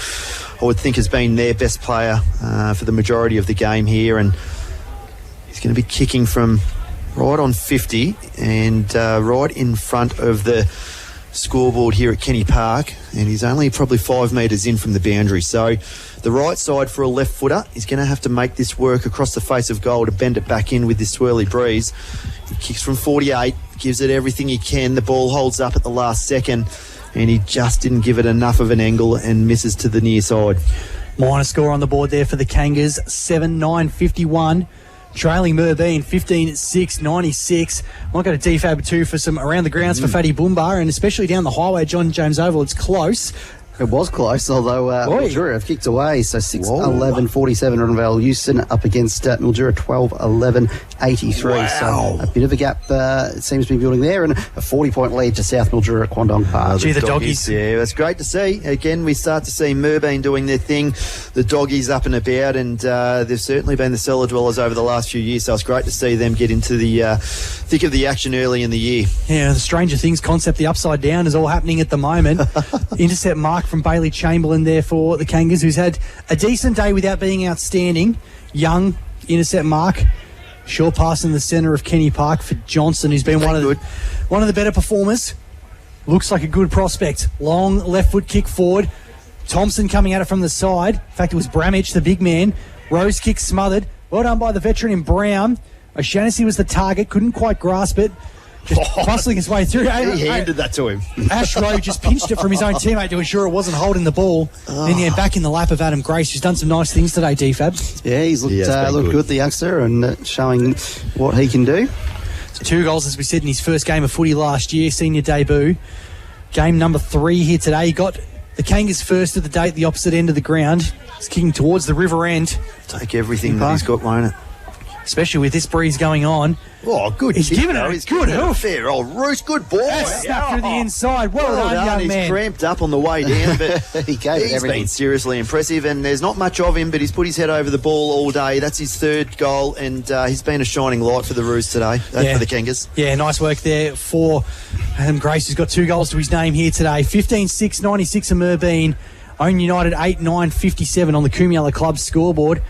I would think has been their best player for the majority of the game here, and he's going to be kicking from right on 50 and right in front of the scoreboard here at Kenny Park, and he's only probably 5 metres in from the boundary. So the right side for a left footer is going to have to make this work across the face of goal to bend it back in with this swirly breeze. He kicks from 48, gives it everything he can. The ball holds up at the last second, and he just didn't give it enough of an angle and misses to the near side. Minor score on the board there for the Kangas, 7-9-51. Trailing Merbine 15-6-96. Might go to DFAB 2 for some around the grounds for Fatty Boombar, and especially down the highway, John James Oval. It's close. It was close, although Mildura have kicked away. So 6-11-47 Ronvale Houston up against Mildura 12-11-83. Wow. So a bit of a gap it seems to be building there, and a 40-point lead to South Mildura at Kwandong Park. Gee, the doggies. Yeah, that's great to see. Again, we start to see Merbine doing their thing, the doggies up and about, and they've certainly been the cellar dwellers over the last few years, so it's great to see them get into the thick of the action early in the year. Yeah, the Stranger Things concept, the upside down, is all happening at the moment. Intercept mark from Bailey Chamberlain there for the Kangas, who's had a decent day without being outstanding. Young intercept mark. Short pass in the centre of Kenny Park for Johnson, who's been one of the better performers. Looks like a good prospect. Long left foot kick forward. Thompson coming at it from the side. In fact, it was Bramich, the big man. Rose kick smothered. Well done by the veteran in Brown. O'Shaughnessy was the target, couldn't quite grasp it. Just muscling his way through. He handed that to him. Ash Rowe just pinched it from his own teammate to ensure it wasn't holding the ball. And yeah, back in the lap of Adam Grace, who's done some nice things today, DFAB. Yeah, he's looked good, the youngster, and showing what he can do. 2 goals, as we said, in his first game of footy last year, senior debut. Game number 3 here today. He got the Kangas first of the day at the opposite end of the ground. He's kicking towards the river end. Take everything that he's got, won't it? Especially with this breeze going on. Oh, good. He's giving it a good hoof. Fair old Roos, good ball. That's snapped through the inside. Well done, young man. He's cramped up on the way down, but he's been seriously impressive, and there's not much of him, but he's put his head over the ball all day. That's his 3rd goal, and he's been a shining light for the Roos today, for the Kangas. Yeah, nice work there for Adam Grace, who's got 2 goals to his name here today. 15-6, 96 of Merbine. Ouyen United 8-9-57 on the Coomiella Club scoreboard.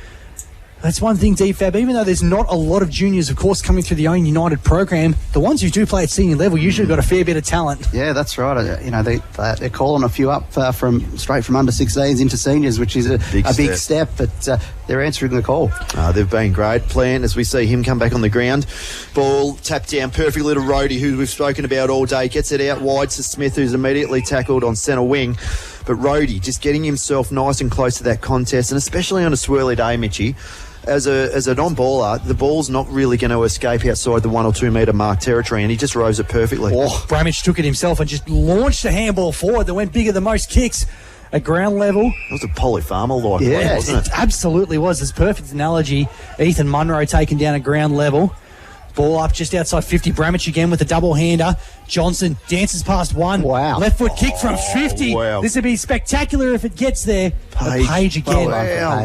That's one thing, DFAB, even though there's not a lot of juniors, of course, coming through the Ouyen United program, the ones who do play at senior level usually got a fair bit of talent. Yeah, that's right. You know, they're calling a few up straight from under 16s into seniors, which is a big step, but they're answering the call. They've been great. Plant, as we see him come back on the ground. Ball tapped down, perfect little roadie, who we've spoken about all day, gets it out wide to Smith, who's immediately tackled on centre wing. But Rhodey just getting himself nice and close to that contest, and especially on a swirly day, Mitchie, as a non-baller, the ball's not really going to escape outside the 1 or 2 metre mark territory, and he just rose it perfectly. Bramich took it himself and just launched a handball forward that went bigger than most kicks at ground level. It was a Polly Farmer-like one, wasn't it? Absolutely was. It's a perfect analogy. Ethan Munro taken down at ground level. Ball up just outside 50. Bramich again with a double-hander. Johnson dances past one. Wow. Left foot kick from 50. Wow. This would be spectacular if it gets there. Page again.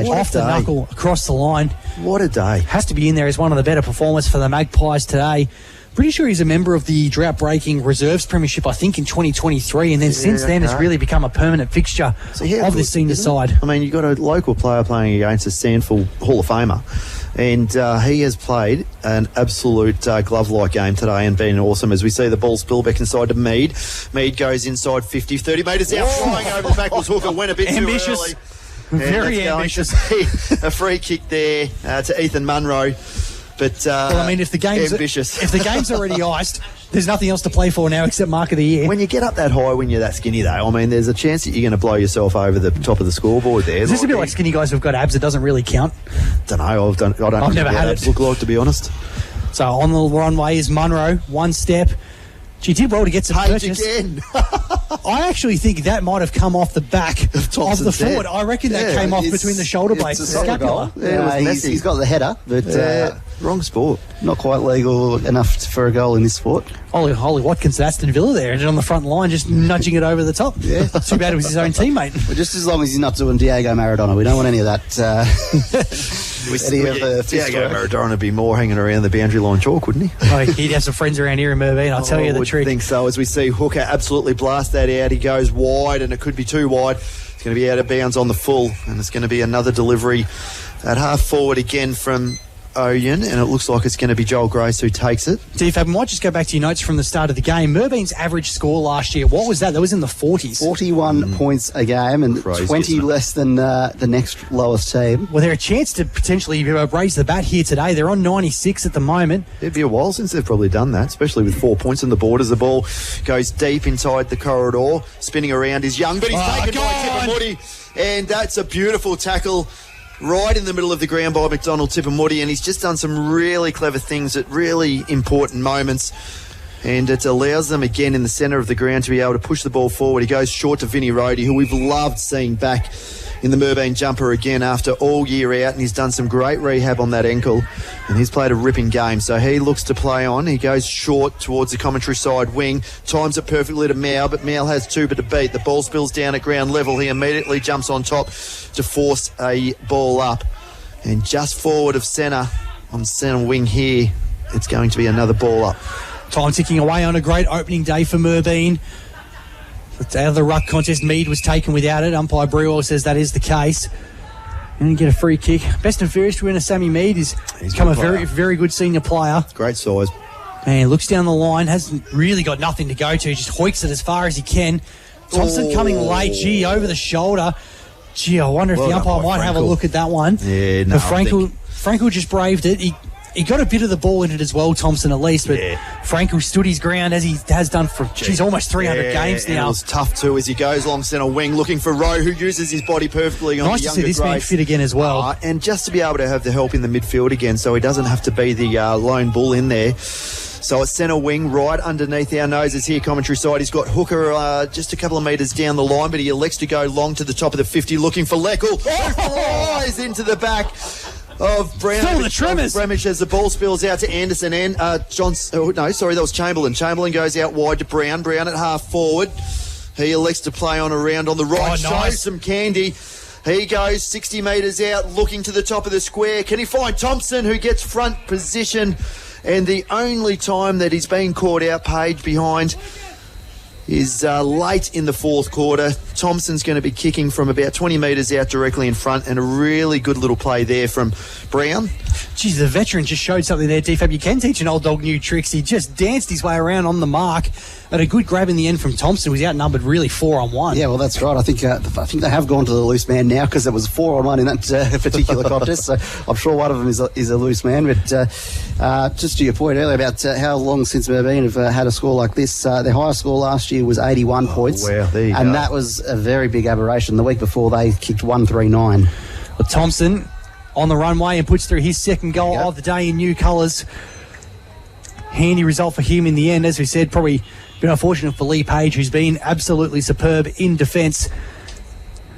Off the knuckle across the line. What a day. Has to be in there as one of the better performers for the Magpies today. Pretty sure he's a member of the drought-breaking reserves premiership, I think, in 2023, and then since then has really become a permanent fixture of the senior side. I mean, you've got a local player playing against a Sandford Hall of Famer, and he has played an absolute glove-like game today and been awesome. As we see the ball spill back inside to Mead. Mead goes inside 50, 30 metres out, flying over the backwards hooker, went a bit ambitious. Too early. Very ambitious. A free kick there to Ethan Munro. But I mean, if the game's already iced, there's nothing else to play for now except mark of the year. When you get up that high, when you're that skinny, though, I mean, there's a chance that you're going to blow yourself over the top of the scoreboard there. Is this a bit like skinny guys who've got abs? It doesn't really count. Don't know. I've never had it. Look like, to be honest. So on the runway is Munro. One step. She did well to get some purchase. Again. I actually think that might have come off the back of the forward. I reckon that came off between the shoulder blades. It's a scapula. He's got the header, but wrong sport. Not quite legal enough for a goal in this sport. Holly Watkins at Aston Villa there, and on the front line, just nudging it over the top. Yeah. Too bad it was his own teammate. Well, just as long as he's not doing Diego Maradona. We don't want any of that. Diego Maradona would be more hanging around the boundary line chalk, wouldn't he? Oh, he'd have some friends around here in Merbine, I'll tell you the truth. I think so. As we see Hooker absolutely blast that out, he goes wide, and it could be too wide. It's going to be out of bounds on the full, and it's going to be another delivery at half forward again from Ouyen, and it looks like it's going to be Joel Grace who takes it. DFAB, I might just go back to your notes from the start of the game. Merbine's average score last year, what was that? That was in the 40s. 41 points a game, and crazy, 20 less than the next lowest team. Well, they're a chance to potentially raise the bat here today. They're on 96 at the moment. It'd be a while since they've probably done that, especially with 4 points on the board as the ball goes deep inside the corridor. Spinning around is Young, but he's taken by Tippermoody, and that's a beautiful tackle right in the middle of the ground by McDonald Tippermoody, and he's just done some really clever things at really important moments. And it allows them again in the centre of the ground to be able to push the ball forward. He goes short to Vinny Rhodey, who we've loved seeing back in the Merbine jumper again after all year out, and he's done some great rehab on that ankle, and he's played a ripping game. So he looks to play on. He goes short towards the commentary side wing, times it perfectly to Mal, but Mal has two but to beat. The ball spills down at ground level. He immediately jumps on top to force a ball up, and just forward of centre on centre wing here, it's going to be another ball up. Time ticking away on a great opening day for Merbine. Out of the ruck contest, Mead was taken without it. Umpire Brewell says that is the case. And you get a free kick. Best and fairest winner, Sammy Mead, he's become a very, very good senior player. Great size. Man, looks down the line, hasn't really got nothing to go to, just hoiks it as far as he can. Thompson coming late, over the shoulder. I wonder if the umpire might have a look at that one. Yeah, no, Frankel just braved it. He got a bit of the ball in it as well, Thompson at least, but Frankel stood his ground as he has done for almost 300 games now. It was tough too as he goes along centre wing looking for Rowe, who uses his body perfectly on the younger Nice to see this man fit again as well. And just to be able to have the help in the midfield again so he doesn't have to be the lone bull in there. So it's centre wing, right underneath our noses here, commentary side. He's got Hooker just a couple of metres down the line, but he elects to go long to the top of the 50, looking for Leckel. Flies into the back of Brown. Still the Tremors. Bremish as the ball spills out to Anderson and that was Chamberlain. Chamberlain goes out wide to Brown. Brown at half forward. He elects to play on around on the right. Shows some candy. He goes 60 metres out, looking to the top of the square. Can he find Thompson, who gets front position? And the only time that he's been caught out, Page behind, is late in the fourth quarter. Thompson's going to be kicking from about 20 metres out directly in front, and a really good little play there from Brown. Geez, the veteran just showed something there, DFAB. You can teach an old dog new tricks. He just danced his way around on the mark. But a good grab in the end from Thompson. Was outnumbered really 4-on-1. Yeah, well, that's right. I think they have gone to the loose man now because there was 4-on-1 in that particular contest. So I'm sure one of them is a loose man. But just to your point earlier about how long since Merbine have had a score like this, their highest score last year was 81 points. Wow, there you go. And that was a very big aberration. The week before, they kicked 139. Well, Thompson on the runway and puts through his second goal of the day in new colours. Handy result for him in the end. As we said, probably been unfortunate for Lee Page, who's been absolutely superb in defence.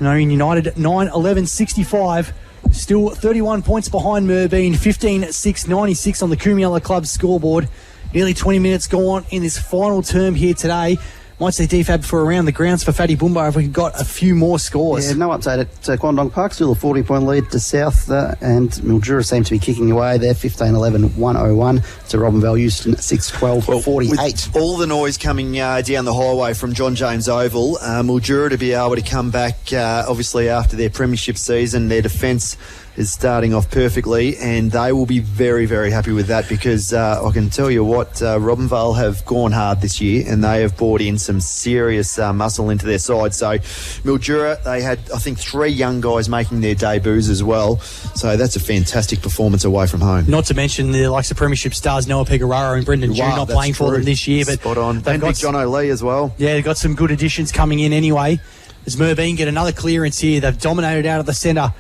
Ouyen United 9-11-65. Still 31 points behind Merbine. 15-6-96 on the Coomiella Club scoreboard. Nearly 20 minutes gone in this final term here today. Might see DFAB for around the grounds for Fatty Boomba if we got a few more scores. Yeah, no update at Kwandong Park. Still a 40-point lead to South, and Mildura seem to be kicking away there. 15-11-101 to Robinvale Euston 6-12-48. With all the noise coming down the highway from John James Oval, Mildura to be able to come back, obviously after their premiership season, their defence is starting off perfectly, and they will be very, very happy with that because I can tell you what, Robinvale have gone hard this year and they have brought in some serious muscle into their side. So Mildura, they had, I think, 3 young guys making their debuts as well. So that's a fantastic performance away from home. Not to mention the likes of premiership stars Noah Pegararo and Brendan Dew not playing for them this year. But spot on. And Big John O'Lee as well. Yeah, they've got some good additions coming in anyway. As Merbine get another clearance here, they've dominated out of the centre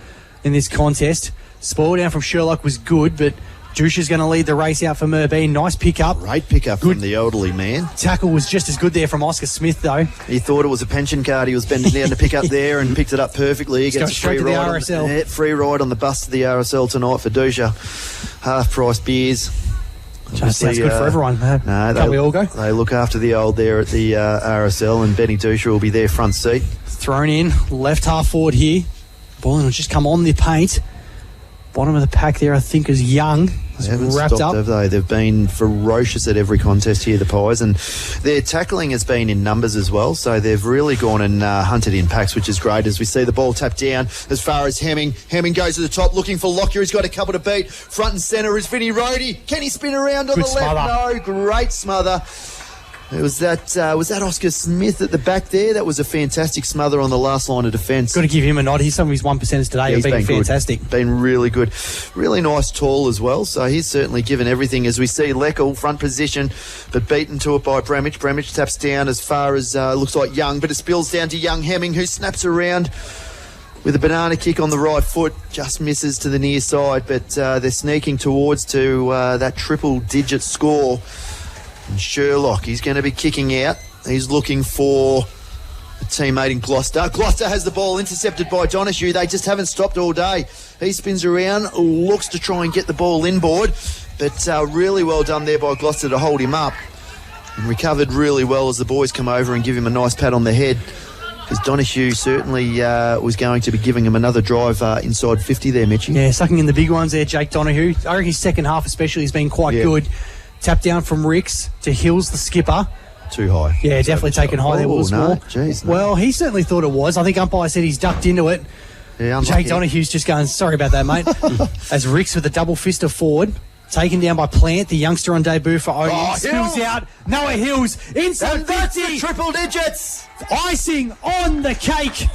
in this contest. Spoil down from Sherlock was good, but Dusha's going to lead the race out for Merbine. Nice pickup. Great pickup from the elderly man. Tackle was just as good there from Oscar Smith, though. He thought it was a pension card he was bending down to pick up there and picked it up perfectly. He gets a free ride, free ride on the bus to the RSL tonight for Dusha. Half-price beers. Sounds good for everyone. Can't we all go? They look after the old there at the RSL, and Benny Dusha will be there front seat. Thrown in, left half forward here. Ball will just come on the paint. Bottom of the pack there, I think, is Young. They haven't stopped, have they? They've been ferocious at every contest here, the Pies, and their tackling has been in numbers as well, so they've really gone and hunted in packs, which is great. As we see the ball tapped down as far as Hemming. Hemming goes to the top looking for Lockyer. He's got a couple to beat. Front and centre is Vinny Rhodey. Can he spin around on the left? No, great smother. Was that Oscar Smith at the back there? That was a fantastic smother on the last line of defence. Got to give him a nod. He's some of his 1%ers today. He's been fantastic. Good. Been really good. Really nice tall as well. So he's certainly given everything. As we see Leckel, front position, but beaten to it by Bremish. Bremish taps down as far as looks like Young, but it spills down to Young Hemming, who snaps around with a banana kick on the right foot. Just misses to the near side, but they're sneaking towards to that triple-digit score. And Sherlock, he's going to be kicking out. He's looking for a teammate in Gloucester. Gloucester has the ball intercepted by Donahue. They just haven't stopped all day. He spins around, looks to try and get the ball inboard, but really well done there by Gloucester to hold him up. And recovered really well as the boys come over and give him a nice pat on the head, because Donahue certainly was going to be giving him another drive inside 50 there, Mitchie. Yeah, sucking in the big ones there, Jake Donahue. I reckon his second half especially has been quite good. Tap down from Ricks to Hills, the skipper. Too high. Yeah, definitely taken high there, Will no, geez, no. Well, he certainly thought it was. I think umpire said he's ducked into it. Yeah, Jake Donahue's just going, sorry about that, mate. As Ricks with a double fister forward. Taken down by Plant, the youngster on debut for Ouyen. Spills out. Noah Hills inside 50. Triple digits. Icing on the cake.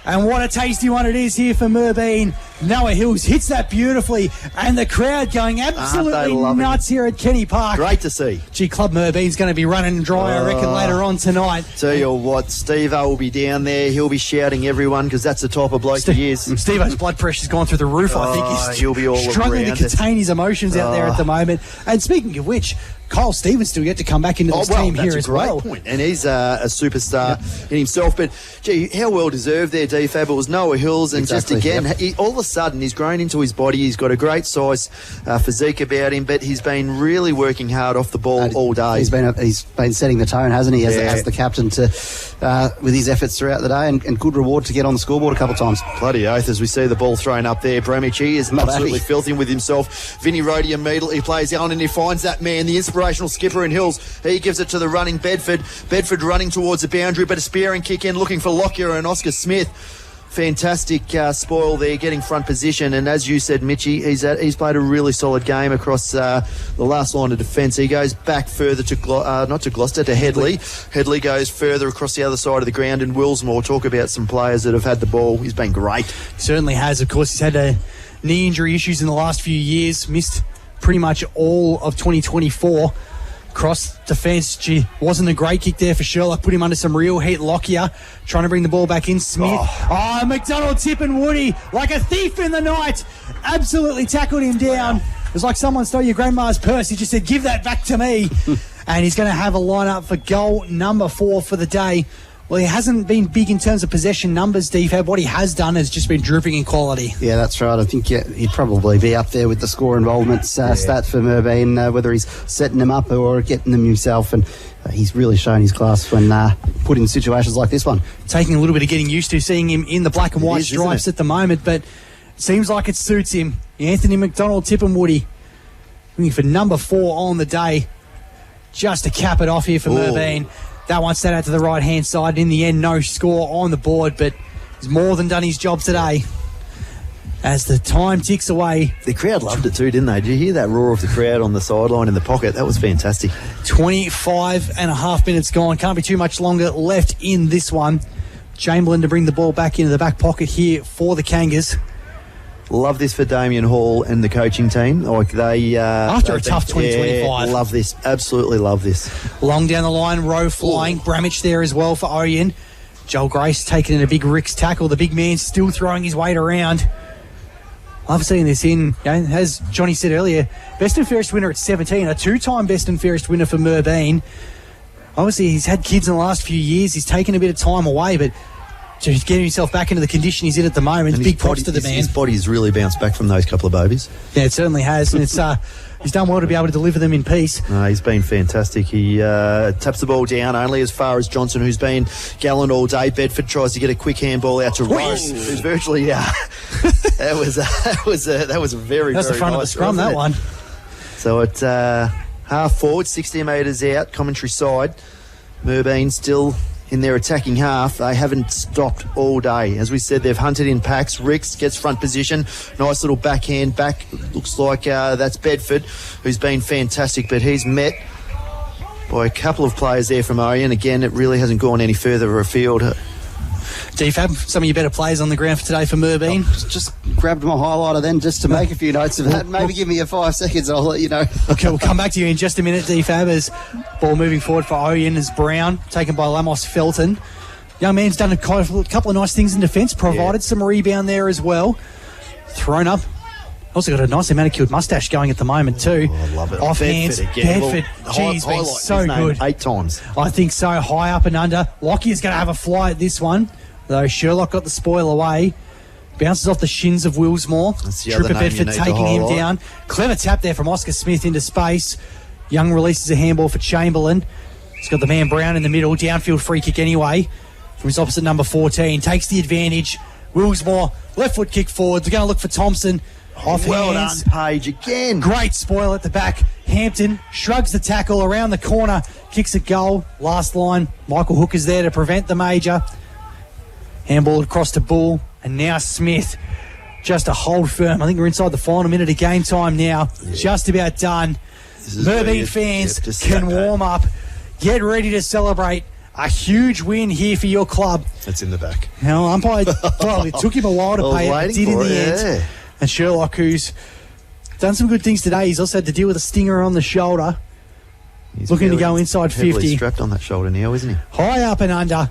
And what a tasty one it is here for Merbine. Noah Hills hits that beautifully, and the crowd going absolutely nuts here at Kenny Park. Great to see. Gee, Club Merbine's going to be running dry, I reckon, later on tonight. Tell you what, Steve-O will be down there. He'll be shouting everyone, because that's the type of bloke he is. Steve-O's blood pressure's gone through the roof, I think. He'll be all struggling to contain his emotions out there at the moment. And speaking of which, Kyle Stevens still yet to come back into this team here as well. Point. And he's a superstar in himself. But, gee, how well deserved there, D-Fab. It was Noah Hills, and just again, all of a sudden, he's grown into his body. He's got a great size physique about him, but he's been really working hard off the ball all day. He's been setting the tone, hasn't he, as the captain to with his efforts throughout the day, and good reward to get on the scoreboard a couple of times. Bloody oath, as we see the ball thrown up there. Bramichi is absolutely filthy with himself. Vinny Rhodey immediately plays on, and he finds that man, the inspirational skipper in Hills. He gives it to the running Bedford. Bedford running towards the boundary, but a spearing kick in, looking for Lockyer and Oscar Smith. Fantastic spoil there, getting front position. And as you said, Mitchie, he's played a really solid game across the last line of defence. He goes back further to not to Gloucester, to Headley. Headley goes further across the other side of the ground. And Willsmore, talk about some players that have had the ball. He's been great. He certainly has. Of course, he's had knee injury issues in the last few years. Missed pretty much all of 2024. Cross defence, gee, wasn't a great kick there for Sherlock. Put him under some real heat. Lockyer trying to bring the ball back in. Smith. McDonald tipping Woody like a thief in the night. Absolutely tackled him down. It was like someone stole your grandma's purse. He just said, give that back to me. And he's going to have a lineup for goal number 4 for the day. Well, he hasn't been big in terms of possession numbers, D-Fab. What he has done has just been dripping in quality. Yeah, that's right. I think he'd probably be up there with the score involvements stats for Merbine, whether he's setting them up or getting them himself. And he's really shown his class when put in situations like this one. Taking a little bit of getting used to seeing him in the black and white stripes at the moment, but it seems like it suits him. Anthony McDonald, Tip and Woody, looking for number 4 on the day, just to cap it off here for Merbine. That one set out to the right-hand side. In the end, no score on the board, but he's more than done his job today. As the time ticks away. The crowd loved it too, didn't they? Did you hear that roar of the crowd on the sideline in the pocket? That was fantastic. 25 and a half minutes gone. Can't be too much longer left in this one. Chamberlain to bring the ball back into the back pocket here for the Kangas. Love this for Damien Hall and the coaching team. Like they after a tough 2025. Love this. Absolutely love this. Long down the line, row flying. Bramich there as well for Ouyen. Joel Grace taking in a big Rick's tackle. The big man still throwing his weight around. Love seeing this in. As Johnny said earlier, best and fairest winner at 17. A 2-time best and fairest winner for Merbine. Obviously, he's had kids in the last few years. He's taken a bit of time away, but to get himself back into the condition he's in at the moment, big props to the man. His body's really bounced back from those couple of babies. Yeah, it certainly has, and it's he's done well to be able to deliver them in peace. He's been fantastic. He taps the ball down only as far as Johnson, who's been gallant all day. Bedford tries to get a quick handball out to Rice, who's virtually that was a very that's very the front nice, of the scrum, that one. So at half forward, 60 metres out, commentary side. Merbine still in their attacking half. They haven't stopped all day. As we said, they've hunted in packs. Ricks gets front position. Nice little backhand back. Looks like that's Bedford, who's been fantastic, but he's met by a couple of players there from Ouyen. Again, it really hasn't gone any further afield. D-Fab, some of your better players on the ground for today for Merbine. Just grabbed my highlighter then just to make a few notes of that. Maybe give me a 5 seconds and I'll let you know. Okay, we'll come back to you in just a minute, D-Fab, as ball moving forward for Ouyen as Brown, taken by Lamos Felton. Young man's done a couple of nice things in defence, provided some rebound there as well. Thrown up Also got a nicely manicured moustache going at the moment too. I love it. Off hands, Bedford. Geez, been so good. 8 times. I think so. High up and under. Lockie is going to have a fly at this one. Though Sherlock got the spoil away. Bounces off the shins of Willsmore. Trooper Bedford taking him down. Clever tap there from Oscar Smith into space. Young releases a handball for Chamberlain. He's got the man Brown in the middle. Downfield free kick anyway. From his opposite number 14. Takes the advantage. Willsmore, left foot kick forward. They're going to look for Thompson. Off well hands. done, Page, again. Great spoil at the back. Hampton shrugs the tackle around the corner. Kicks a goal. Last line. Michael Hooker's there to prevent the major. Handball across to Bull. And now Smith. Just a hold firm. I think we're inside the final minute of game time now. Yeah. Just about done. Merbine fans can warm up. Get ready to celebrate. A huge win here for your club. It's in the back. Now, umpire, well, it took him a while to pay it, but did in the end. And Sherlock, who's done some good things today, he's also had to deal with a stinger on the shoulder. He's looking to go inside 50. Strapped on that shoulder now, isn't he? High up and under.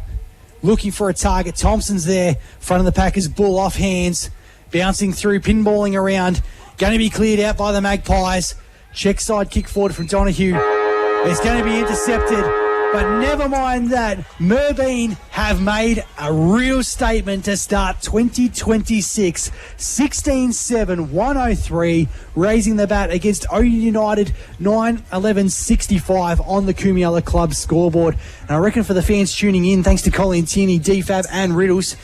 Looking for a target. Thompson's there. Front of the pack is Bull off hands. Bouncing through, pinballing around. Going to be cleared out by the Magpies. Check side kick forward from Donahue. It's going to be intercepted. But never mind that. Merbine have made a real statement to start 2026. 16-7, 103, raising the bat against Ouyen United, 9-11-65 on the Kumiala Club scoreboard. And I reckon for the fans tuning in, thanks to Colin Tierney, DFAB and Riddles,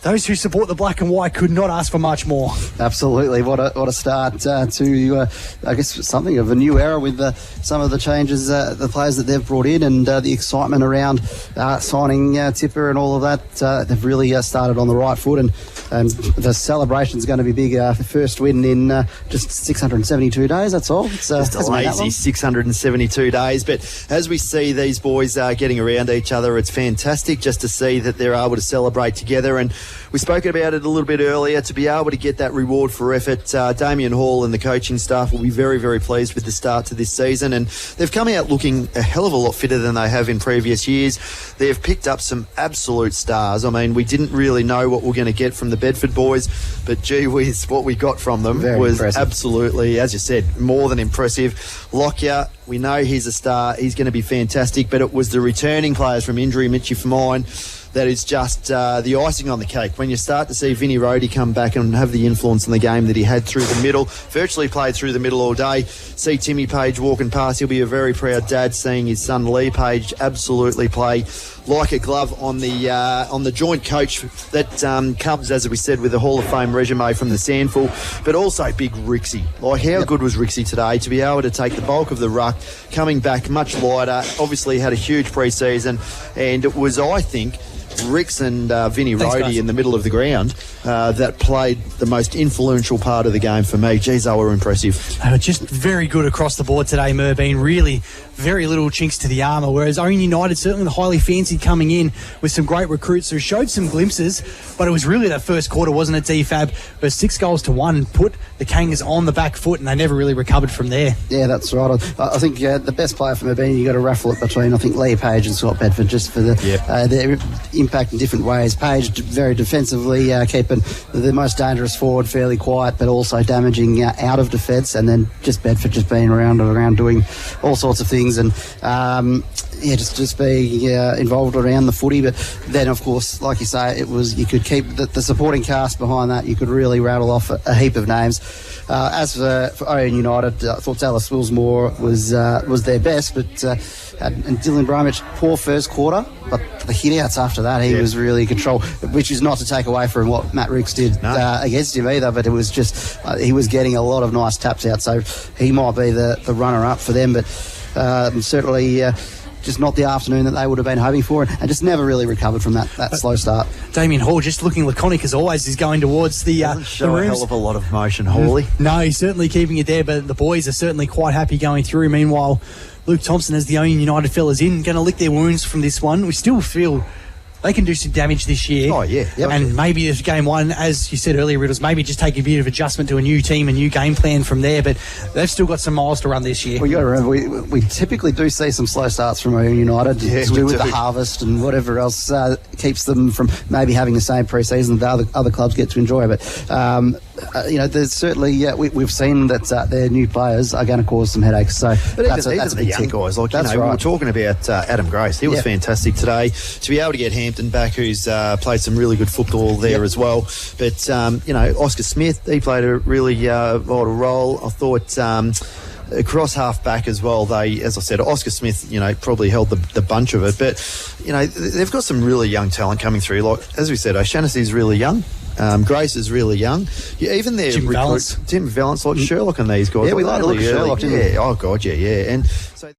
those who support the black and white could not ask for much more. Absolutely. What a start to, I guess, something of a new era with some of the changes, the players that they've brought in and the excitement around signing Tipper and all of that. They've really started on the right foot and the celebration's going to be big. First win in just 672 days, that's all. It's just a lazy 672 days. But as we see these boys getting around each other, it's fantastic just to see that they're able to celebrate together. And we spoke about it a little bit earlier, to be able to get that reward for effort. Damien Hall and the coaching staff will be very, very pleased with the start to this season, and they've come out looking a hell of a lot fitter than they have in previous years. They've picked up some absolute stars. I mean, we didn't really know what we're going to get from the Bedford boys, but gee whiz, what we got from them was impressive. Absolutely, as you said, more than impressive. Lockyer, we know he's a star. He's going to be fantastic, but it was the returning players from injury, Mitchie Famine, that is just the icing on the cake. When you start to see Vinny Rhodey come back and have the influence in the game that he had through the middle, virtually played through the middle all day. See Timmy Page walking past. He'll be a very proud dad seeing his son Lee Page absolutely play like a glove on the joint coach that comes, as we said, with the Hall of Fame resume from the Sandful, but also big Rixie. Like, how good was Rixie today to be able to take the bulk of the ruck, coming back much lighter, obviously had a huge pre-season, and it was, I think, Rix and Vinny Rhodey in the middle of the ground that played the most influential part of the game for me. Geez, they were impressive. They were just very good across the board today, Merbine. Really very little chinks to the armour, whereas Ouyen United, certainly the highly fancied, coming in with some great recruits who showed some glimpses, but it was really that first quarter, wasn't it, DFAB? But 6-1 put the Kangas on the back foot, and they never really recovered from there. Yeah, that's right. I think the best player for Merbine, you got to raffle it between, I think, Lee Page and Scott Bedford, just for their impact in different ways. Page very defensively, keeping the most dangerous forward fairly quiet, but also damaging out of defence, and then just Bedford just being around doing all sorts of things, and just being involved around the footy. But then, of course, like you say, it was, you could keep the supporting cast behind that. You could really rattle off a heap of names. As for Ouyen United, I thought Dallas Willsmore was their best, but and Dylan Bromwich, poor first quarter, but the hit-outs after that, he was really in control, which is not to take away from what Matt Ricks did against him either, but it was just he was getting a lot of nice taps out, so he might be the runner-up for them, but certainly just not the afternoon that they would have been hoping for, and just never really recovered from that slow start. Damien Hall just looking laconic as always. He's going towards the show a hell of a lot of motion, Hawley. No, he's certainly keeping it there, but the boys are certainly quite happy going through. Meanwhile, Luke Thompson, as the Ouyen United fellas in, going to lick their wounds from this one. We still feel they can do some damage this year. Oh, yeah. Yep. And maybe if game one, as you said earlier, Riddles, maybe just take a bit of adjustment to a new team, a new game plan from there. But they've still got some miles to run this year. Well, you got to remember, we typically do see some slow starts from Ouyen United to do with the harvest and whatever else keeps them from maybe having the same pre-season that other clubs get to enjoy. But there's certainly we've seen that their new players are going to cause some headaches. So, but even the young guys, like we were talking about Adam Grace, he was fantastic today. To be able to get Hampton back, who's played some really good football there as well. But Oscar Smith, he played a really vital role. I thought. Across half back as well, as I said, Oscar Smith, probably held the bunch of it. But, they've got some really young talent coming through. Like, as we said, O'Shaughnessy's really young. Grace is really young. Even their Tim Valance, like Sherlock and these guys. Yeah, we like to look at Sherlock, didn't we? Yeah, oh, God, yeah. And so...